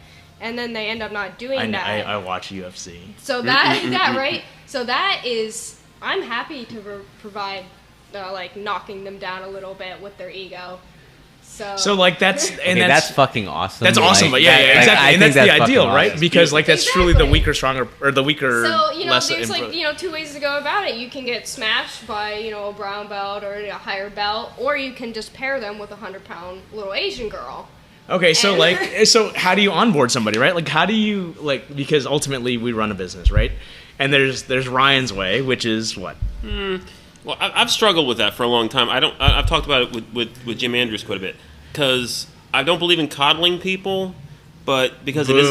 [SPEAKER 5] And then they end up not doing that.
[SPEAKER 2] I watch UFC.
[SPEAKER 5] So that right? So that is, I'm happy to provide, like, knocking them down a little bit with their ego. So
[SPEAKER 2] like that's
[SPEAKER 1] that's fucking awesome.
[SPEAKER 2] That's awesome, but exactly,
[SPEAKER 1] I
[SPEAKER 2] and that's
[SPEAKER 1] think
[SPEAKER 2] the ideal,
[SPEAKER 1] fucking
[SPEAKER 2] right?
[SPEAKER 1] awesome.
[SPEAKER 2] Because like that's truly the
[SPEAKER 5] Exactly.
[SPEAKER 2] weaker, stronger, or the weaker.
[SPEAKER 5] So,
[SPEAKER 2] less
[SPEAKER 5] there's like, 2 ways to go about it. You can get smashed by, a brown belt or a higher belt, or you can just pair them with a 100-pound little Asian girl.
[SPEAKER 2] Okay, so so how do you onboard somebody, right? Like, how do you because ultimately we run a business, right? And there's Ryan's way, which is what?
[SPEAKER 3] Well, I've struggled with that for a long time. I've talked about it with Jim Andrews quite a bit because I don't believe in coddling people, but because it is,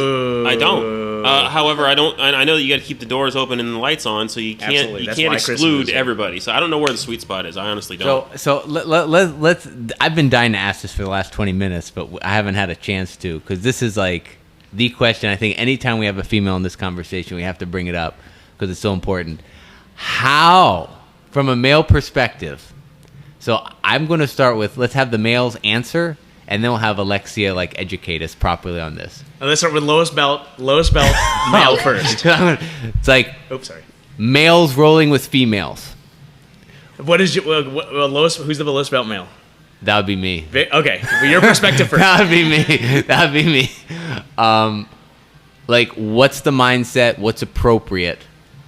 [SPEAKER 3] I don't. However, I know that you got to keep the doors open and the lights on, so you can't
[SPEAKER 2] Absolutely. That's why Chris
[SPEAKER 3] exclude
[SPEAKER 2] is-
[SPEAKER 3] everybody. So I don't know where the sweet spot is. I honestly don't.
[SPEAKER 1] So let's. I've been dying to ask this for the last 20 minutes, but I haven't had a chance to because this is like the question. I think anytime we have a female in this conversation, we have to bring it up because it's so important. How, from a male perspective? So I'm going to start with let's have the males answer, and then we'll have Alexia educate us properly on this.
[SPEAKER 2] Let's start with lowest belt male first.
[SPEAKER 1] It's like
[SPEAKER 2] Oops, sorry.
[SPEAKER 1] males rolling with females.
[SPEAKER 2] What is lowest? Who's the lowest belt male?
[SPEAKER 1] That would be me.
[SPEAKER 2] Okay, well, your perspective first.
[SPEAKER 1] That would be me. That would be me. What's the mindset? What's appropriate?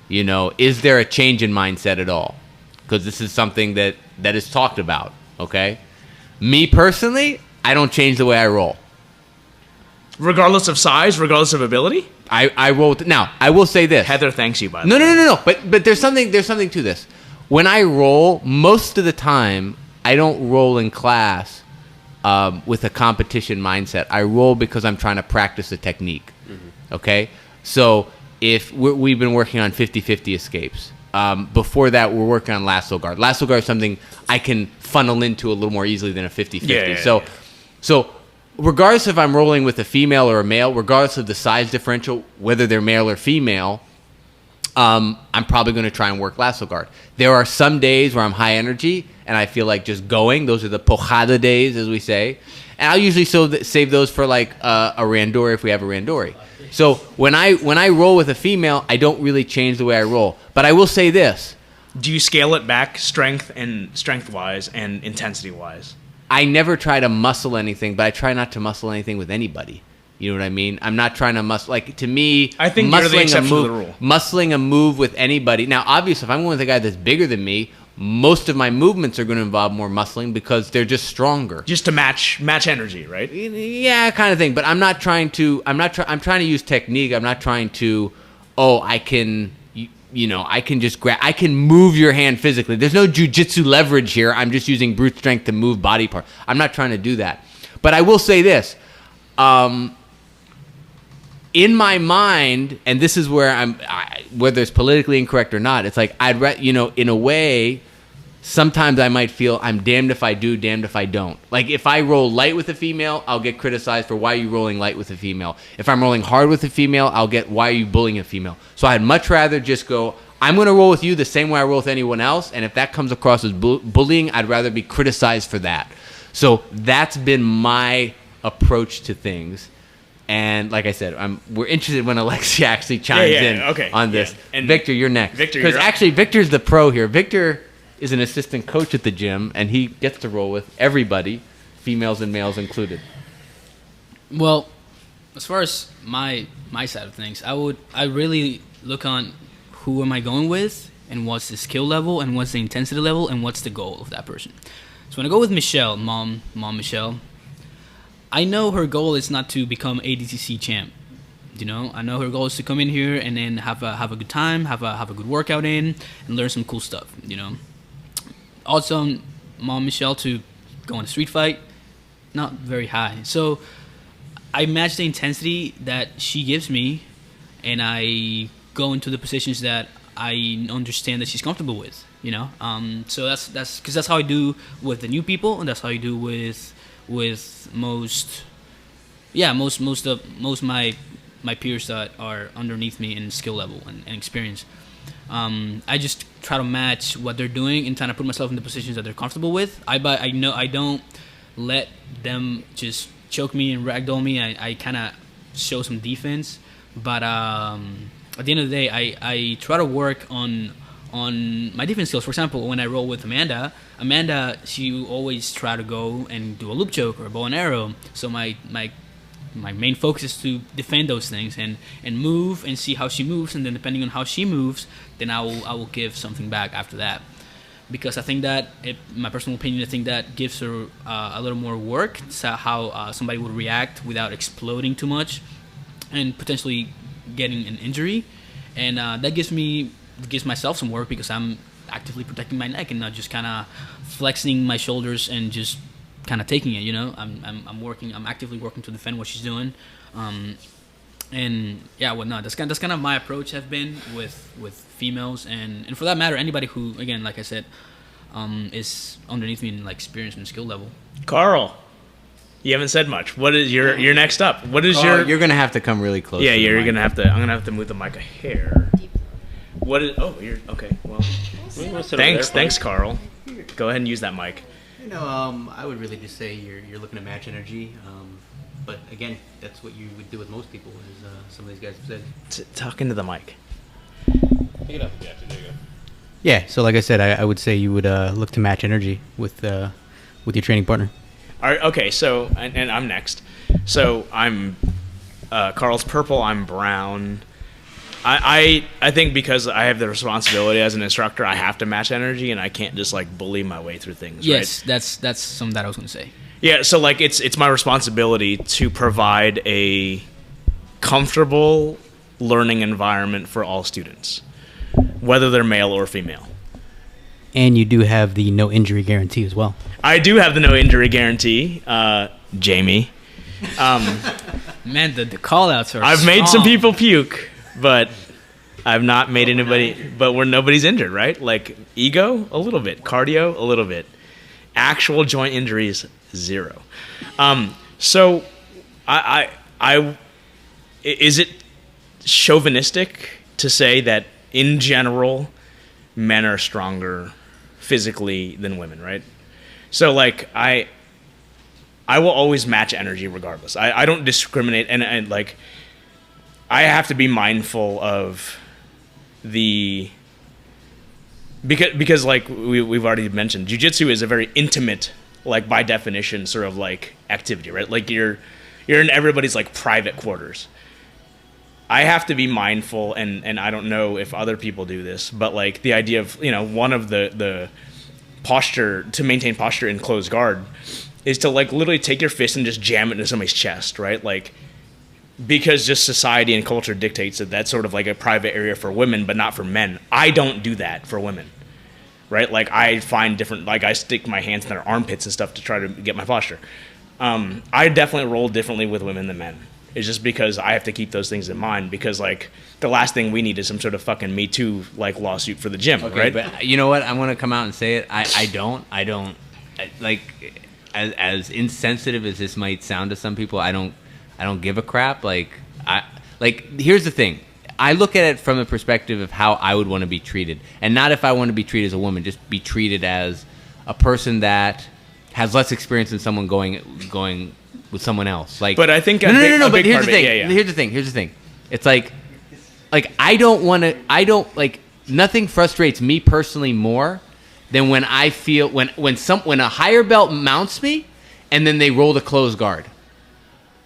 [SPEAKER 1] Is there a change in mindset at all? Because this is something that is talked about. Okay. Me personally, I don't change the way I roll.
[SPEAKER 2] Regardless of size, regardless of ability.
[SPEAKER 1] I roll. Now, I will say this.
[SPEAKER 2] Heather thanks you, by the
[SPEAKER 1] No,
[SPEAKER 2] way.
[SPEAKER 1] no. But there's something to this. When I roll, most of the time, I don't roll in class with a competition mindset. I roll because I'm trying to practice a technique. Mm-hmm. Okay? So if we've been working on 50-50 escapes. Before that, we're working on lasso guard. Lasso guard is something I can funnel into a little more easily than a 50-50. So regardless if I'm rolling with a female or a male, regardless of the size differential, whether they're male or female, I'm probably going to try and work lasso guard. There are some days where I'm high energy and I feel like just going. Those are the pojada days, as we say. And I'll usually save those for a randori if we have a randori. So when I roll with a female, I don't really change the way I roll. But I will say this.
[SPEAKER 2] Do you scale it back strength-wise and intensity-wise?
[SPEAKER 1] I never try to muscle anything, but I try not to muscle anything with anybody. You know what I mean? I'm not trying to muscle. Like, to me,
[SPEAKER 2] I think you're the exception to the rule.
[SPEAKER 1] Muscling a move with anybody. Now, obviously, if I'm going with a guy that's bigger than me, most of my movements are going to involve more muscling because they're just stronger.
[SPEAKER 2] Just to match energy, right?
[SPEAKER 1] Yeah, kind of thing. But I'm not trying to. I'm trying to use technique. I'm not trying to. Oh, I can. I can just grab. I can move your hand physically. There's no jiu-jitsu leverage here. I'm just using brute strength to move body part. I'm not trying to do that. But I will say this. In my mind, and this is where whether it's politically incorrect or not, it's like in a way, sometimes I might feel I'm damned if I do, damned if I don't. Like, if I roll light with a female, I'll get criticized for why are you rolling light with a female. If I'm rolling hard with a female, I'll get why are you bullying a female. So I'd much rather just go, I'm going to roll with you the same way I roll with anyone else, and if that comes across as bullying, I'd rather be criticized for that. So that's been my approach to things. And like I said, we're interested when Alexia actually chimes in on this. Yeah. And Victor, you're next. Because actually, Victor's the pro here. Victor is an assistant coach at the gym, and he gets to roll with everybody, females and males included.
[SPEAKER 4] Well, as far as my side of things, I really look on who am I going with, and what's the skill level, and what's the intensity level, and what's the goal of that person. So when I go with Michelle, mom Michelle, I know her goal is not to become ADCC champ. I know her goal is to come in here and then have a good time, have a good workout in, and learn some cool stuff. Also, Mom Michelle to go on a street fight, not very high. So I match the intensity that she gives me, and I go into the positions that I understand that she's comfortable with. So that's because that's how I do with the new people, and that's how I do with most my peers that are underneath me in skill level and experience. I just try to match what they're doing and trying to put myself in the positions that they're comfortable with. I don't let them just choke me and ragdoll me. I kind of show some defense, but at the end of the day, I try to work on my defense skills. For example, when I roll with Amanda, she always try to go and do a loop choke or a bow and arrow. So my main focus is to defend those things and move and see how she moves, and then depending on how she moves, then I will give something back after that. Because I think that, in my personal opinion, I think that gives her a little more work, so how somebody would react without exploding too much and potentially getting an injury. And that gives myself some work because I'm actively protecting my neck and not just kind of flexing my shoulders and just kind of taking it. I'm actively working to defend what she's doing. And yeah, whatnot. That's kind of my approach have been with females and for that matter, anybody who, again, like I said, is underneath me in like experience and skill level.
[SPEAKER 2] Carl, you haven't said much. What is your next up? What is your?
[SPEAKER 1] You're gonna have to come really close.
[SPEAKER 2] Yeah, you're gonna have to. I'm gonna have to move the mic a hair. What is? Oh, you're okay. Well, thanks, Carl. Go ahead and use that mic.
[SPEAKER 6] I would really just say you're looking to match energy. But again, that's what you would do with most people, as some of these guys have said.
[SPEAKER 2] Talk into the mic.
[SPEAKER 3] Pick it up. Yeah, there you go.
[SPEAKER 6] Yeah, so like I said, I would say you would look to match energy with your training partner.
[SPEAKER 2] All right, okay, so, and I'm next. So I'm, Carl's purple, I'm brown. I think because I have the responsibility as an instructor, I have to match energy, and I can't just like bully my way through things.
[SPEAKER 4] Yes,
[SPEAKER 2] right?
[SPEAKER 4] that's something that I was going to say.
[SPEAKER 2] Yeah, so like it's my responsibility to provide a comfortable learning environment for all students, whether they're male or female.
[SPEAKER 6] And you do have the no injury guarantee as well.
[SPEAKER 2] I do have the no injury guarantee, Jamie.
[SPEAKER 4] Man, the call-outs are
[SPEAKER 2] I've made some people puke, but I've not made anybody, but where nobody's injured, right? Like ego, a little bit. Cardio, a little bit. Actual joint injuries, 0. So I is it chauvinistic to say that in general men are stronger physically than women, right? So like I will always match energy regardless. I don't discriminate, and like I have to be mindful of because like we've already mentioned, jiu-jitsu is a very intimate like by definition sort of like activity, right? Like you're in everybody's like private quarters. I have to be mindful, and I don't know if other people do this, but like the idea of, one of the posture to maintain posture in closed guard is to like literally take your fist and just jam it into somebody's chest, right? Like, because just society and culture dictates that that's sort of like a private area for women, but not for men. I don't do that for women, right? Like I find different, like I stick my hands in their armpits and stuff to try to get my posture. I definitely roll differently with women than men. It's just because I have to keep those things in mind, because like the last thing we need is some sort of fucking Me Too like lawsuit for the gym,
[SPEAKER 1] Okay,
[SPEAKER 2] right?
[SPEAKER 1] but you know what? I'm gonna come out and say it. I don't like, as insensitive as this might sound to some people. I don't give a crap. Here's the thing. I look at it from the perspective of how I would want to be treated, and not if I want to be treated as a woman. Just be treated as a person that has less experience than someone going with someone else. Like,
[SPEAKER 2] but I think
[SPEAKER 1] no. But here's the thing. Here's the thing. It's like I don't want to. I don't like. Nothing frustrates me personally more than when I feel when a higher belt mounts me and then they roll the closed guard.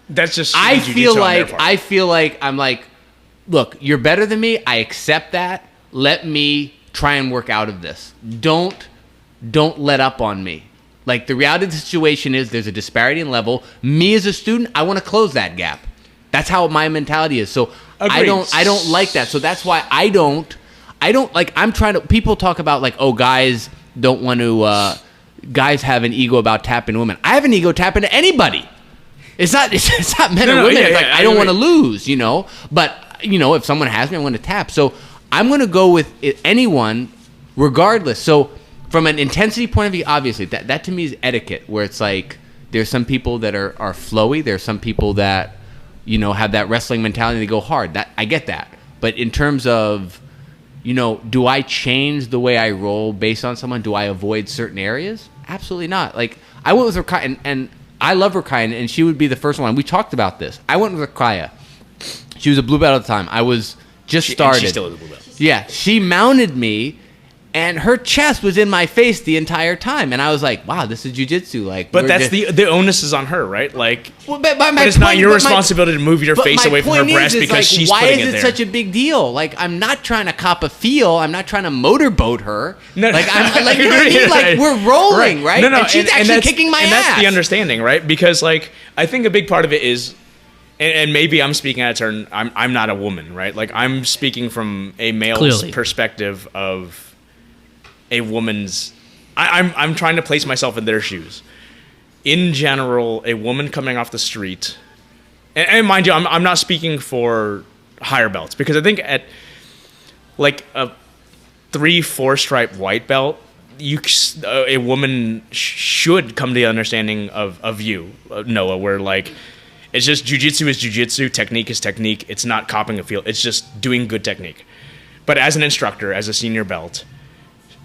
[SPEAKER 2] That's just.
[SPEAKER 1] I feel like I'm like, look, you're better than me. I accept that. Let me try and work out of this. Don't let up on me. Like, the reality of the situation is there's a disparity in level. Me as a student, I want to close that gap. That's how my mentality is. So
[SPEAKER 2] Agreed.
[SPEAKER 1] I don't like that. So that's why I don't like, I'm trying to, people talk about like, oh, guys don't want to, guys have an ego about tapping women. I have an ego tapping to anybody. It's not men or women.
[SPEAKER 2] Yeah,
[SPEAKER 1] it's like, I don't want to lose, But, if someone has me, I want to tap. So I'm going to go with anyone regardless. So from an intensity point of view, obviously, that to me is etiquette, where it's like there's some people that are flowy. There's some people that, have that wrestling mentality and they go hard. That I get that. But in terms of, do I change the way I roll based on someone? Do I avoid certain areas? Absolutely not. Like, I went with Rakaya, and I love Rakaya, and she would be the first one. We talked about this. I went with Rakaya. She was a blue belt at the time. I was just started.
[SPEAKER 2] She still is a blue belt.
[SPEAKER 1] Yeah, she mounted me, and her chest was in my face the entire time, and I was like, "Wow, this is jiu-jitsu." Like,
[SPEAKER 2] but that's the onus is on her, right? Like,
[SPEAKER 1] well, but
[SPEAKER 2] it's not your responsibility to move your face away from her breast because she's putting it there.
[SPEAKER 1] Why is it such a big deal? Like, I'm not trying to cop a feel. I'm not trying to motorboat her.
[SPEAKER 2] No,
[SPEAKER 1] like, I'm like, you know what I mean? Like, we're rolling, right?
[SPEAKER 2] No,
[SPEAKER 1] and she's actually kicking my ass.
[SPEAKER 2] And that's the understanding, right? Because like, I think a big part of it is. And maybe I'm speaking out of turn. I'm not a woman, right? Like, I'm speaking from a male's perspective of a woman's. I'm trying to place myself in their shoes. In general, a woman coming off the street, and mind you, I'm not speaking for higher belts, because I think at like a 3-4 stripe white belt, a woman should come to the understanding of you, Noah, where like. It's just jiu-jitsu is jiu-jitsu, technique is technique. It's not copying a feel. It's just doing good technique. But as an instructor, as a senior belt,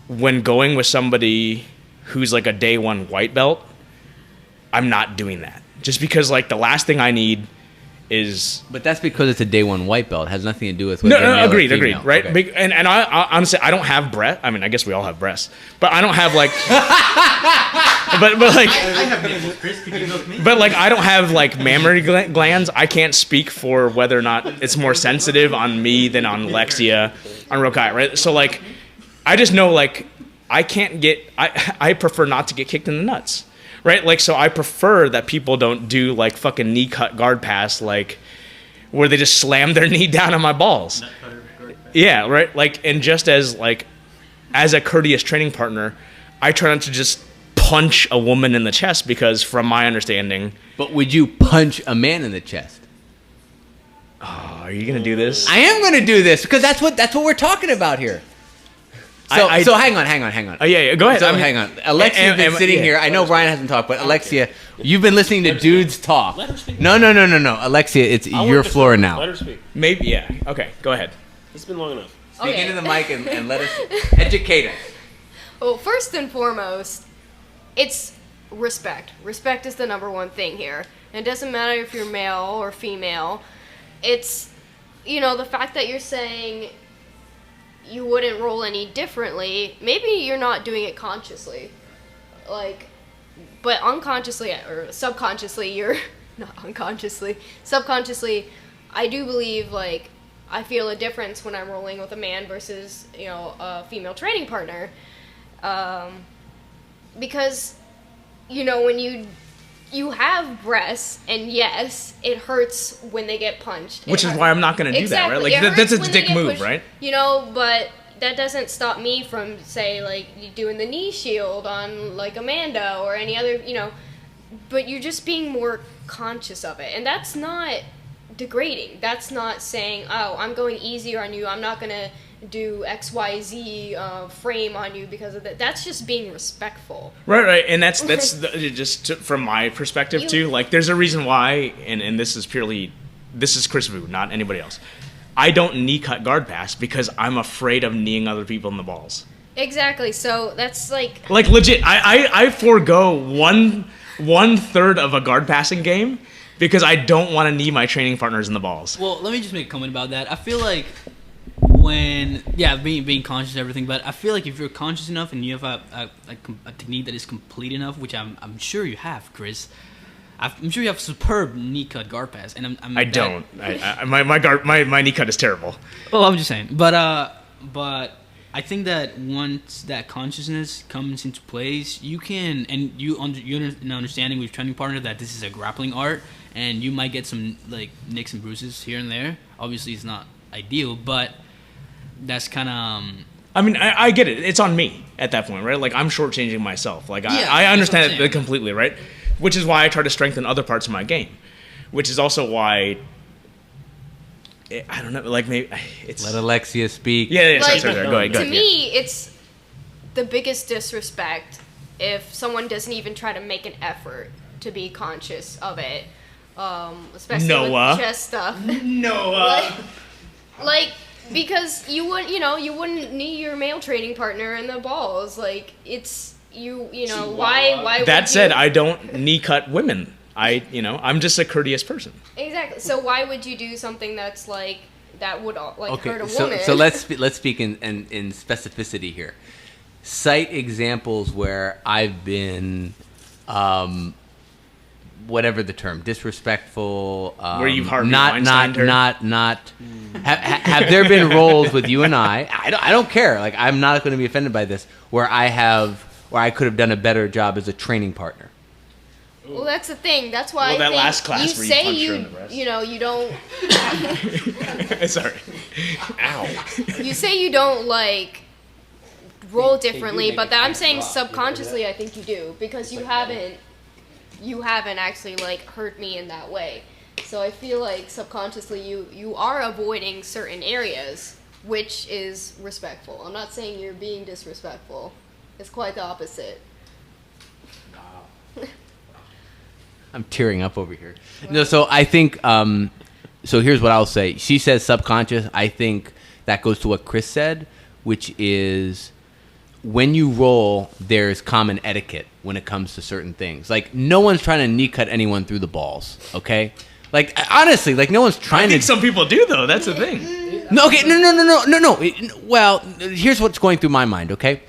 [SPEAKER 2] when going with somebody who's like a day one white belt, I'm not doing that. Just because like the last thing I need is...
[SPEAKER 1] But that's because it's a day one white belt. It has nothing to do with...
[SPEAKER 2] No, agreed, right? Okay. And I honestly, I don't have breasts. I mean, I guess we all have breasts. But I don't have like... but like...
[SPEAKER 6] I have nipples, Chris. Could you milk me?
[SPEAKER 2] But like, I don't have like mammary glands. I can't speak for whether or not it's more sensitive on me than on Alexia, on Rokai, right? So like, I just know like, I can't get... I prefer not to get kicked in the nuts. Right, like, so I prefer that people don't do like fucking knee cut guard pass, like where they just slam their knee down on my balls. Yeah, right. Like, and just as like, as a courteous training partner, I try not to just punch a woman in the chest, because from my understanding.
[SPEAKER 1] But would you punch a man in the chest?
[SPEAKER 2] Oh, are you gonna do this?
[SPEAKER 1] I am gonna do this because that's what we're talking about here. So hang on.
[SPEAKER 2] Oh yeah, go ahead.
[SPEAKER 1] So hang on. Alexia's been sitting here. I know Brian hasn't talked, but Alexia, you've been listening to dudes talk.
[SPEAKER 3] Let her speak.
[SPEAKER 1] No. Alexia, it's your floor now.
[SPEAKER 3] Let her speak.
[SPEAKER 2] Maybe, yeah. Okay, go ahead.
[SPEAKER 3] It's been long enough.
[SPEAKER 1] Speak into the mic and let us educate us.
[SPEAKER 5] Well, first and foremost, it's respect. Respect is the number one thing here. And it doesn't matter if you're male or female. It's, the fact that you're saying you wouldn't roll any differently, maybe you're not doing it consciously. Like, but unconsciously or subconsciously, you're not unconsciously, subconsciously, I do believe like I feel a difference when I'm rolling with a man versus a female training partner, because when you have breasts, and yes, it hurts when they get punched.
[SPEAKER 2] Which is why I'm not going to do that, right? Like that's a dick move,
[SPEAKER 5] pushed,
[SPEAKER 2] right?
[SPEAKER 5] But that doesn't stop me from, say, like, doing the knee shield on, like, Amanda or any other, but you're just being more conscious of it. And that's not degrading. That's not saying, oh, I'm going easier on you, I'm not going to do XYZ frame on you because of that. That's just being respectful.
[SPEAKER 2] Right. And that's from my perspective, too. Like, there's a reason why, and this is Chris Vu, not anybody else. I don't knee cut guard pass because I'm afraid of kneeing other people in the balls.
[SPEAKER 5] Exactly. So that's like
[SPEAKER 2] legit. I forego one third of a guard passing game because I don't want to knee my training partners in the balls.
[SPEAKER 4] Well, let me just make a comment about that. I feel like being conscious of everything, but I feel like if you're conscious enough and you have a technique that is complete enough, which I'm sure you have, Chris. I'm sure you have superb knee cut guard pass, and
[SPEAKER 2] I don't. My knee cut is terrible.
[SPEAKER 4] Well, I'm just saying, but I think that once that consciousness comes into place, you can, and you're an understanding with your training partner that this is a grappling art, and you might get some like nicks and bruises here and there. Obviously, it's not ideal, but that's kind of.
[SPEAKER 2] I mean, I get it. It's on me at that point, right? Like I'm shortchanging myself. Like I understand it completely, right? Which is why I try to strengthen other parts of my game. Which is also why, I don't know, like maybe it's...
[SPEAKER 1] Let Alexia speak.
[SPEAKER 2] Yeah,
[SPEAKER 5] like,
[SPEAKER 2] sorry. Go ahead.
[SPEAKER 5] To me, it's the biggest disrespect if someone doesn't even try to make an effort to be conscious of it. Especially with chest stuff.
[SPEAKER 2] Noah!
[SPEAKER 5] like, because you wouldn't knee your male training partner in the balls. Like, it's... why
[SPEAKER 2] that said, I don't knee cut women. I'm just a courteous person.
[SPEAKER 5] Exactly. So why would you do something that's like that would hurt a woman?
[SPEAKER 1] So let's speak in specificity here. Cite examples where I've been, whatever the term, disrespectful.
[SPEAKER 2] Where you've Harvey Weinsteined her?
[SPEAKER 1] Have there been roles with you and I don't care. Like I'm not going to be offended by this. Where I could have done a better job as a training partner.
[SPEAKER 5] Well, that's the thing. That's why
[SPEAKER 2] that
[SPEAKER 5] I think
[SPEAKER 2] last class
[SPEAKER 5] you
[SPEAKER 2] where
[SPEAKER 5] say
[SPEAKER 2] you punched her in the breast.
[SPEAKER 5] you don't.
[SPEAKER 2] Sorry. Ow.
[SPEAKER 5] You say you don't like roll differently, but I'm saying subconsciously I think you do because you haven't actually like hurt me in that way. So I feel like subconsciously you are avoiding certain areas, which is respectful. I'm not saying you're being disrespectful. It's quite the opposite.
[SPEAKER 1] I'm tearing up over here. No, so I think. So here's what I'll say. She says subconscious. I think that goes to what Chris said, which is when you roll, there's common etiquette when it comes to certain things. Like no one's trying to knee cut anyone through the balls. Okay. Like honestly, like no one's trying to.
[SPEAKER 2] I think some people do though. That's the thing.
[SPEAKER 1] No. Okay. No. Well, here's what's going through my mind. Okay.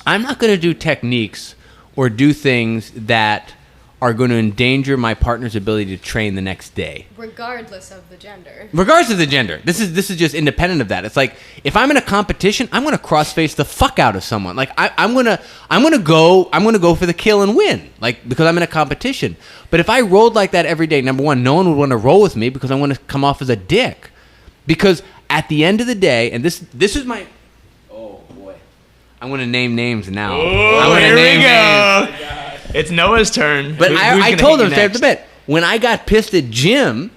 [SPEAKER 1] I'm not going to do techniques or do things that are going to endanger my partner's ability to train the next day. Regardless of the gender. This is just independent of that. It's like if I'm in a competition, I'm going to cross-face the fuck out of someone. Like I'm going to go for the kill and win. Like because I'm in a competition. But if I rolled like that every day, number one, no one would want to roll with me because I'm going to come off as a dick. Because at the end of the day, and this is my I'm going to name names now.
[SPEAKER 2] Oh,
[SPEAKER 1] I'm
[SPEAKER 2] here we go. It's Noah's turn.
[SPEAKER 1] But I told him straight off the bat, when I got pissed at Jim,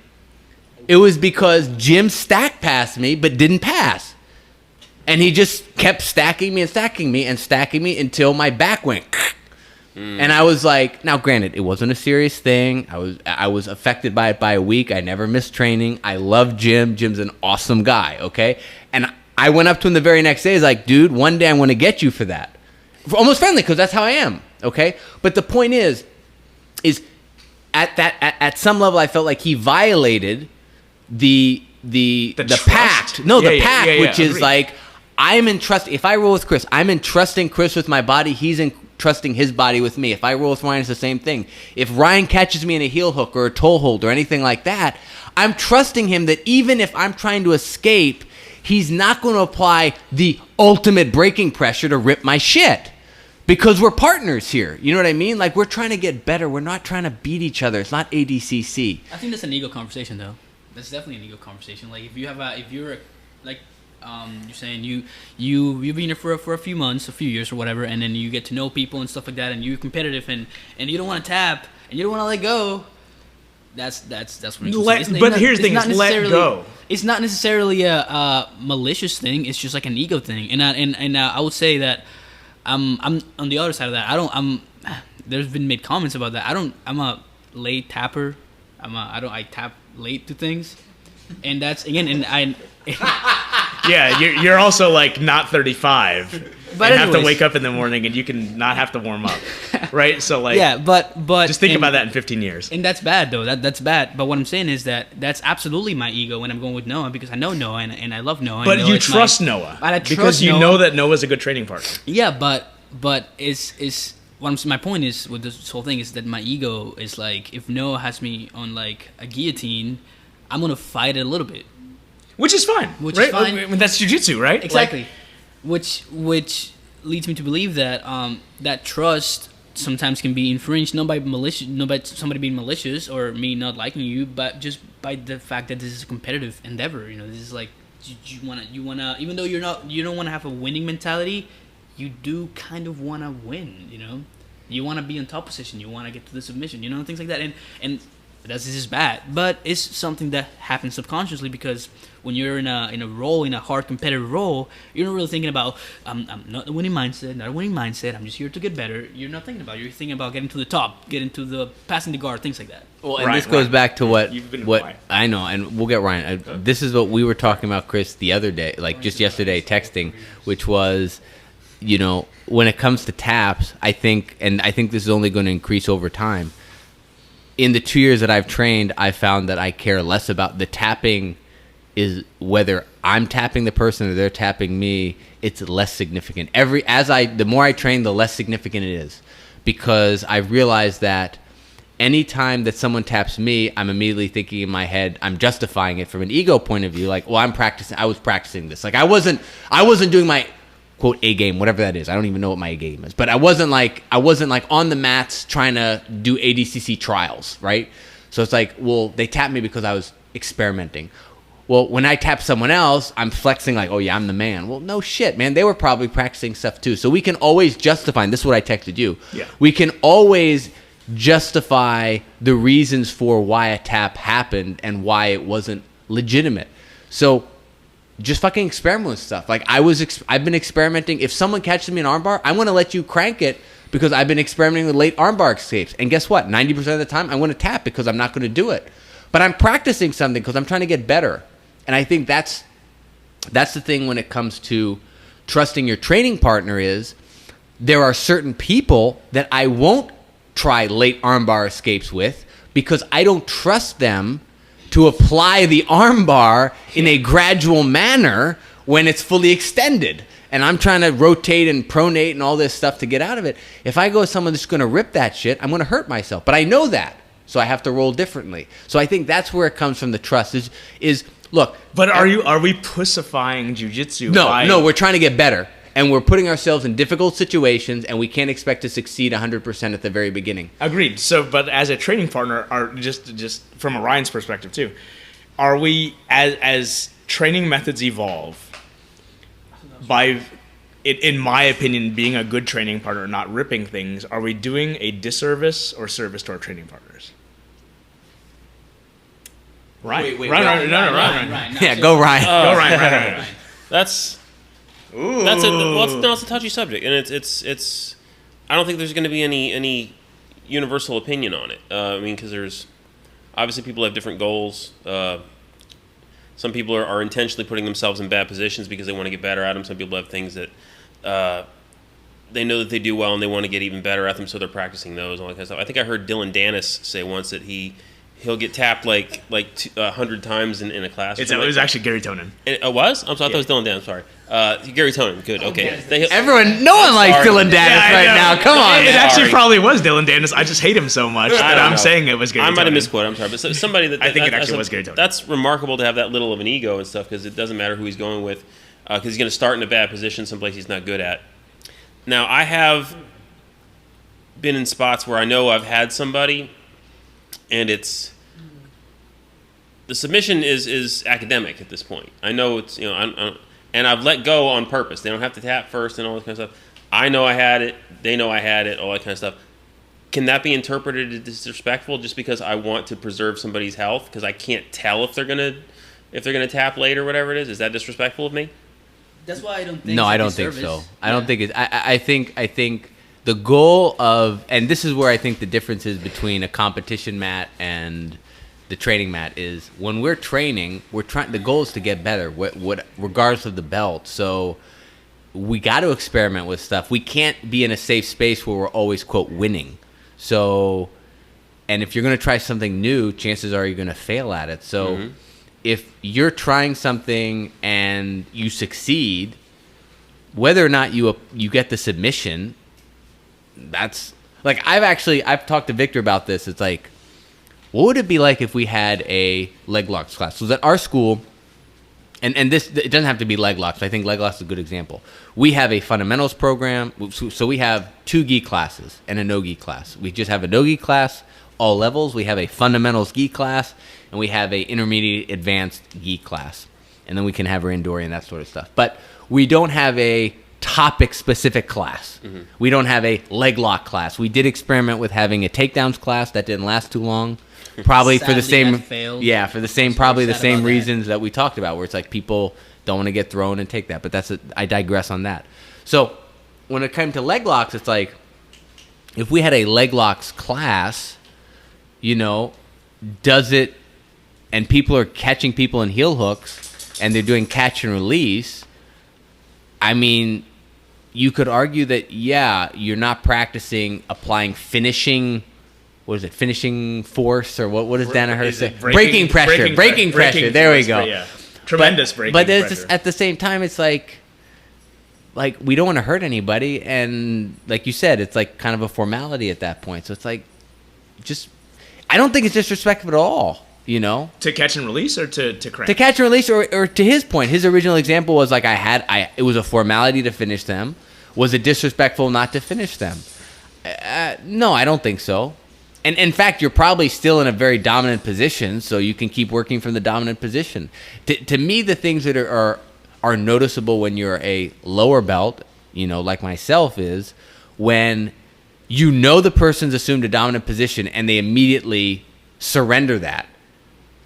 [SPEAKER 1] it was because Jim stacked past me but didn't pass. And he just kept stacking me until my back went. And I was like, now granted, it wasn't a serious thing. I was affected by it by a week. I never missed training. I love Jim. Jim's an awesome guy, okay? And I went up to him the very next day. He's like, dude, one day I'm going to get you for that. Almost friendly, because that's how I am, okay? But the point is at some level, I felt like he violated the pact. No, the pact, which is like, I'm entrusting. If I roll with Chris, I'm entrusting Chris with my body. He's trusting his body with me. If I roll with Ryan, it's the same thing. If Ryan catches me in a heel hook or a toe hold or anything like that, I'm trusting him that even if I'm trying to escape, he's not going to apply the ultimate breaking pressure to rip my shit. Because we're partners here. You know what I mean? Like, we're trying to get better. We're not trying to beat each other. It's not ADCC.
[SPEAKER 4] I think that's an ego conversation, though. That's definitely an ego conversation. Like, if you're saying you've been here for a few months, a few years or whatever, and then you get to know people and stuff like that, and you're competitive and you don't want to tap and you don't want to let go. That's what
[SPEAKER 2] But here's the thing: is let go.
[SPEAKER 4] It's not necessarily a malicious thing. It's just like an ego thing. And I would say that I'm on the other side of that. There's been made comments about that. I'm a late tapper. I tap late to things, and that's again. And I.
[SPEAKER 2] Yeah, you're also like not 35,
[SPEAKER 4] but
[SPEAKER 2] and have to wake up in the morning, and you can not have to warm up, right? So like,
[SPEAKER 4] yeah, but
[SPEAKER 2] just think about that in 15 years.
[SPEAKER 4] And that's bad though. That's bad. But what I'm saying is that's absolutely my ego when I'm going with Noah, because I know Noah and I love Noah.
[SPEAKER 2] But you trust Noah, because you know that Noah's a good training partner.
[SPEAKER 4] Yeah, but is my point is with this whole thing is that my ego is like, if Noah has me on like a guillotine, I'm gonna fight it a little bit.
[SPEAKER 2] Which is fine.
[SPEAKER 4] Which is fine.
[SPEAKER 2] I mean, that's jiu-jitsu, right?
[SPEAKER 4] Exactly. Which leads me to believe that that trust sometimes can be infringed, not by somebody being malicious or me not liking you, but just by the fact that this is a competitive endeavor. You know, this is like you wanna even though you don't want to have a winning mentality, you do kind of want to win. You know, you want to be in top position, you want to get to the submission, you know, things like that, and this is bad, but it's something that happens subconsciously, because when you're in a role, in a hard competitive role, you're not really thinking about I'm not a winning mindset. I'm just here to get better. You're not thinking about it. You're thinking about getting to the top, getting to the passing the guard, things like that.
[SPEAKER 1] Well, and this goes back to what
[SPEAKER 2] quiet.
[SPEAKER 1] I know, and we'll get Ryan. This is what we were talking about, Chris, the other day, like just yesterday, texting, which was, you know, when it comes to taps, I think this is only going to increase over time. In the 2 years that I've trained, I found that I care less about the tapping. Is whether I'm tapping the person or they're tapping me, it's less significant. The more I train, the less significant it is, because I've realized that anytime that someone taps me, I'm immediately thinking in my head, I'm justifying it from an ego point of view. Like, well, I was practicing this. Like, I wasn't doing my quote A game, whatever that is. I don't even know what my A game is, but I wasn't like on the mats trying to do ADCC trials, right? So it's like, well, they tapped me because I was experimenting. Well, when I tap someone else, I'm flexing like, oh yeah, I'm the man. Well, no shit, man. They were probably practicing stuff too. So we can always justify, and this is what I texted you.
[SPEAKER 2] Yeah.
[SPEAKER 1] We can always justify the reasons for why a tap happened and why it wasn't legitimate. So just fucking experiment with stuff. Like I've been experimenting. If someone catches me an armbar, I'm going to let you crank it because I've been experimenting with late armbar escapes. And guess what? 90% of the time, I'm going to tap because I'm not going to do it. But I'm practicing something because I'm trying to get better. And I think that's the thing when it comes to trusting your training partner is there are certain people that I won't try late armbar escapes with because I don't trust them to apply the armbar in a gradual manner when it's fully extended. And I'm trying to rotate and pronate and all this stuff to get out of it. If I go with someone that's going to rip that shit, I'm going to hurt myself. But I know that, so I have to roll differently. So I think that's where it comes from, the trust is look.
[SPEAKER 2] But are we pussifying jiu-jitsu?
[SPEAKER 1] No, we're trying to get better. And we're putting ourselves in difficult situations, and we can't expect to succeed 100% at the very beginning.
[SPEAKER 2] Agreed. So, but as a training partner, just from Orion's perspective too, are we, as training methods evolve, by, in my opinion, being a good training partner, not ripping things, are we doing a disservice or service to our training partners? Ryan. Ryan.
[SPEAKER 1] Yeah, go Ryan.
[SPEAKER 2] Go Ryan.
[SPEAKER 3] That's a touchy subject, and it's. I don't think there's going to be any universal opinion on it. I mean, because there's obviously people have different goals. Some people are intentionally putting themselves in bad positions because they want to get better at them. Some people have things that they know that they do well and they want to get even better at them, so they're practicing those and all that kind of stuff. I think I heard Dylan Dennis say once that he'll get tapped like 100 times in a class.
[SPEAKER 2] It was actually Gary Tonin.
[SPEAKER 3] It was? I thought it was Dylan Dan. I'm sorry. Gary Tonin. Good. Okay.
[SPEAKER 1] No one likes
[SPEAKER 3] sorry.
[SPEAKER 1] Dylan Dennis
[SPEAKER 2] I
[SPEAKER 1] right
[SPEAKER 2] know.
[SPEAKER 1] now. Come on.
[SPEAKER 2] It
[SPEAKER 1] man.
[SPEAKER 2] actually
[SPEAKER 3] Sorry.
[SPEAKER 2] probably was Dylan Dennis. I just hate him so much that I'm
[SPEAKER 3] know.
[SPEAKER 2] saying it was Gary Tonin.
[SPEAKER 3] I might have misquoted. I'm sorry, but somebody that
[SPEAKER 2] I think it
[SPEAKER 3] that's
[SPEAKER 2] actually was Gary Tonin.
[SPEAKER 3] That's remarkable to have that little of an ego and stuff, because it doesn't matter who he's going with, because he's going to start in a bad position, someplace he's not good at. Now, I have been in spots where I know I've had somebody, and the submission is academic at this point. I know it's and I've let go on purpose. They don't have to tap first and all that kind of stuff. I know I had it. They know I had it. All that kind of stuff. Can that be interpreted as disrespectful just because I want to preserve somebody's health because I can't tell if they're gonna tap late or whatever it is? Is that disrespectful of me?
[SPEAKER 4] That's why I don't think.
[SPEAKER 1] No, I don't think so. I don't think it's. I think the goal of, and this is where I think the difference is between a competition mat and the training mat is when we're training, we're trying. The goal is to get better, regardless of the belt. So we got to experiment with stuff. We can't be in a safe space where we're always quote winning. So, and if you're going to try something new, chances are you're going to fail at it. So, if you're trying something and you succeed, whether or not you get the submission, that's like I've talked to Victor about this. It's like, what would it be like if we had a leg locks class? So at our school, and this, it doesn't have to be leg locks. I think leg locks is a good example. We have a fundamentals program. So we have 2 gi classes and a no gi class. We just have a no gi class, all levels. We have a fundamentals gi class, and we have a intermediate advanced gi class. And then we can have our indoor and that sort of stuff. But we don't have a topic specific class. We don't have a leg lock class. We did experiment with having a takedowns class that didn't last too long. Probably for the
[SPEAKER 4] Sadly,
[SPEAKER 1] same,
[SPEAKER 4] that failed.
[SPEAKER 1] yeah, for the same,
[SPEAKER 4] So
[SPEAKER 1] probably the
[SPEAKER 4] sad
[SPEAKER 1] same
[SPEAKER 4] about that.
[SPEAKER 1] reasons that we talked about, where it's like people don't want to get thrown and take that. But I digress on that. So when it came to leg locks, it's like if we had a leg locks class, does it, and people are catching people in heel hooks and they're doing catch and release. I mean, you could argue that, yeah, you're not practicing applying finishing. What is it? Finishing force, or what does Danaher say? Breaking pressure. Breaking pressure. There we go.
[SPEAKER 2] Yeah. Tremendous breaking
[SPEAKER 1] but
[SPEAKER 2] pressure.
[SPEAKER 1] But just, at the same time, it's like we don't want to hurt anybody, and like you said, it's like kind of a formality at that point. So it's like, I don't think it's disrespectful at all.
[SPEAKER 2] To catch and release or to crank?
[SPEAKER 1] To catch and release, or to his point, his original example was like it was a formality to finish them. Was it disrespectful not to finish them? No, I don't think so. And in fact, you're probably still in a very dominant position, so you can keep working from the dominant position. To me, the things that are noticeable when you're a lower belt, like myself, is when the person's assumed a dominant position and they immediately surrender that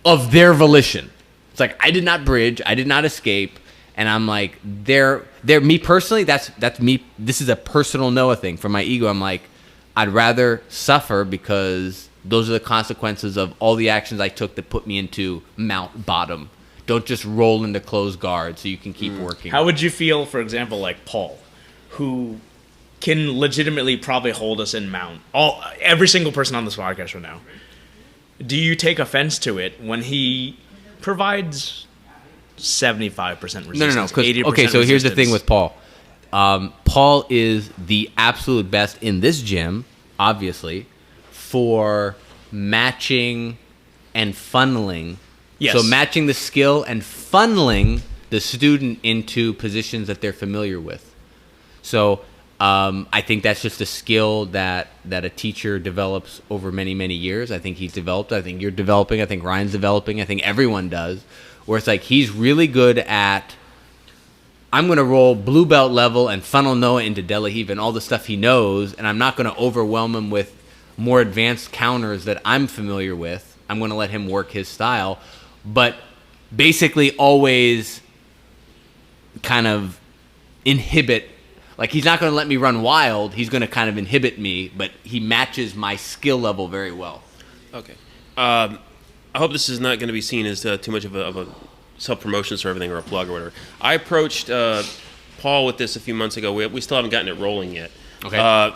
[SPEAKER 1] of their volition. It's like, I did not bridge, I did not escape, and I'm like, they're me personally. That's me. This is a personal Noah thing. For my ego, I'm like, I'd rather suffer because those are the consequences of all the actions I took that put me into mount bottom. Don't just roll into closed guard so you can keep working.
[SPEAKER 2] How would you feel, for example, like Paul, who can legitimately probably hold us in mount? Every single person on this podcast right now. Do you take offense to it when he provides 75% resistance?
[SPEAKER 1] No.
[SPEAKER 2] 80%
[SPEAKER 1] Okay, so here's the thing
[SPEAKER 2] resistance?
[SPEAKER 1] with Paul. Paul is the absolute best in this gym, obviously, for matching and funneling.
[SPEAKER 2] Yes.
[SPEAKER 1] So matching the skill and funneling the student into positions that they're familiar with. So I think that's just a skill that a teacher develops over many, many years. I think he's developed. I think you're developing. I think Ryan's developing. I think everyone does. Where it's like he's really good at, I'm going to roll blue belt level and funnel Noah into De La Riva and all the stuff he knows, and I'm not going to overwhelm him with more advanced counters that I'm familiar with. I'm going to let him work his style, but basically always kind of inhibit. Like, he's not going to let me run wild. He's going to kind of inhibit me, but he matches my skill level very well.
[SPEAKER 3] Okay. I hope this is not going to be seen as too much of a self-promotion or everything, or a plug or whatever. I approached Paul with this a few months ago. We still haven't gotten it rolling yet.
[SPEAKER 1] Okay.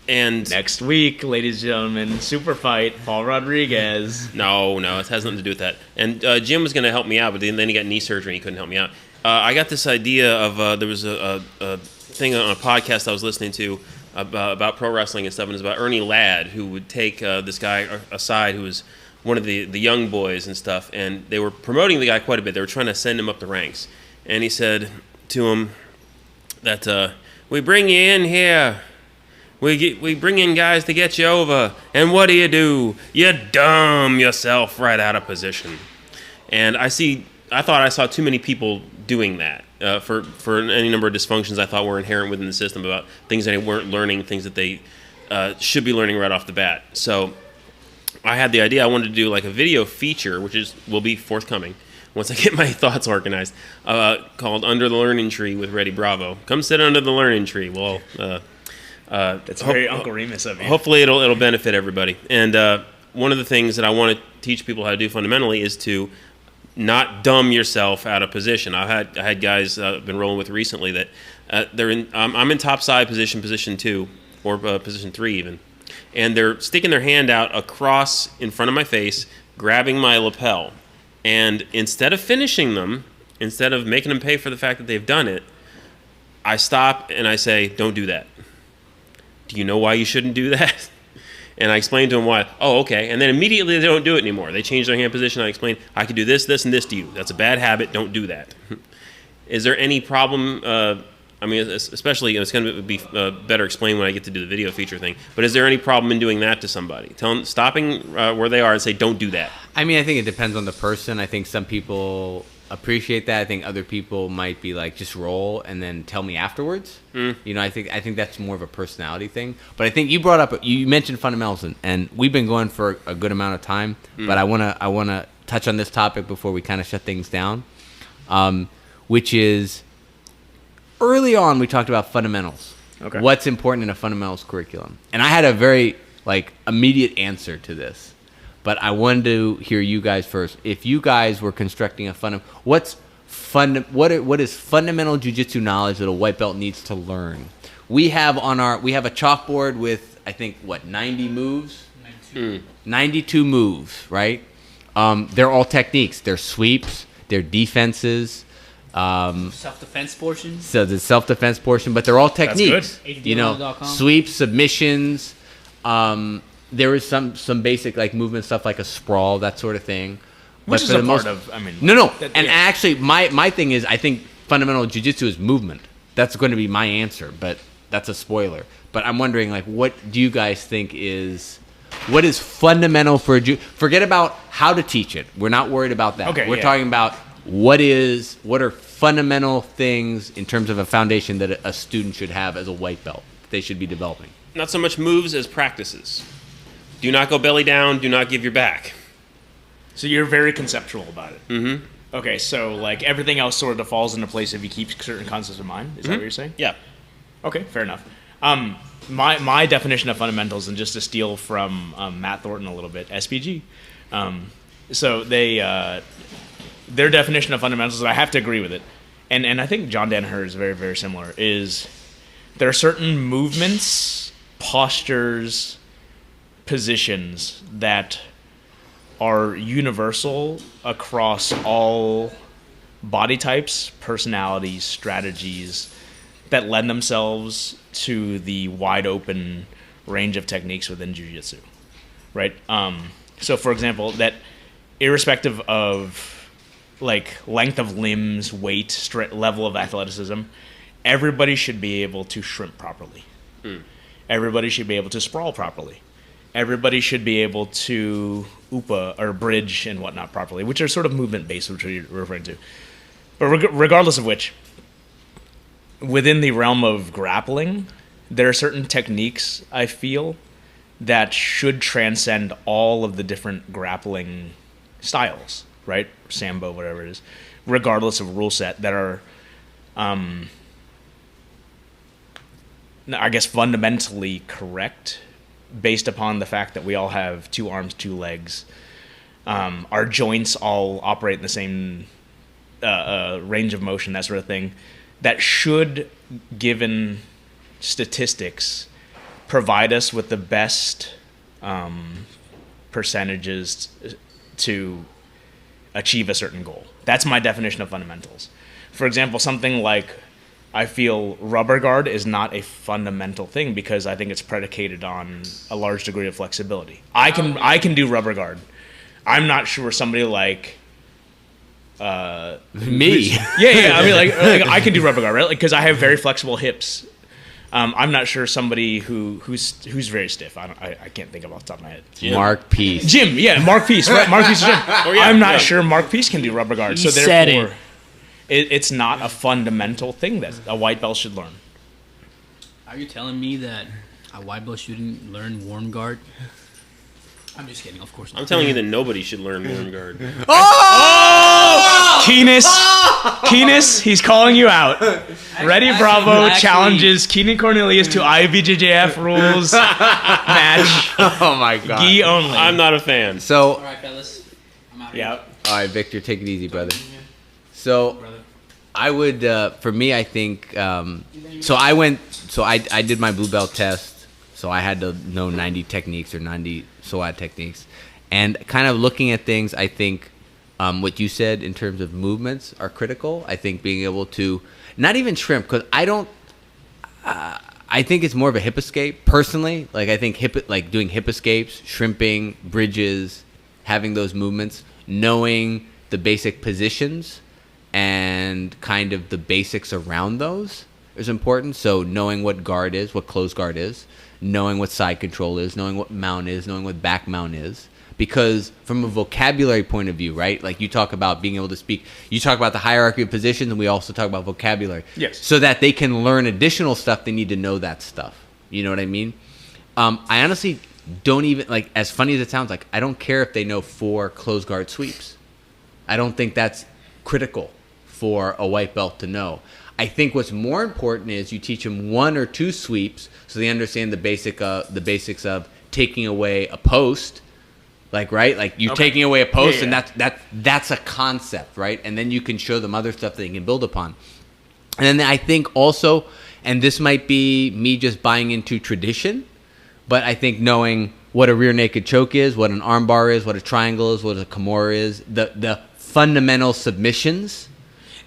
[SPEAKER 3] And
[SPEAKER 2] Next week, ladies and gentlemen, super fight, Paul Rodriguez.
[SPEAKER 3] no, it has nothing to do with that. And Jim was going to help me out, but then he got knee surgery and he couldn't help me out. I got this idea of there was a thing on a podcast I was listening to about pro wrestling and stuff, and it was about Ernie Ladd, who would take this guy aside who was one of the young boys and stuff, and they were promoting the guy quite a bit. They were trying to send him up the ranks. And he said to him that, we bring you in here. We bring in guys to get you over, and what do? You dumb yourself right out of position. And I thought I saw too many people doing that for any number of dysfunctions I thought were inherent within the system about things that they weren't learning, things that they should be learning right off the bat. So I had the idea I wanted to do like a video feature, which will be forthcoming once I get my thoughts organized, called Under the Learning Tree with Reddie Bravo. Come sit under the learning tree. Well,
[SPEAKER 2] That's very Uncle Remus of you.
[SPEAKER 3] hopefully it'll benefit everybody. And one of the things that I want to teach people how to do fundamentally is to not dumb yourself out of position. I had guys I've been rolling with recently that I'm in top side position 2 or position 3 even, and they're sticking their hand out across in front of my face, grabbing my lapel, and instead of finishing them, instead of making them pay for the fact that they've done it, I stop and I say, don't do that. Do you know why you shouldn't do that? And I explain to them why. Oh, okay. And then immediately they don't do it anymore. They change their hand position. I explain, I can do this, this, and this to you. That's a bad habit. Don't do that. Is there any problem? I mean, especially, it's going to be better explained when I get to do the video feature thing. But is there any problem in doing that to somebody? Tell them, stopping where they are and say, don't do that.
[SPEAKER 1] I mean, I think it depends on the person. I think some people appreciate that. I think other people might be like, just roll and then tell me afterwards. You know, I think that's more of a personality thing. But I think you brought up, you mentioned fundamentals, and we've been going for a good amount of time. But I wanna touch on this topic before we kind of shut things down, which is early on we talked about fundamentals.
[SPEAKER 2] Okay.
[SPEAKER 1] What's important in a fundamentals curriculum? And I had a very immediate answer to this. But I wanted to hear you guys first. If you guys were constructing a what is fundamental jiu-jitsu knowledge that a white belt needs to learn? We have a chalkboard with, I think, 90 moves? 92 moves, right? They're all techniques. They're sweeps, they're defenses.
[SPEAKER 4] Self-defense portions.
[SPEAKER 1] So the self-defense portion, but they're all techniques.
[SPEAKER 2] good.
[SPEAKER 1] You know, sweeps, submissions, there is some basic movement stuff like a sprawl, that sort of thing.
[SPEAKER 2] Which
[SPEAKER 1] but
[SPEAKER 2] is
[SPEAKER 1] for
[SPEAKER 2] a
[SPEAKER 1] the
[SPEAKER 2] part
[SPEAKER 1] most,
[SPEAKER 2] of, I mean...
[SPEAKER 1] No.
[SPEAKER 2] That,
[SPEAKER 1] And
[SPEAKER 2] yeah.
[SPEAKER 1] actually, my thing is, I think fundamental jiu-jitsu is movement. That's going to be my answer, but that's a spoiler. But I'm wondering, what do you guys think what is fundamental for forget about how to teach it. We're not worried about that.
[SPEAKER 2] Okay,
[SPEAKER 1] We're
[SPEAKER 2] yeah.
[SPEAKER 1] talking about what are fundamental things in terms of a foundation that a student should have as a white belt they should be developing.
[SPEAKER 3] Not so much moves as practices. Do not go belly down. Do not give your back.
[SPEAKER 2] So you're very conceptual about it.
[SPEAKER 3] Mm-hmm.
[SPEAKER 2] Okay, so everything else sort of falls into place if you keep certain concepts in mind. Is that what you're saying?
[SPEAKER 3] Yeah.
[SPEAKER 2] Okay, fair enough. My definition of fundamentals, and just to steal from Matt Thornton a little bit, SPG. So their definition of fundamentals, and I have to agree with it, and I think John Danaher is very, very similar, is there are certain movements, postures, positions that are universal across all body types, personalities, strategies that lend themselves to the wide open range of techniques within jiu-jitsu, right? So for example, that irrespective of length of limbs, weight, level of athleticism, everybody should be able to shrimp properly. Everybody should be able to sprawl properly. Everybody should be able to upa or bridge and whatnot properly, which are sort of movement-based, which you're referring to. But regardless of which, within the realm of grappling, there are certain techniques, I feel, that should transcend all of the different grappling styles, right? Sambo, whatever it is, regardless of rule set, that are, I guess, fundamentally correct based upon the fact that we all have 2 arms, 2 legs. Our joints all operate in the same range of motion, that sort of thing. That should, given statistics, provide us with the best percentages to achieve a certain goal. That's my definition of fundamentals. For example, something like I feel rubber guard is not a fundamental thing because I think it's predicated on a large degree of flexibility. I can do rubber guard. I'm not sure somebody like
[SPEAKER 1] Me.
[SPEAKER 2] Yeah. I mean, like I can do rubber guard, right? Like, because I have very flexible hips. I'm not sure somebody who's very stiff. I can't think of off the top of my head.
[SPEAKER 1] Mark Peace.
[SPEAKER 2] Jim, yeah, Mark Peace, right? Mark Peace, Jim.
[SPEAKER 3] yeah,
[SPEAKER 2] I'm not sure Mark Peace can do rubber guard, so
[SPEAKER 4] said
[SPEAKER 2] therefore, it's not a fundamental thing that a white belt should learn.
[SPEAKER 4] Are you telling me that a white belt shouldn't learn warm guard? I'm just kidding, of course not.
[SPEAKER 3] I'm telling you that nobody should learn warm guard.
[SPEAKER 2] Keenis, he's calling you out. Reddie Bravo
[SPEAKER 4] actually-
[SPEAKER 2] challenges Keenan Cornelius to IBJJF rules match.
[SPEAKER 1] Oh my god.
[SPEAKER 2] Gi only.
[SPEAKER 3] I'm not a fan.
[SPEAKER 1] So,
[SPEAKER 4] All right, fellas. I'm out
[SPEAKER 2] Yeah.
[SPEAKER 1] all right, Victor, take it easy, brother. So, I would, for me, I think. So I did my blue belt test. So I had to know 90 techniques or 90 SWAT techniques, and kind of looking at things. I think what you said in terms of movements are critical. I think being able to not even shrimp, because I don't. I think it's more of a hip escape personally. Like I think like doing hip escapes, shrimping, bridges, having those movements, knowing the basic positions and kind of the basics around those is important. So knowing what guard is, what close guard is, knowing what side control is, knowing what mount is, knowing what back mount is. Because from a vocabulary point of view, right? Like you talk about being able to speak, you talk about the hierarchy of positions, and we also talk about vocabulary.
[SPEAKER 2] Yes.
[SPEAKER 1] So that they can learn additional stuff, they need to know that stuff. You know what I mean? I honestly don't even, like, as funny as it sounds, like, I don't care if they know 4 close guard sweeps. I don't think that's critical for a white belt to know. I think what's more important is you teach them 1 or 2 sweeps so they understand the basics of taking away a post. Like, right? Like, you're taking away a post, and that's a concept, right? And then you can show them other stuff that they can build upon. And then I think also, and this might be me just buying into tradition, but I think knowing what a rear naked choke is, what an arm bar is, what a triangle is, what a kimura is, the fundamental submissions.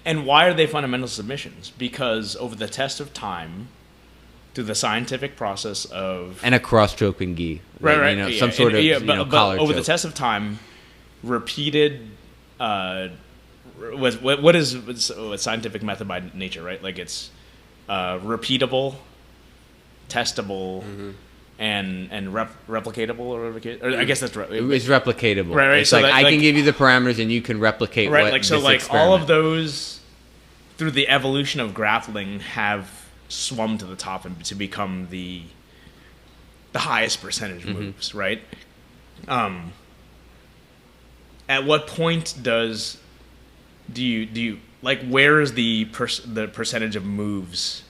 [SPEAKER 2] And why are they fundamental submissions? Because over the test of time, through the scientific process of...
[SPEAKER 1] And a cross choke and gi.
[SPEAKER 2] Right.
[SPEAKER 1] You know, some sort of
[SPEAKER 2] but
[SPEAKER 1] collar
[SPEAKER 2] over
[SPEAKER 1] choke.
[SPEAKER 2] the test of time, repeated... what is scientific method by nature, right? Like it's repeatable, testable, and replicatable, or I guess that's right.
[SPEAKER 1] It's replicatable.
[SPEAKER 2] Right.
[SPEAKER 1] It's
[SPEAKER 2] So
[SPEAKER 1] like
[SPEAKER 2] that,
[SPEAKER 1] I can give you the parameters and you can replicate
[SPEAKER 2] right.
[SPEAKER 1] what
[SPEAKER 2] Like so,
[SPEAKER 1] this
[SPEAKER 2] like
[SPEAKER 1] experiment.
[SPEAKER 2] all of those through the evolution of grappling have swum to the top and to become the highest percentage moves, right? At what point do you like, where is the percentage of moves?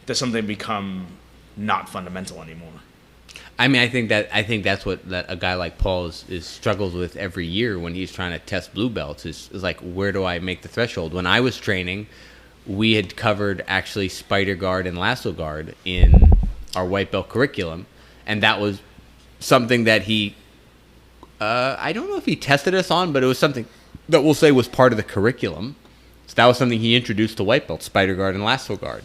[SPEAKER 2] Does something become not fundamental anymore?
[SPEAKER 1] I mean, I think that's what a guy like Paul is struggles with every year when he's trying to test blue belts. Is like, where do I make the threshold? When I was training, we had covered actually spider guard and lasso guard in our white belt curriculum, and that was something that he, I don't know if he tested us on, but it was something that we'll say was part of the curriculum. So that was something he introduced to white belts, spider guard and lasso guard.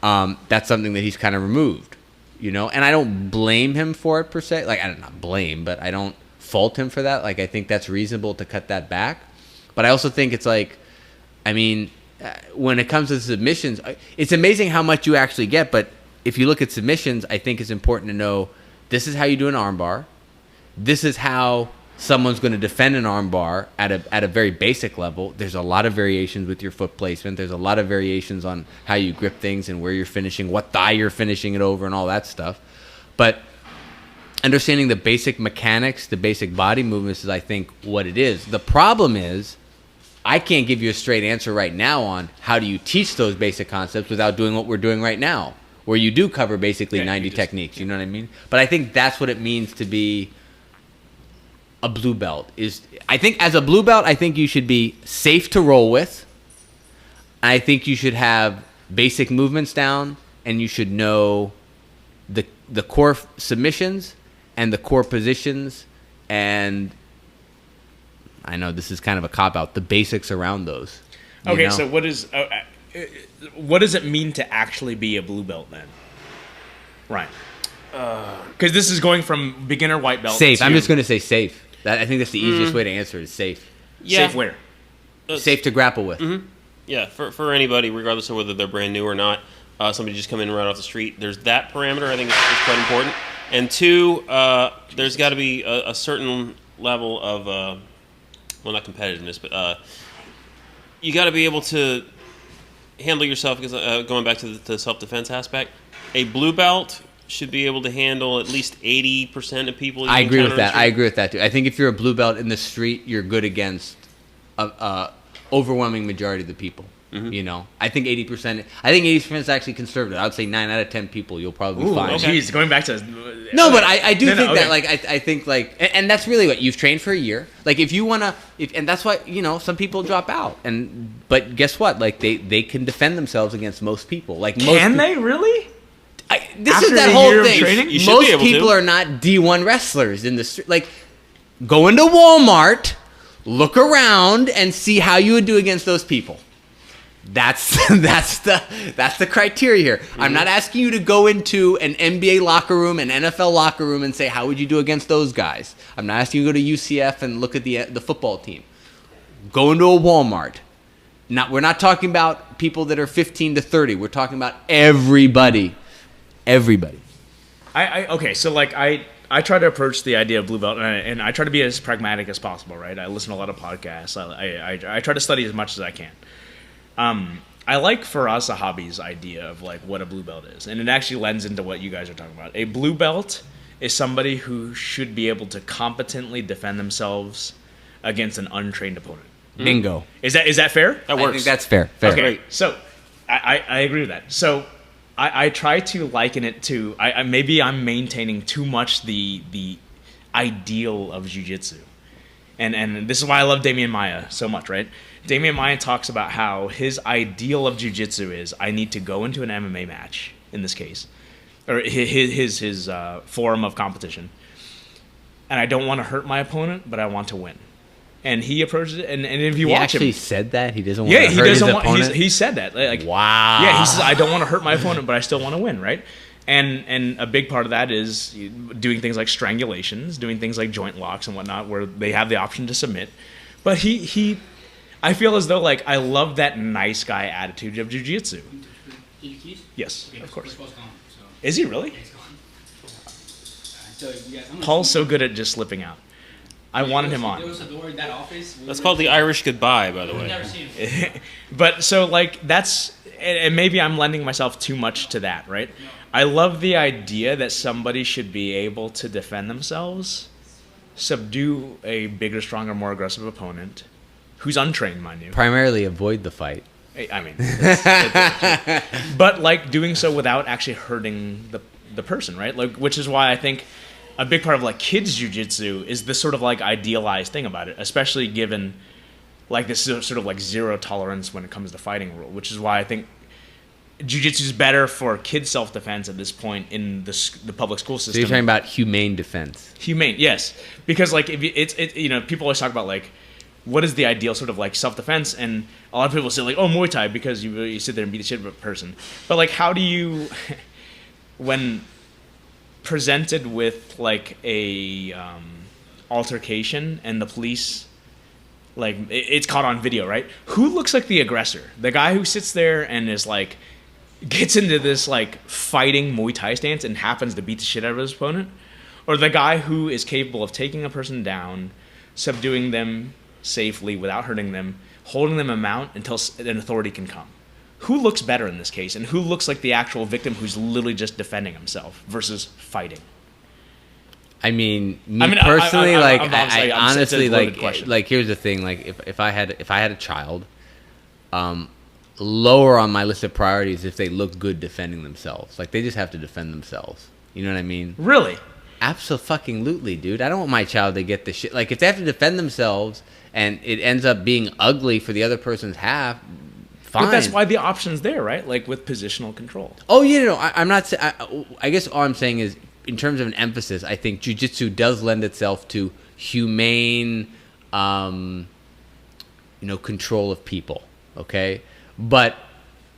[SPEAKER 1] That's something that he's kind of removed, you know, and I don't blame him for it per se. Like, I don't not blame, but I don't fault him for that. Like, I think that's reasonable to cut that back. But I also think it's like, I mean, when it comes to submissions, it's amazing how much you actually get. But if you look at submissions, I think it's important to know this is how you do an armbar. This is how someone's going to defend an armbar at a very basic level. There's a lot of variations with your foot placement. There's a lot of variations on how you grip things and where you're finishing, what thigh you're finishing it over, and all that stuff. But understanding the basic mechanics, the basic body movements is, I think, what it is. The problem is, I can't give you a straight answer right now on how do you teach those basic concepts without doing what we're doing right now, where you do cover basically 90 techniques. You know what I mean? But I think that's what it means to be a blue belt. I think as a blue belt, I think you should be safe to roll with. I think you should have basic movements down, and you should know the core submissions and the core positions, and I know this is kind of a cop-out, the basics around those.
[SPEAKER 2] Okay,
[SPEAKER 1] know?
[SPEAKER 2] so what does it mean to actually be a blue belt then? Right. Because this is going from beginner white belt
[SPEAKER 1] Safe.
[SPEAKER 2] to
[SPEAKER 1] I'm just going to say safe. I think that's the easiest way to answer it, is safe.
[SPEAKER 3] Yeah.
[SPEAKER 2] safe where?
[SPEAKER 1] Safe to grapple with.
[SPEAKER 3] Yeah, for anybody, regardless of whether they're brand new or not, somebody just come in right off the street. There's that parameter I think is quite important. And two, there's got to be a certain level of, well, not competitiveness, but you got to be able to handle yourself. Because going back to the self-defense aspect, a blue belt should be able to handle at least 80% of people.
[SPEAKER 1] I agree with that. I agree with that too. I think if you're a blue belt in the street, you're good against a overwhelming majority of the people. You know, I think 80%. I think 80% is actually conservative. I would say 9 out of 10 people you'll probably find.
[SPEAKER 2] Okay. Jeez, going back to
[SPEAKER 1] No, but I do think
[SPEAKER 2] okay.
[SPEAKER 1] that, like, I think, like, and that's really what you've trained for a year. Like, if you wanna, and that's why, you know, some people drop out, but guess what? Like, they can defend themselves against most people. Like,
[SPEAKER 2] Can they really?
[SPEAKER 1] This
[SPEAKER 2] After
[SPEAKER 1] is that
[SPEAKER 2] a
[SPEAKER 1] whole
[SPEAKER 2] year of
[SPEAKER 1] thing.
[SPEAKER 2] training?
[SPEAKER 3] You should
[SPEAKER 1] Most
[SPEAKER 3] be able
[SPEAKER 1] people
[SPEAKER 3] to.
[SPEAKER 1] are not D1 wrestlers in the street. Like, go into Walmart, look around, and see how you would do against those people. That's the criteria here. I'm not asking you to go into an NBA locker room, an NFL locker room, and say how would you do against those guys. I'm not asking you to go to UCF and look at the football team. Go into a Walmart. We're not talking about people that are 15 to 30. We're talking about everybody. Everybody.
[SPEAKER 2] Okay, so like I try to approach the idea of blue belt, and I try to be as pragmatic as possible, right? I listen to a lot of podcasts. I try to study as much as I can. I like for us a hobby's idea of like what a blue belt is, and it actually lends into what you guys are talking about. A blue belt is somebody who should be able to competently defend themselves against an untrained opponent.
[SPEAKER 1] Bingo.
[SPEAKER 2] Is that fair?
[SPEAKER 3] That
[SPEAKER 1] I
[SPEAKER 3] works.
[SPEAKER 1] think that's fair. Fair.
[SPEAKER 2] Okay, so I agree with that. So I try to liken it to maybe I'm maintaining too much the ideal of jiu-jitsu. And this is why I love Damian Maia so much, right? Damian Maia talks about how his ideal of jiu-jitsu is I need to go into an MMA match, in this case, or his form of competition, and I don't want to hurt my opponent, but I want to win. And he approaches it, and if you
[SPEAKER 1] He
[SPEAKER 2] watch
[SPEAKER 1] actually
[SPEAKER 2] him,
[SPEAKER 1] said that he doesn't want to hurt his
[SPEAKER 2] doesn't want.
[SPEAKER 1] opponent.
[SPEAKER 2] He said that. Like,
[SPEAKER 1] Wow.
[SPEAKER 2] Yeah, he says I don't want to hurt my opponent, but I still want to win, right? And a big part of that is doing things like strangulations, doing things like joint locks and whatnot, where they have the option to submit. But I feel as though like I love that nice guy attitude of jiu-jitsu. Yes, of course. Is he really? Paul's so good at just slipping out. I wanted him on.
[SPEAKER 4] There was a door in that office.
[SPEAKER 3] That's called the Irish goodbye, by the
[SPEAKER 4] I've
[SPEAKER 3] way.
[SPEAKER 4] never seen it.
[SPEAKER 2] But so like that's, and maybe I'm lending myself too much to that, right? I love the idea that somebody should be able to defend themselves, subdue a bigger, stronger, more aggressive opponent, who's untrained, mind you.
[SPEAKER 1] Primarily avoid the fight.
[SPEAKER 2] I mean, but like doing so without actually hurting the person, right? Like, which is why I think a big part of like kids jiu-jitsu is this sort of like idealized thing about it, especially given like this sort of like zero tolerance when it comes to fighting rule, which is why I think jiu-jitsu is better for kids self-defense at this point in the public school system.
[SPEAKER 1] So you're talking about humane defense.
[SPEAKER 2] Humane, yes, because like if it's you know, people always talk about like what is the ideal sort of like self-defense, and a lot of people say like, oh, Muay Thai, because you sit there and beat the shit out of a person. But like, how do you when presented with like a altercation and the police, like it's caught on video, right? Who looks like the aggressor? The guy who sits there and is like gets into this like fighting Muay Thai stance and happens to beat the shit out of his opponent, or the guy who is capable of taking a person down, subduing them safely without hurting them, holding them a mount until an authority can come? Who looks better in this case, and who looks like the actual victim who's literally just defending himself versus fighting?
[SPEAKER 1] I mean, personally, I honestly
[SPEAKER 2] question.
[SPEAKER 1] like here's the thing, like if I had a child, lower on my list of priorities if they look good defending themselves. Like they just have to defend themselves. You know what I mean?
[SPEAKER 2] Really?
[SPEAKER 1] Absolutely, dude. I don't want my child to get the shit. Like if they have to defend themselves and it ends up being ugly for the other person's half, fine.
[SPEAKER 2] But that's why the option's there, right? Like with positional control.
[SPEAKER 1] Oh yeah, no, I'm not. I guess all I'm saying is, in terms of an emphasis, I think jiu-jitsu does lend itself to humane, control of people. Okay, but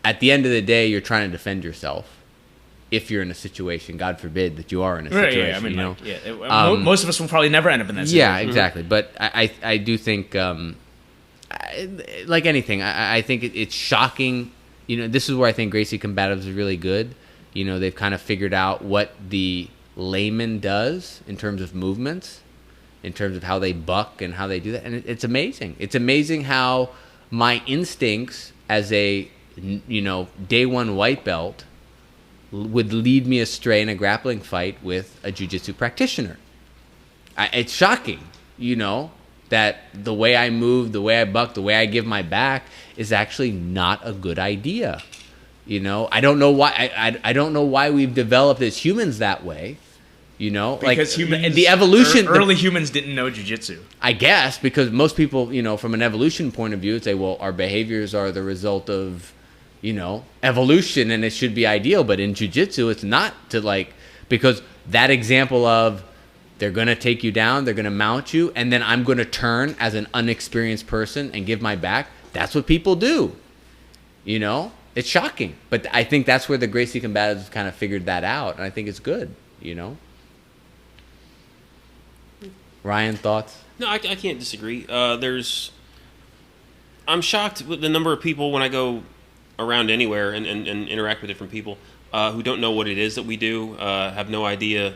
[SPEAKER 1] at the end of the day, you're trying to defend yourself. If you're in a situation, God forbid that you are in a situation,
[SPEAKER 2] Right, yeah, I mean, most of us will probably never end up in that situation.
[SPEAKER 1] Yeah, exactly. But I do think, like anything, I think it's shocking. This is where I think Gracie Combatives is really good. They've kind of figured out what the layman does in terms of movements, in terms of how they buck and how they do that. And it's amazing. It's amazing how my instincts as a, day one white belt would lead me astray in a grappling fight with a jiu-jitsu practitioner. It's shocking, that the way I move, the way I buck, the way I give my back is actually not a good idea. I don't know why. I don't know why we've developed as humans that way.
[SPEAKER 2] Because humans,
[SPEAKER 1] the evolution,
[SPEAKER 2] early humans didn't know jiu-jitsu.
[SPEAKER 1] I guess because most people, from an evolution point of view, would say, well, our behaviors are the result of evolution and it should be ideal. But in jiu-jitsu, it's not because that example of they're going to take you down, they're going to mount you, and then I'm going to turn as an unexperienced person and give my back. That's what people do. It's shocking. But I think that's where the Gracie Combatives kind of figured that out. And I think it's good, Ryan, thoughts?
[SPEAKER 3] No, I can't disagree. I'm shocked with the number of people when I go around anywhere and interact with different people who don't know what it is that we do, have no idea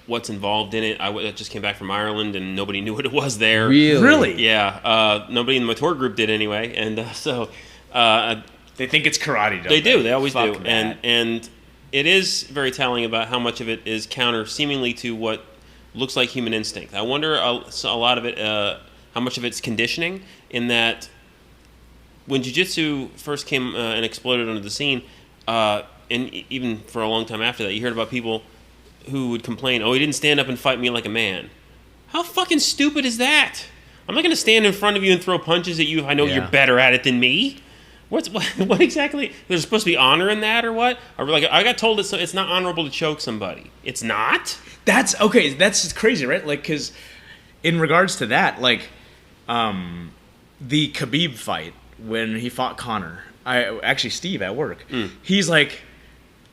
[SPEAKER 3] what's involved in it. I just came back from Ireland and nobody knew what it was there.
[SPEAKER 1] Really?
[SPEAKER 3] Yeah. Nobody in my tour group did anyway. And
[SPEAKER 2] They think it's karate, don't
[SPEAKER 3] they? They always
[SPEAKER 2] Fuck
[SPEAKER 3] do.
[SPEAKER 2] that.
[SPEAKER 3] And it is very telling about how much of it is counter seemingly to what looks like human instinct. I wonder a lot of it, how much of it's conditioning in that when jiu-jitsu first came and exploded onto the scene, and even for a long time after that, you heard about people who would complain, oh, he didn't stand up and fight me like a man. How fucking stupid is that? I'm not going to stand in front of you and throw punches at you if I know you're better at it than me. What exactly? There's supposed to be honor in that or what? Or I got told it's not honorable to choke somebody. It's not?
[SPEAKER 2] That's okay. That's crazy, right? Because in regards to that, the Khabib fight when he fought Conor, Steve at work, he's like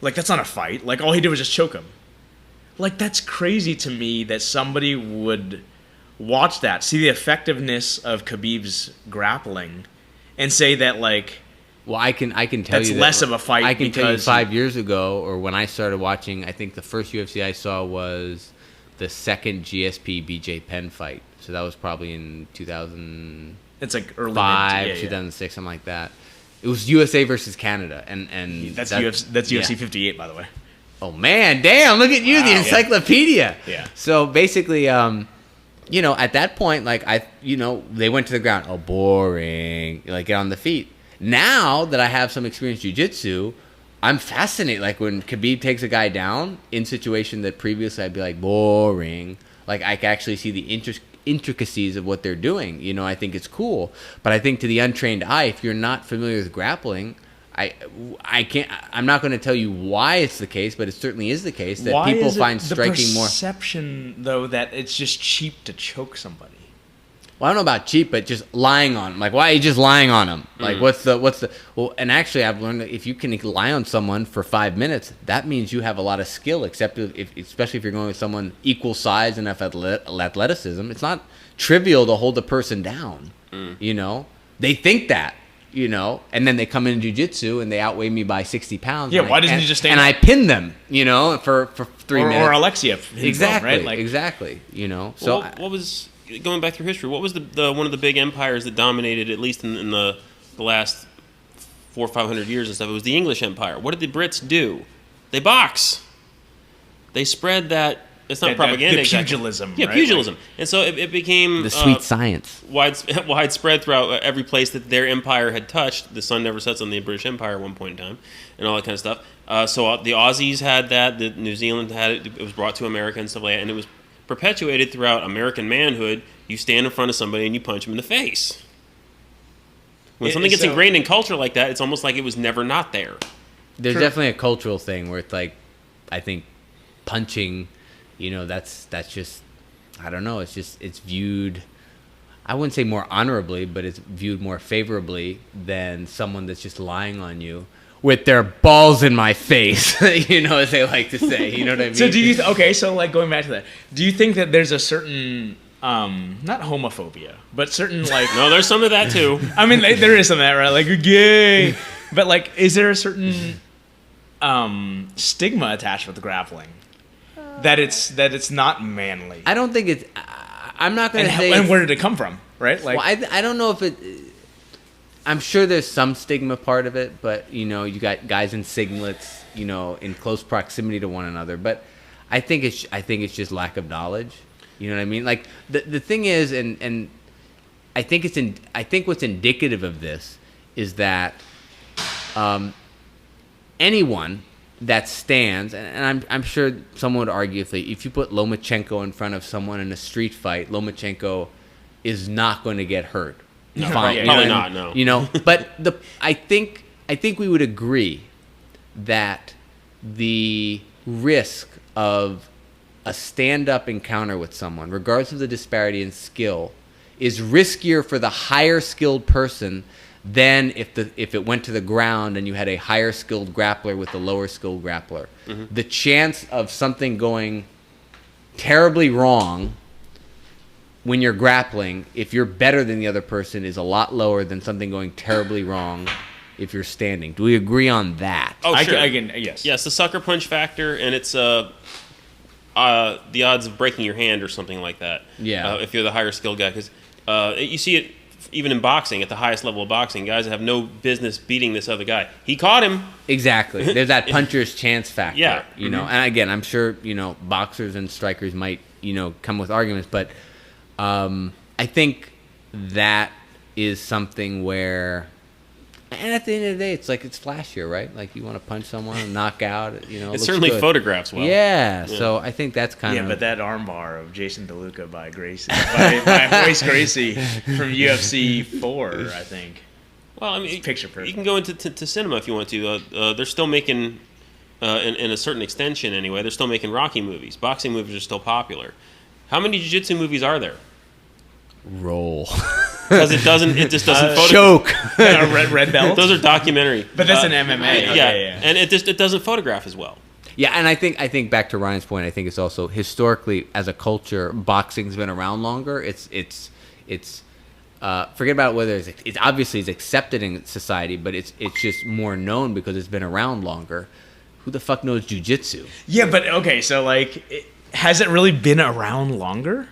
[SPEAKER 2] that's not a fight. All he did was just choke him. That's crazy to me that somebody would watch that, see the effectiveness of Khabib's grappling, and say that
[SPEAKER 1] Well, I can tell
[SPEAKER 2] that's
[SPEAKER 1] you that
[SPEAKER 2] less of a fight.
[SPEAKER 1] I can tell you 5 years ago, or when I started watching, I think the first UFC I saw was the second GSP BJ Penn fight. So that was probably in 2005,
[SPEAKER 2] it's early
[SPEAKER 1] 2006, something like that. It was USA versus Canada, and
[SPEAKER 2] that's UFC 58, by the way.
[SPEAKER 1] Oh man, damn! Look at you, the encyclopedia.
[SPEAKER 2] Yeah.
[SPEAKER 1] So basically, at that point, they went to the ground. Oh, boring. Get on the feet. Now that I have some experience jiu-jitsu, I'm fascinated. When Khabib takes a guy down in situation that previously I'd be boring. I can actually see the intricacies of what they're doing. I think it's cool. But I think to the untrained eye, if you're not familiar with grappling, I can't. I'm not going to tell you why it's the case, but it certainly is the case that
[SPEAKER 2] why
[SPEAKER 1] people
[SPEAKER 2] is
[SPEAKER 1] find
[SPEAKER 2] the
[SPEAKER 1] striking more.
[SPEAKER 2] Perception, though, that it's just cheap to choke somebody.
[SPEAKER 1] Well, I don't know about cheap, but just lying on him. Why are you just lying on him? What's the well? And actually, I've learned that if you can lie on someone for 5 minutes, that means you have a lot of skill. Especially if you're going with someone equal size and athleticism, it's not trivial to hold a person down. They think that. And then they come into jiu-jitsu and they outweigh me by 60 pounds.
[SPEAKER 2] Yeah, why doesn't he just stand
[SPEAKER 1] and
[SPEAKER 2] up?
[SPEAKER 1] I pin them, for 3 minutes.
[SPEAKER 2] Or Alexia.
[SPEAKER 1] Exactly,
[SPEAKER 2] right?
[SPEAKER 1] Exactly. So
[SPEAKER 3] what was, going back through history, what was the one of the big empires that dominated, at least in the last 400 or 500 years and stuff? It was the English Empire. What did the Brits do? They box. They spread that. It's not propaganda.
[SPEAKER 2] The pugilism.
[SPEAKER 3] Yeah,
[SPEAKER 2] right?
[SPEAKER 3] pugilism. And so it became
[SPEAKER 1] the sweet science.
[SPEAKER 3] Widespread throughout every place that their empire had touched. The sun never sets on the British Empire at one point in time, and all that kind of stuff. So the Aussies had that. The New Zealand had it. It was brought to America and stuff like that, and it was perpetuated throughout American manhood. You stand in front of somebody and you punch them in the face. When something gets ingrained in culture like that, it's almost like it was never not there.
[SPEAKER 1] There's definitely a cultural thing where it's like, I think punching, that's just, I don't know. It's viewed, I wouldn't say more honorably, but it's viewed more favorably than someone that's just lying on you with their balls in my face, as they like to say. You know what I mean?
[SPEAKER 2] So do you? So like going back to that, do you think that there's a certain not homophobia, but certain like
[SPEAKER 3] No, there's some of that too.
[SPEAKER 2] I mean, there is some of that, right? Like you're gay, but like, is there a certain stigma attached with grappling that it's not manly?
[SPEAKER 1] I don't think it's. I'm not going to say.
[SPEAKER 2] And where did it come from? Right? Like,
[SPEAKER 1] well, I don't know if it. I'm sure there's some stigma part of it, but you got guys in singlets, in close proximity to one another. But I think it's just lack of knowledge. You know what I mean? Like the thing is, and I think I think what's indicative of this is that anyone that stands, and I'm sure someone would argue if you put Lomachenko in front of someone in a street fight, Lomachenko is not going to get hurt.
[SPEAKER 3] No,
[SPEAKER 1] Fine,
[SPEAKER 3] probably not. No.
[SPEAKER 1] But I think we would agree that the risk of a stand-up encounter with someone, regardless of the disparity in skill, is riskier for the higher skilled person than if it went to the ground and you had a higher skilled grappler with a lower skilled grappler. Mm-hmm. The chance of something going terribly wrong when you're grappling, if you're better than the other person, is a lot lower than something going terribly wrong if you're standing. Do we agree on that?
[SPEAKER 3] Oh, sure.
[SPEAKER 2] Yes.
[SPEAKER 3] Yes, the sucker punch factor, and it's the odds of breaking your hand or something like that.
[SPEAKER 1] Yeah.
[SPEAKER 3] If you're the higher skilled guy, because you see it even in boxing, at the highest level of boxing, guys have no business beating this other guy. He caught him.
[SPEAKER 1] Exactly. There's that puncher's chance factor.
[SPEAKER 3] Yeah.
[SPEAKER 1] And again, I'm sure, boxers and strikers might, come with arguments, but I think that is something where, and at the end of the day, it's flashier, right? Like you want to punch someone and knock out,
[SPEAKER 3] it certainly
[SPEAKER 1] good.
[SPEAKER 3] photographs well.
[SPEAKER 1] Yeah, so I think that's kind of...
[SPEAKER 2] Yeah, but that armbar of Jason DeLuca by Gracie, by Royce Gracie from UFC 4, I think.
[SPEAKER 3] Well, I mean,
[SPEAKER 2] it's picture perfect.
[SPEAKER 3] You can go into cinema if you want to. They're still making, in a certain extension anyway, they're still making Rocky movies. Boxing movies are still popular. How many jiu-jitsu movies are there?
[SPEAKER 1] Roll.
[SPEAKER 3] Because it just doesn't
[SPEAKER 1] choke.
[SPEAKER 2] Red belt.
[SPEAKER 3] Those are documentary.
[SPEAKER 2] But that's an MMA.
[SPEAKER 3] Yeah, and it doesn't photograph as well.
[SPEAKER 1] Yeah, and I think back to Ryan's point, I think it's also historically as a culture, boxing's been around longer. It's forget about whether it's obviously it's accepted in society, but it's just more known because it's been around longer. Who the fuck knows jiu-jitsu?
[SPEAKER 2] Yeah, but okay, so has it really been around longer?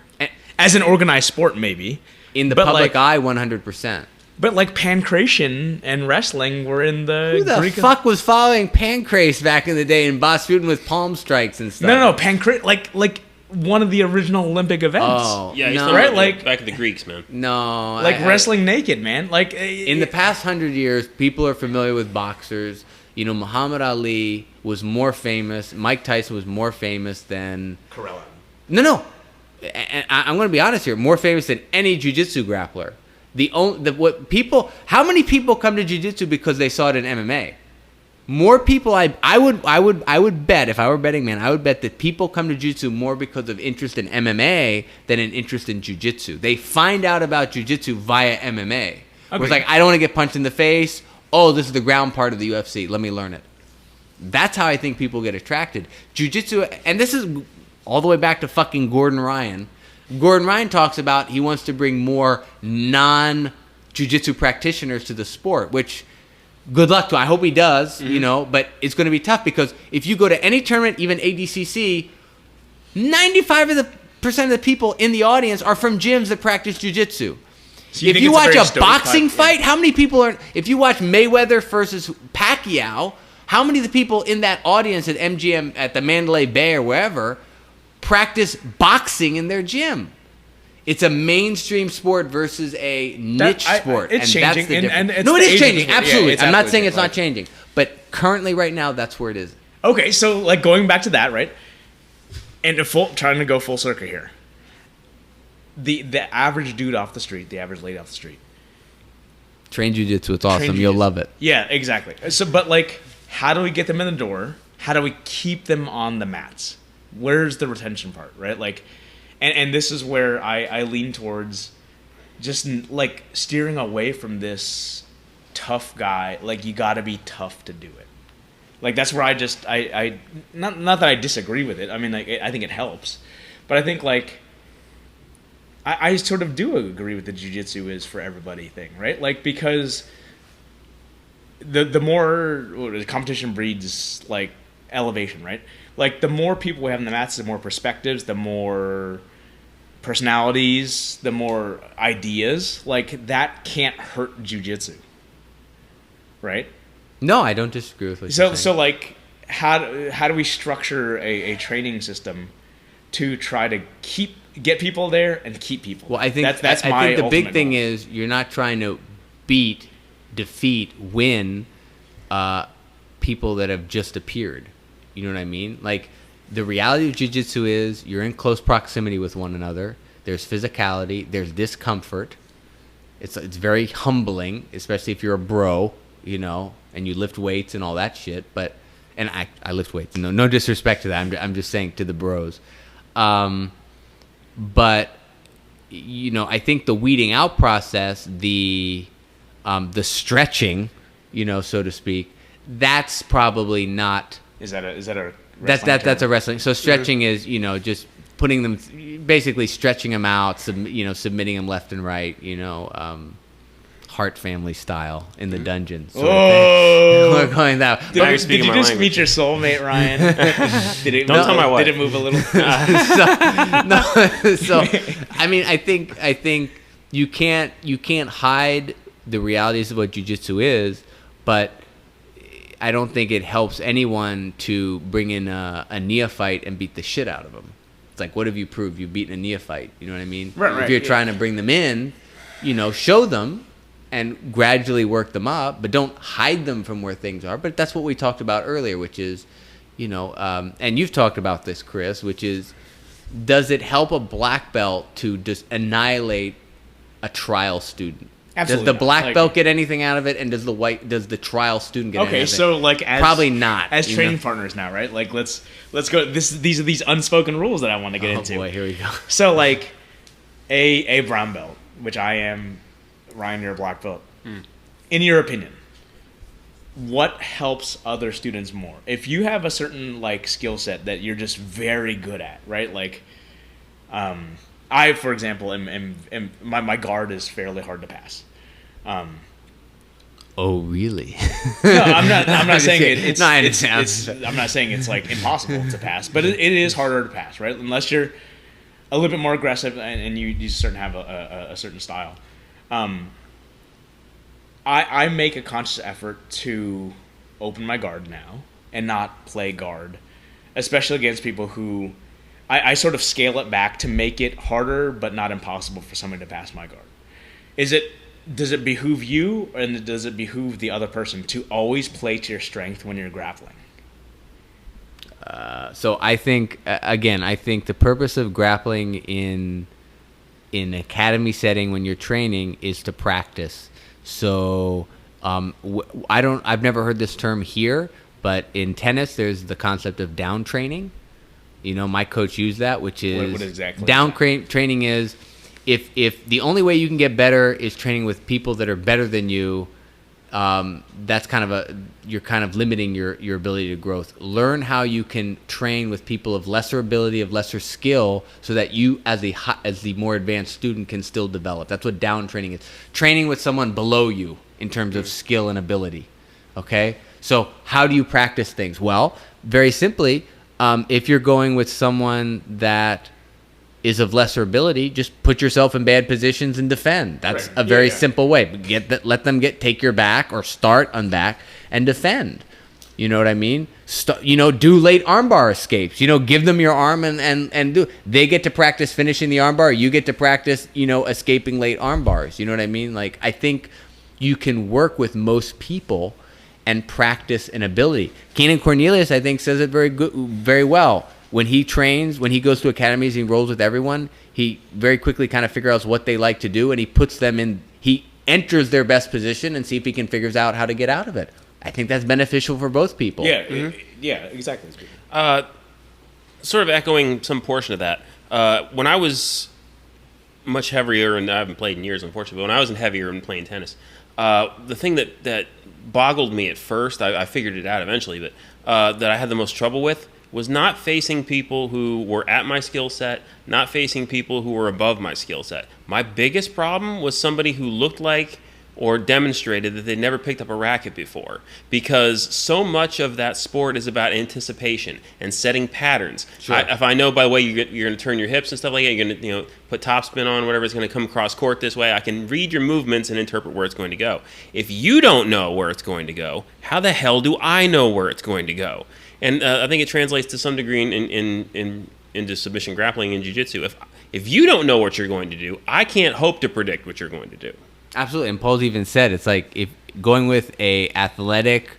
[SPEAKER 2] As an organized sport, maybe.
[SPEAKER 1] In the public eye, 100%.
[SPEAKER 2] But pancration and wrestling were in the
[SPEAKER 1] Who the
[SPEAKER 2] Greek...
[SPEAKER 1] fuck was following pancrase back in the day in Boston with palm strikes and stuff?
[SPEAKER 2] No, pancrase, like one of the original Olympic events.
[SPEAKER 1] Oh,
[SPEAKER 3] yeah,
[SPEAKER 1] no.
[SPEAKER 3] Right, back to the Greeks, man.
[SPEAKER 1] No,
[SPEAKER 2] wrestling naked, man.
[SPEAKER 1] In the past 100 years, people are familiar with boxers. Muhammad Ali was more famous. Mike Tyson was more famous than
[SPEAKER 2] Corella.
[SPEAKER 1] No. And I'm going to be honest here, more famous than any jiu-jitsu grappler. How many people come to jiu-jitsu because they saw it in MMA? More people, I would bet, if I were a betting man, I would bet that people come to jiu-jitsu more because of interest in MMA than an interest in jiu-jitsu. They find out about jiu-jitsu via MMA. Okay. Where it's I don't want to get punched in the face. Oh, this is the ground part of the UFC. Let me learn it. That's how I think people get attracted. Jiu-jitsu, and this is all the way back to fucking Gordon Ryan. Gordon Ryan talks about he wants to bring more non-jiu-jitsu practitioners to the sport, which good luck to. I hope he does, but it's going to be tough because if you go to any tournament, even ADCC, 95% of the people in the audience are from gyms that practice jiu-jitsu. So if you watch a boxing fight, how many people are... If you watch Mayweather versus Pacquiao, how many of the people in that audience at MGM, at the Mandalay Bay or wherever, practice boxing in their gym? It's a mainstream sport versus a niche sport.
[SPEAKER 2] It's changing.
[SPEAKER 1] It is changing. Absolutely. I'm not saying it's not changing. But currently, right now, that's where it is.
[SPEAKER 2] Okay, so going back to that, right? And trying to go full circle here. The average dude off the street, the average lady off the street,
[SPEAKER 1] Train jiu-jitsu. It's awesome.
[SPEAKER 2] Train
[SPEAKER 1] You'll
[SPEAKER 2] jiu-jitsu.
[SPEAKER 1] love it.
[SPEAKER 2] Yeah, exactly. So, but like, how do we get them in the door? How do we keep them on the mats? Where's the retention part, right? Like, and this is where I lean towards just like steering away from this tough guy. Like, you got to be tough to do it. Like, that's where I not that I disagree with it. I mean, like, I think it helps, but I think like I sort of do agree with the jiu-jitsu is for everybody thing, right? Like, because the more the competition breeds like elevation, right? Like, the more people we have in the mats, the more perspectives, the more personalities, the more ideas. Like, that can't hurt jiu-jitsu, right?
[SPEAKER 1] No, I don't disagree with what you're saying.
[SPEAKER 2] So like, how do we structure a training system to try to get people there and keep people?
[SPEAKER 1] Well, I think
[SPEAKER 2] that's
[SPEAKER 1] I
[SPEAKER 2] my
[SPEAKER 1] think the big
[SPEAKER 2] ultimate
[SPEAKER 1] thing
[SPEAKER 2] goal.
[SPEAKER 1] is you're not trying to defeat, win people that have just appeared. You know what I mean? Like, the reality of jiu-jitsu is you're in close proximity with one another. There's physicality. There's discomfort. It's very humbling, especially if you're a bro, you know, and you lift weights and all that shit. But and I lift weights. No disrespect to that. I'm just saying to the bros. But you know, I think the weeding out process, the stretching, you know, so to speak, that's probably not.
[SPEAKER 2] Is that a
[SPEAKER 1] That's
[SPEAKER 2] wrestling
[SPEAKER 1] a wrestling. So stretching is, you know, just putting them, basically stretching them out, submitting them left and right, you know, Hart family style in the dungeon. Sort of thing. We're going that.
[SPEAKER 2] Did,
[SPEAKER 3] Now you're
[SPEAKER 2] did
[SPEAKER 3] speaking
[SPEAKER 2] you
[SPEAKER 3] my
[SPEAKER 2] just
[SPEAKER 3] language.
[SPEAKER 2] meet your soulmate, Ryan? Don't
[SPEAKER 3] tell my wife.
[SPEAKER 2] Did it move a little?
[SPEAKER 1] So I mean, I think you can't hide the realities of what jiu-jitsu is, but I don't think it helps anyone to bring in a neophyte and beat the shit out of them. It's like, what have you proved? You've beaten a neophyte. You know what I mean?
[SPEAKER 2] Right,
[SPEAKER 1] if you're
[SPEAKER 2] yeah.
[SPEAKER 1] trying to bring them in, you know, show them and gradually work them up, but don't hide them from where things are. But that's what we talked about earlier, which is, you know, and you've talked about this, Chris, which is, does it help a black belt to just annihilate a trial student?
[SPEAKER 2] Absolutely
[SPEAKER 1] Does the
[SPEAKER 2] not.
[SPEAKER 1] black
[SPEAKER 2] Like-
[SPEAKER 1] belt get anything out of it, and does the trial student get anything
[SPEAKER 2] Okay,
[SPEAKER 1] out of it?
[SPEAKER 2] so like as
[SPEAKER 1] Probably not,
[SPEAKER 2] as
[SPEAKER 1] you
[SPEAKER 2] training
[SPEAKER 1] know?
[SPEAKER 2] partners now, right? Like let's go. These are these unspoken rules that I want to get
[SPEAKER 1] Oh
[SPEAKER 2] into.
[SPEAKER 1] boy, here we go.
[SPEAKER 2] So like a brown belt, which I am. Ryan, you're a black belt. In your opinion, what helps other students more? If you have a certain like skill set that you're just very good at, right? Like, I, for example, am my guard is fairly hard to pass.
[SPEAKER 1] Oh really?
[SPEAKER 2] No, I'm not saying
[SPEAKER 1] kidding.
[SPEAKER 2] it's.
[SPEAKER 1] No, I
[SPEAKER 2] it's,
[SPEAKER 1] understand.
[SPEAKER 2] I'm not saying it's like impossible to pass, but it is harder to pass, right? Unless you're a little bit more aggressive and you certain have a certain style. I make a conscious effort to open my guard now and not play guard, especially against people who I sort of scale it back to make it harder but not impossible for someone to pass my guard. Does it behoove you and does it behoove the other person to always play to your strength when you're grappling?
[SPEAKER 1] So I think I think the purpose of grappling in academy setting when you're training is to practice. So I've never heard this term here, but in tennis there's the concept of down training. You know, my coach used that, which is
[SPEAKER 2] What exactly
[SPEAKER 1] down
[SPEAKER 2] is
[SPEAKER 1] training is if the only way you can get better is training with people that are better than you, that's you're kind of limiting your ability to growth. Learn how you can train with people of lesser ability, of lesser skill, so that you as the more advanced student can still develop. That's what down training is. Training with someone below you in terms of skill and ability. Okay? So how do you practice things? Well, very simply, if you're going with someone that is of lesser ability, just put yourself in bad positions and defend. That's
[SPEAKER 2] Right.
[SPEAKER 1] a very
[SPEAKER 2] Yeah.
[SPEAKER 1] simple way. Let them take your back or start on back and defend. You know what I mean? Do late armbar escapes. Give them your arm and do. They get to practice finishing the armbar. You get to practice, escaping late armbars. You know what I mean? Like, I think you can work with most people and practice an ability. Keenan Cornelius, I think, says it very well. When he trains, when he goes to academies, he rolls with everyone. He very quickly kind of figures out what they like to do, and he puts them in. He enters their best position and see if he can figures out how to get out of it. I think that's beneficial for both people.
[SPEAKER 7] Yeah, yeah, exactly.
[SPEAKER 3] Sort of echoing some portion of that. When I was much heavier, and I haven't played in years, unfortunately, but when I was heavier and playing tennis, the thing that boggled me at first, I figured it out eventually, but that I had the most trouble with was not facing people who were at my skill set, not facing people who were above my skill set. My biggest problem was somebody who looked like or demonstrated that they'd never picked up a racket before, because so much of that sport is about anticipation and setting patterns.
[SPEAKER 1] Sure.
[SPEAKER 3] If I know by the way you're going to turn your hips and stuff like that, you're going to put topspin on, whatever, is going to come across court this way, I can read your movements and interpret where it's going to go. If you don't know where it's going to go, how the hell do I know where it's going to go? And I think it translates to some degree into submission grappling and jiu-jitsu. If you don't know what you're going to do, I can't hope to predict what you're going to do.
[SPEAKER 1] Absolutely. And Paul's even said it's like if going with a athletic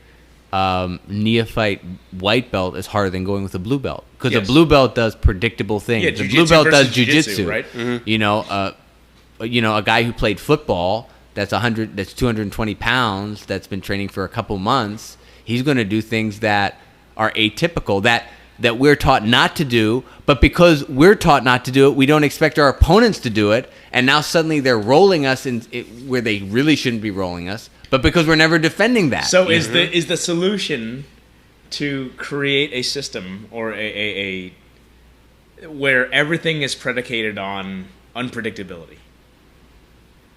[SPEAKER 1] neophyte white belt is harder than going with a blue belt, because a blue belt does predictable things.
[SPEAKER 7] Yeah,
[SPEAKER 1] the blue belt does jiu-jitsu,
[SPEAKER 7] right?
[SPEAKER 1] Mm-hmm. A guy who played football that's 220 pounds, that's been training for a couple months, he's going to do things that are atypical, that we're taught not to do, but because we're taught not to do it, we don't expect our opponents to do it, and now suddenly they're rolling us where they really shouldn't be rolling us, but because we're never defending that.
[SPEAKER 7] So is the solution to create a system or a where everything is predicated on unpredictability?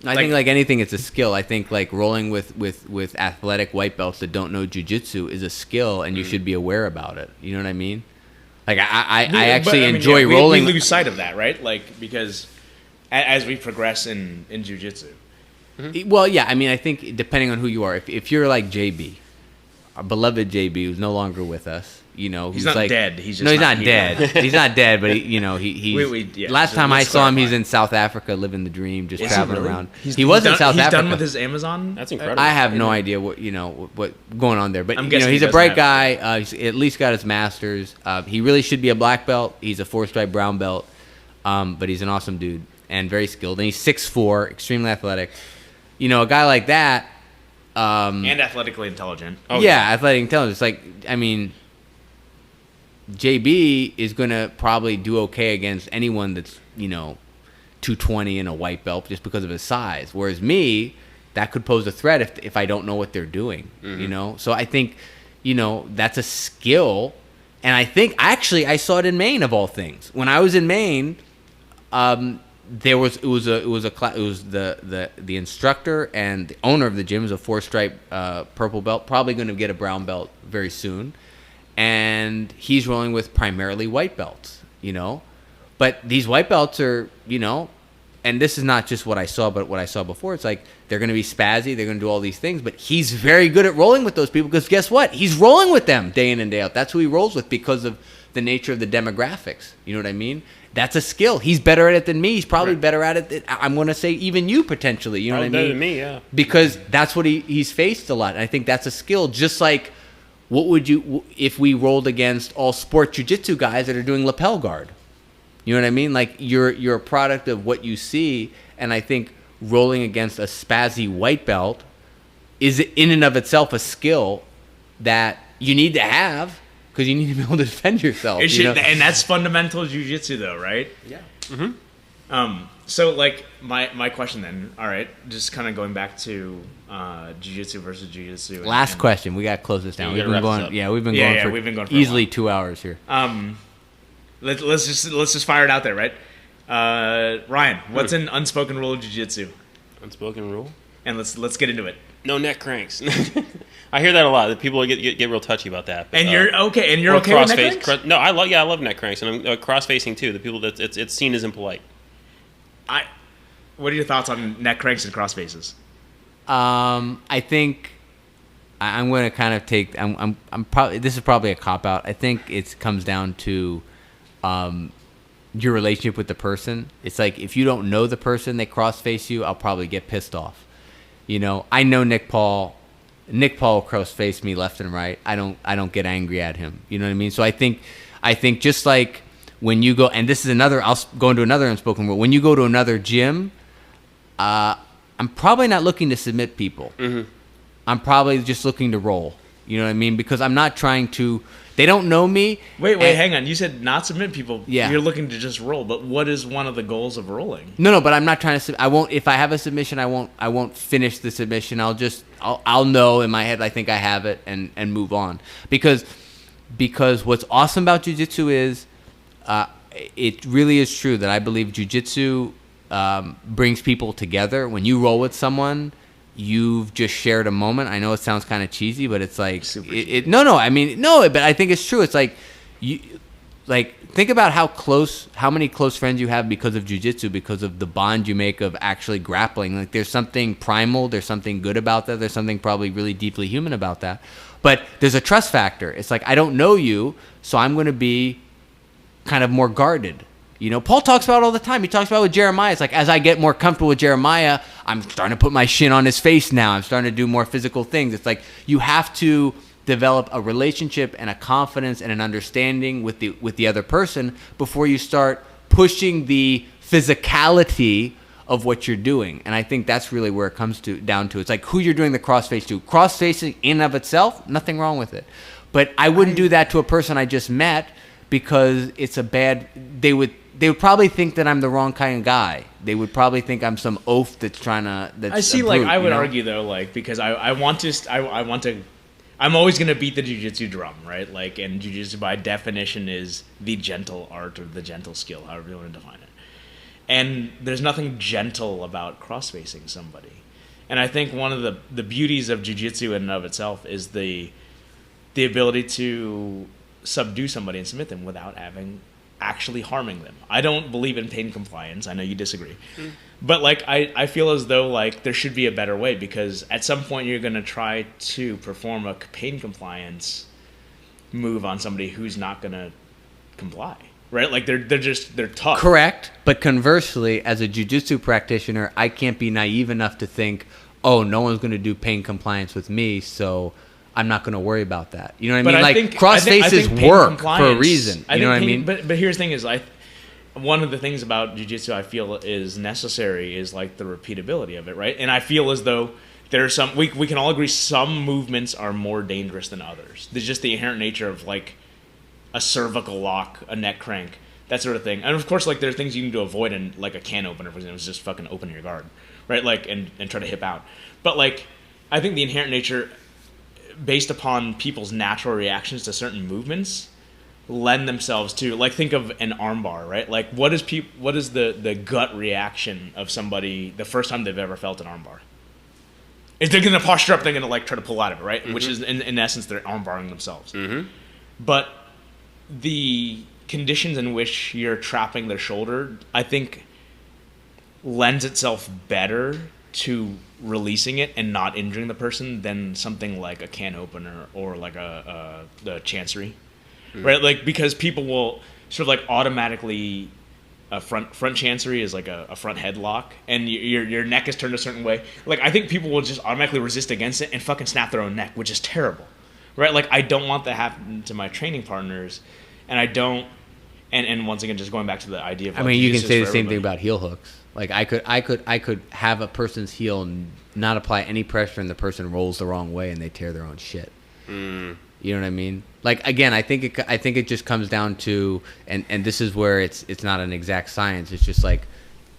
[SPEAKER 1] I think like anything, it's a skill. I think like rolling with athletic white belts that don't know jiu-jitsu is a skill, and you should be aware about it. You know what I mean? Like I actually enjoy rolling.
[SPEAKER 7] We lose sight of that, right? Like, because as we progress in jiu-jitsu.
[SPEAKER 1] Well, yeah. I mean, I think depending on who you are, if you're like JB, our beloved JB, who's no longer with us, he's
[SPEAKER 7] not
[SPEAKER 1] like,
[SPEAKER 7] dead. He's just
[SPEAKER 1] he's not dead. He's not dead, but last time I saw him, he's in South Africa living the dream, just traveling around. He was in South Africa.
[SPEAKER 7] He's done with his Amazon.
[SPEAKER 3] That's incredible.
[SPEAKER 1] I have no idea what going on there, but
[SPEAKER 7] I'm guessing
[SPEAKER 1] he's
[SPEAKER 7] he
[SPEAKER 1] a bright
[SPEAKER 7] doesn't
[SPEAKER 1] guy. He's at least got his masters. He really should be a black belt. He's a 4-stripe brown belt, but he's an awesome dude and very skilled. And he's 6'4", extremely athletic. A guy like that.
[SPEAKER 7] And athletically intelligent.
[SPEAKER 1] Athletic intelligence. Like, I mean, JB is going to probably do okay against anyone that's, 220 and a white belt just because of his size. Whereas me, that could pose a threat if I don't know what they're doing, So I think, that's a skill. And I think, actually, I saw it in Maine, of all things. When I was in Maine, the instructor and the owner of the gym is a 4-stripe purple belt, probably going to get a brown belt very soon, and he's rolling with primarily white belts, but these white belts are, and this is not just what I saw, but what I saw before. It's like they're going to be spazzy, they're going to do all these things, but he's very good at rolling with those people, because guess what? He's rolling with them day in and day out. That's who he rolls with because of the nature of the demographics. You know what I mean? That's a skill. He's better at it than me. He's probably better at it than, I'm going to say, even you potentially. You know what I mean?
[SPEAKER 3] Better than me, yeah.
[SPEAKER 1] Because that's what he's faced a lot. And I think that's a skill. Just like, what would you, if we rolled against all sport jiu-jitsu guys that are doing lapel guard? You know what I mean? Like, you're a product of what you see. And I think rolling against a spazzy white belt is in and of itself a skill that you need to have, because you need to be able to defend yourself.
[SPEAKER 7] And that's fundamental jiu-jitsu, though, right?
[SPEAKER 3] Yeah.
[SPEAKER 7] Mm-hmm. So, like, my question then, all right, just kind of going back to jiu-jitsu versus jiu-jitsu.
[SPEAKER 1] Last question. We got to close this down.
[SPEAKER 3] We've been going
[SPEAKER 7] for
[SPEAKER 1] easily 2 hours here.
[SPEAKER 7] Let's just fire it out there, right? Ryan, what's an unspoken rule of jiu-jitsu?
[SPEAKER 3] Unspoken rule?
[SPEAKER 7] And let's get into it.
[SPEAKER 3] No neck cranks. I hear that a lot. That people get real touchy about that. But,
[SPEAKER 7] and you're okay. And you're okay with neck cranks?
[SPEAKER 3] No, I love neck cranks, and I'm cross-facing too. The people that it's seen as impolite.
[SPEAKER 7] What are your thoughts on neck cranks and cross faces?
[SPEAKER 1] I think I'm going to kind of take. I'm probably, this is probably a cop out. I think it comes down to your relationship with the person. It's like, if you don't know the person, they cross face you, I'll probably get pissed off. I know Nick Paul. Nick Paul cross face me left and right. I don't get angry at him. You know what I mean? So I think just like when you go, and this is another, I'll go into another unspoken rule. When you go to another gym, I'm I'm probably not looking to submit people.
[SPEAKER 3] Mm-hmm.
[SPEAKER 1] I'm probably just looking to roll. You know what I mean? Because I'm not trying to. They don't know me.
[SPEAKER 7] Wait, hang on. You said not submit people.
[SPEAKER 1] Yeah.
[SPEAKER 7] You're looking to just roll. But what is one of the goals of rolling?
[SPEAKER 1] No, but I'm not trying to. I won't. If I have a submission, I won't finish the submission. I'll know in my head. I think I have it, and move on. Because what's awesome about jiu-jitsu is, it really is true that I believe jiu-jitsu brings people together. When you roll with someone, you've just shared a moment. I know it sounds kind of cheesy, but it's like but I think it's true. It's like think about how many close friends you have because of jiu-jitsu, because of the bond you make of actually grappling. Like there's something primal, there's something good about that, there's something probably really deeply human about that. But there's a trust factor. It's like, I don't know you, so I'm going to be kind of more guarded. You know, Paul talks about it all the time. He talks about it with Jeremiah. It's like, as I get more comfortable with Jeremiah, I'm starting to put my shin on his face now. I'm starting to do more physical things. It's like, you have to develop a relationship and a confidence and an understanding with the other person before you start pushing the physicality of what you're doing. And I think that's really where it comes down to. It's like who you're doing the crossface to. Crossfacing in and of itself, nothing wrong with it. But I wouldn't do that to a person I just met, because it's a bad. They would probably think that I'm the wrong kind of guy. They would probably think I'm some oaf that's trying to. That's
[SPEAKER 7] I see.
[SPEAKER 1] a brute,
[SPEAKER 7] I would
[SPEAKER 1] you know?
[SPEAKER 7] argue though, because I want to. I'm always gonna beat the jiu-jitsu drum, right? And jiu-jitsu by definition is the gentle art or the gentle skill, however you want to define it. And there's nothing gentle about cross-facing somebody. And I think one of the beauties of jiu-jitsu in and of itself is the ability to subdue somebody and submit them without actually harming them. I don't believe in pain compliance. I know you disagree. But I feel as though there should be a better way, because at some point you're going to try to perform a pain compliance move on somebody who's not going to comply. Right? They're tough.
[SPEAKER 1] Correct. But conversely, as a jiu-jitsu practitioner, I can't be naive enough to think, oh, no one's going to do pain compliance with me, so I'm not going to worry about that. You know what I mean? Cross faces work for a reason. You know what I mean?
[SPEAKER 7] But here's the thing is, one of the things about jiu-jitsu I feel is necessary is the repeatability of it, right? And I feel as though there are some, we can all agree some movements are more dangerous than others. There's just the inherent nature of a cervical lock, a neck crank, that sort of thing. And of course, there are things you need to avoid in a can opener, for example, is just fucking open your guard, right? And try to hip out. But I think the inherent nature, based upon people's natural reactions to certain movements, lend themselves to think of an armbar, right? What is the gut reaction of somebody the first time they've ever felt an armbar? If they're gonna posture up, they're gonna try to pull out of it, right? Mm-hmm. Which is in essence they're armbarring themselves.
[SPEAKER 3] Mm-hmm.
[SPEAKER 7] But the conditions in which you're trapping their shoulder, I think, lends itself better to releasing it and not injuring the person than something like a can opener or the chancery, right? Because people will sort of automatically front chancery is a front headlock, and your neck is turned a certain way. I think people will just automatically resist against it and fucking snap their own neck, which is terrible, right? I don't want that happen to my training partners, and I don't. And once again, just going back to the idea of
[SPEAKER 1] you can say the same thing about heel hooks. I could have a person's heel not apply any pressure, and the person rolls the wrong way and they tear their own shit. You know what I mean? Again, I think it just comes down to, and this is where it's not an exact science. It's just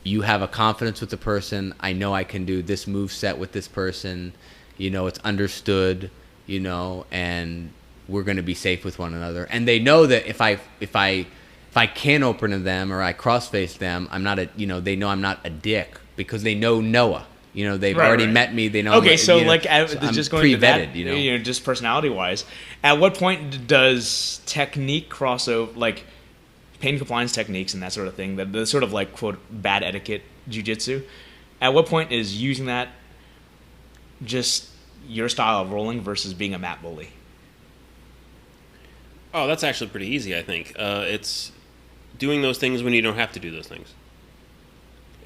[SPEAKER 1] you have a confidence with the person. I know I can do this move set with this person. It's understood. And we're going to be safe with one another. And they know that if I can open them or I cross-face them, I'm not they know I'm not a dick, because they know Noah. They've already met me. They know.
[SPEAKER 7] Okay, so
[SPEAKER 1] I'm
[SPEAKER 7] just going to that,
[SPEAKER 1] pre-vetted,
[SPEAKER 7] just personality-wise, at what point does technique cross over, pain compliance techniques and that sort of thing, the sort of quote bad etiquette jiu-jitsu, at what point is using that just your style of rolling versus being a mat bully?
[SPEAKER 3] Oh, that's actually pretty easy, I think. It's doing those things when you don't have to do those things.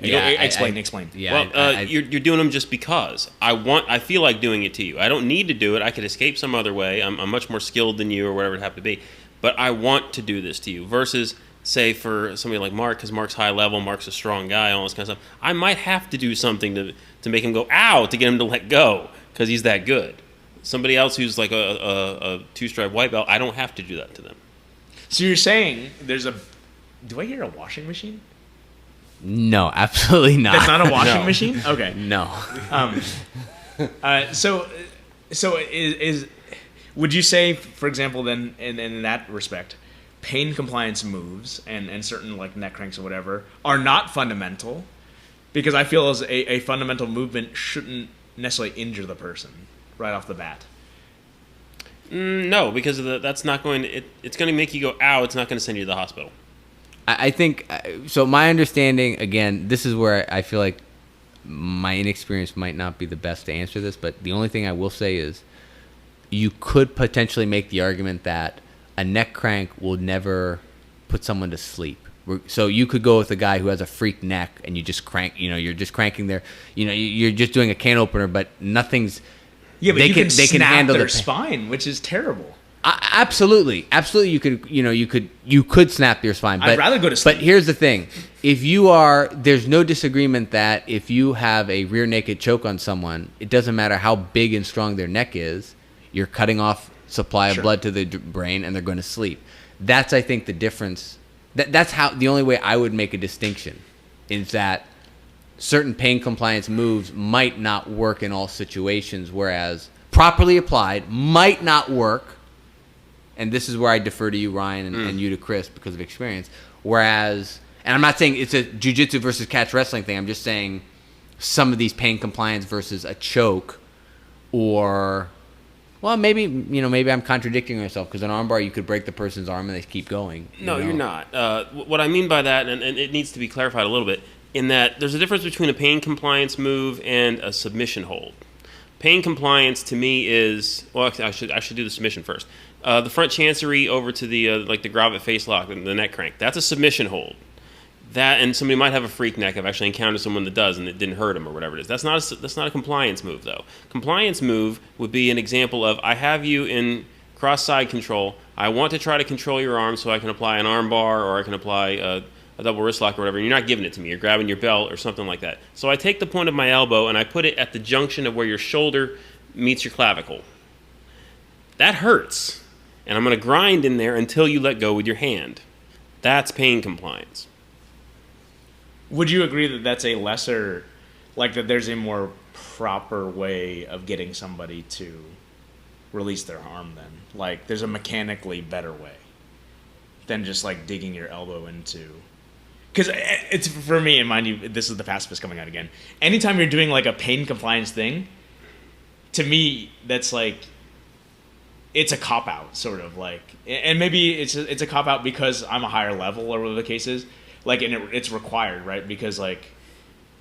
[SPEAKER 7] Explain.
[SPEAKER 3] Yeah, you're doing them just because I feel like doing it to you. I don't need to do it. I could escape some other way. I'm much more skilled than you, or whatever it happen to be. But I want to do this to you. Versus say for somebody like Mark, because Mark's high level, Mark's a strong guy, all this kind of stuff, I might have to do something to make him go, ow, to get him to let go, because he's that good. Somebody else who's like a two-stripe white belt, I don't have to do that to them.
[SPEAKER 7] So you're saying there's a... Do I hear a washing machine?
[SPEAKER 1] No, absolutely not.
[SPEAKER 7] That's not a washing
[SPEAKER 3] No.
[SPEAKER 7] machine? Okay.
[SPEAKER 1] No.
[SPEAKER 7] So would you say, for example, then in that respect, pain compliance moves and certain like neck cranks or whatever are not fundamental? Because I feel as a fundamental movement shouldn't necessarily injure the person right off the bat.
[SPEAKER 3] No, because that's not going to, it's going to make you go, ow, it's not going to send you to the hospital.
[SPEAKER 1] I think, so my understanding, again, this is where I feel like my inexperience might not be the best to answer this, but the only thing I will say is you could potentially make the argument that a neck crank will never put someone to sleep. So you could go with a guy who has a freak neck and you just crank, you're just cranking their, you're just doing a can opener, but nothing's...
[SPEAKER 7] Yeah, but
[SPEAKER 1] they
[SPEAKER 7] you
[SPEAKER 1] can
[SPEAKER 7] can snap
[SPEAKER 1] handle
[SPEAKER 7] their
[SPEAKER 1] the pain.
[SPEAKER 7] spine, which is terrible.
[SPEAKER 1] Absolutely. You could snap your spine. But,
[SPEAKER 7] I'd rather go to sleep.
[SPEAKER 1] But here's the thing. There's no disagreement that if you have a rear naked choke on someone, it doesn't matter how big and strong their neck is, you're cutting off supply of blood to the brain and they're going to sleep. That's, I think, the difference. That's how the only way I would make a distinction is that certain pain compliance moves might not work in all situations, whereas properly applied might not work. And this is where I defer to you, Ryan, and you to Chris because of experience. Whereas, and I'm not saying it's a jiu-jitsu versus catch wrestling thing. I'm just saying some of these pain compliance versus a choke, or, well, maybe I'm contradicting myself because an armbar you could break the person's arm and they keep going.
[SPEAKER 3] No, you're not. What I mean by that, and it needs to be clarified a little bit, in that there's a difference between a pain compliance move and a submission hold. Pain compliance to me is, well, I should do the submission first. The front chancery over to the the Gravet face lock and the neck crank. That's a submission hold. That, and somebody might have a freak neck. I've actually encountered someone that does, and it didn't hurt him or whatever it is. That's not a compliance move though. Compliance move would be an example of, I have you in cross side control. I want to try to control your arm so I can apply an arm bar or I can apply a double wrist lock or whatever. And you're not giving it to me. You're grabbing your belt or something like that. So I take the point of my elbow and I put it at the junction of where your shoulder meets your clavicle. That hurts. And I'm going to grind in there until you let go with your hand. That's pain compliance.
[SPEAKER 7] Would you agree that that's a lesser, like that there's a more proper way of getting somebody to release their arm then? Like there's a mechanically better way than just like digging your elbow into... Because it's, for me, and mind you, this is the pacifist coming out again. Anytime you're doing like a pain compliance thing, to me, that's like... It's a cop-out, sort of, like... And maybe it's a cop-out because I'm a higher level, or whatever the case is. Like, and it's required, right? Because, like...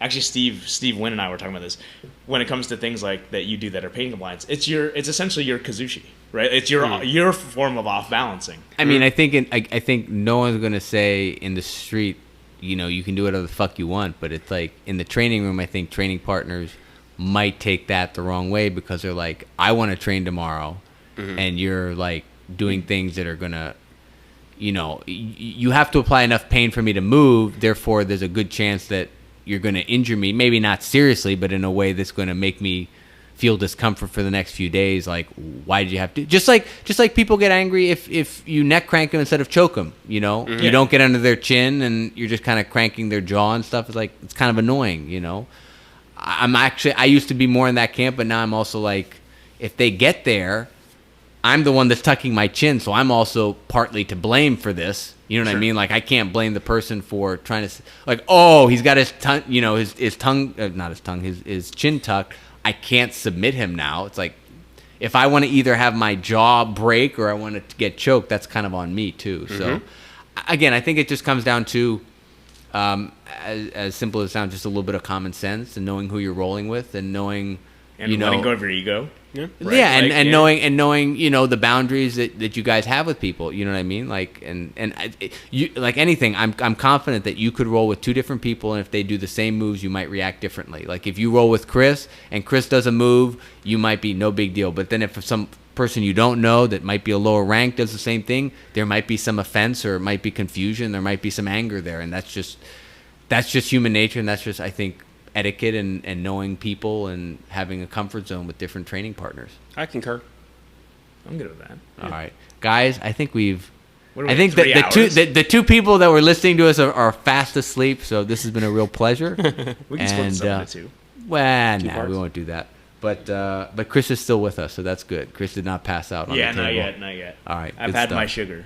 [SPEAKER 7] Actually, Steve Wynn and I were talking about this. When it comes to things like that you do that are pain compliance, it's essentially your kazushi, right? It's your form of off-balancing.
[SPEAKER 1] I mean, I think no one's going to say in the street, you can do whatever the fuck you want. But it's like, in the training room, I think training partners might take that the wrong way because they're like, I want to train tomorrow. And you're like doing things that are gonna, you have to apply enough pain for me to move. Therefore, there's a good chance that you're gonna injure me. Maybe not seriously, but in a way that's gonna make me feel discomfort for the next few days. Like, why did you have to? Just like people get angry if you neck crank them instead of choke them. You don't get under their chin and you're just kind of cranking their jaw and stuff. It's like, it's kind of annoying. I used to be more in that camp, but now I'm also like, if they get there, I'm the one that's tucking my chin, so I'm also partly to blame for this. You know what I mean? Like, I can't blame the person for trying to, like, oh, he's got his tongue, his tongue, not his tongue, his chin tucked. I can't submit him now. It's like, if I want to either have my jaw break or I want to get choked, that's kind of on me too. So, again, I think it just comes down to, as simple as it sounds, just a little bit of common sense and knowing who you're rolling with and knowing,
[SPEAKER 7] and letting go of your ego.
[SPEAKER 3] Yeah,
[SPEAKER 1] knowing the boundaries that you guys have with people. You know what I mean? Like, you, like anything, I'm confident that you could roll with two different people, and if they do the same moves, you might react differently. Like, if you roll with Chris and Chris does a move, you might be no big deal. But then if some person you don't know that might be a lower rank does the same thing, there might be some offense or it might be confusion. There might be some anger there, and that's just human nature, and that's just, I think, etiquette and knowing people and having a comfort zone with different training partners.
[SPEAKER 3] I concur.
[SPEAKER 7] I'm good with that.
[SPEAKER 1] All right, guys, I think we've.
[SPEAKER 7] What are we
[SPEAKER 1] I think
[SPEAKER 7] at,
[SPEAKER 1] that
[SPEAKER 7] 3 hours?
[SPEAKER 1] the two people that were listening to us are fast asleep, so this has been a real pleasure.
[SPEAKER 7] We can split this up into two.
[SPEAKER 1] Well,
[SPEAKER 3] Two
[SPEAKER 1] no,
[SPEAKER 3] parts?
[SPEAKER 1] we won't do that. But Chris is still with us, so that's good. Chris did not pass out on
[SPEAKER 7] Yeah,
[SPEAKER 1] the table.
[SPEAKER 7] not yet.
[SPEAKER 1] All right,
[SPEAKER 7] I've
[SPEAKER 1] good
[SPEAKER 7] had
[SPEAKER 1] stuff.
[SPEAKER 7] my sugar.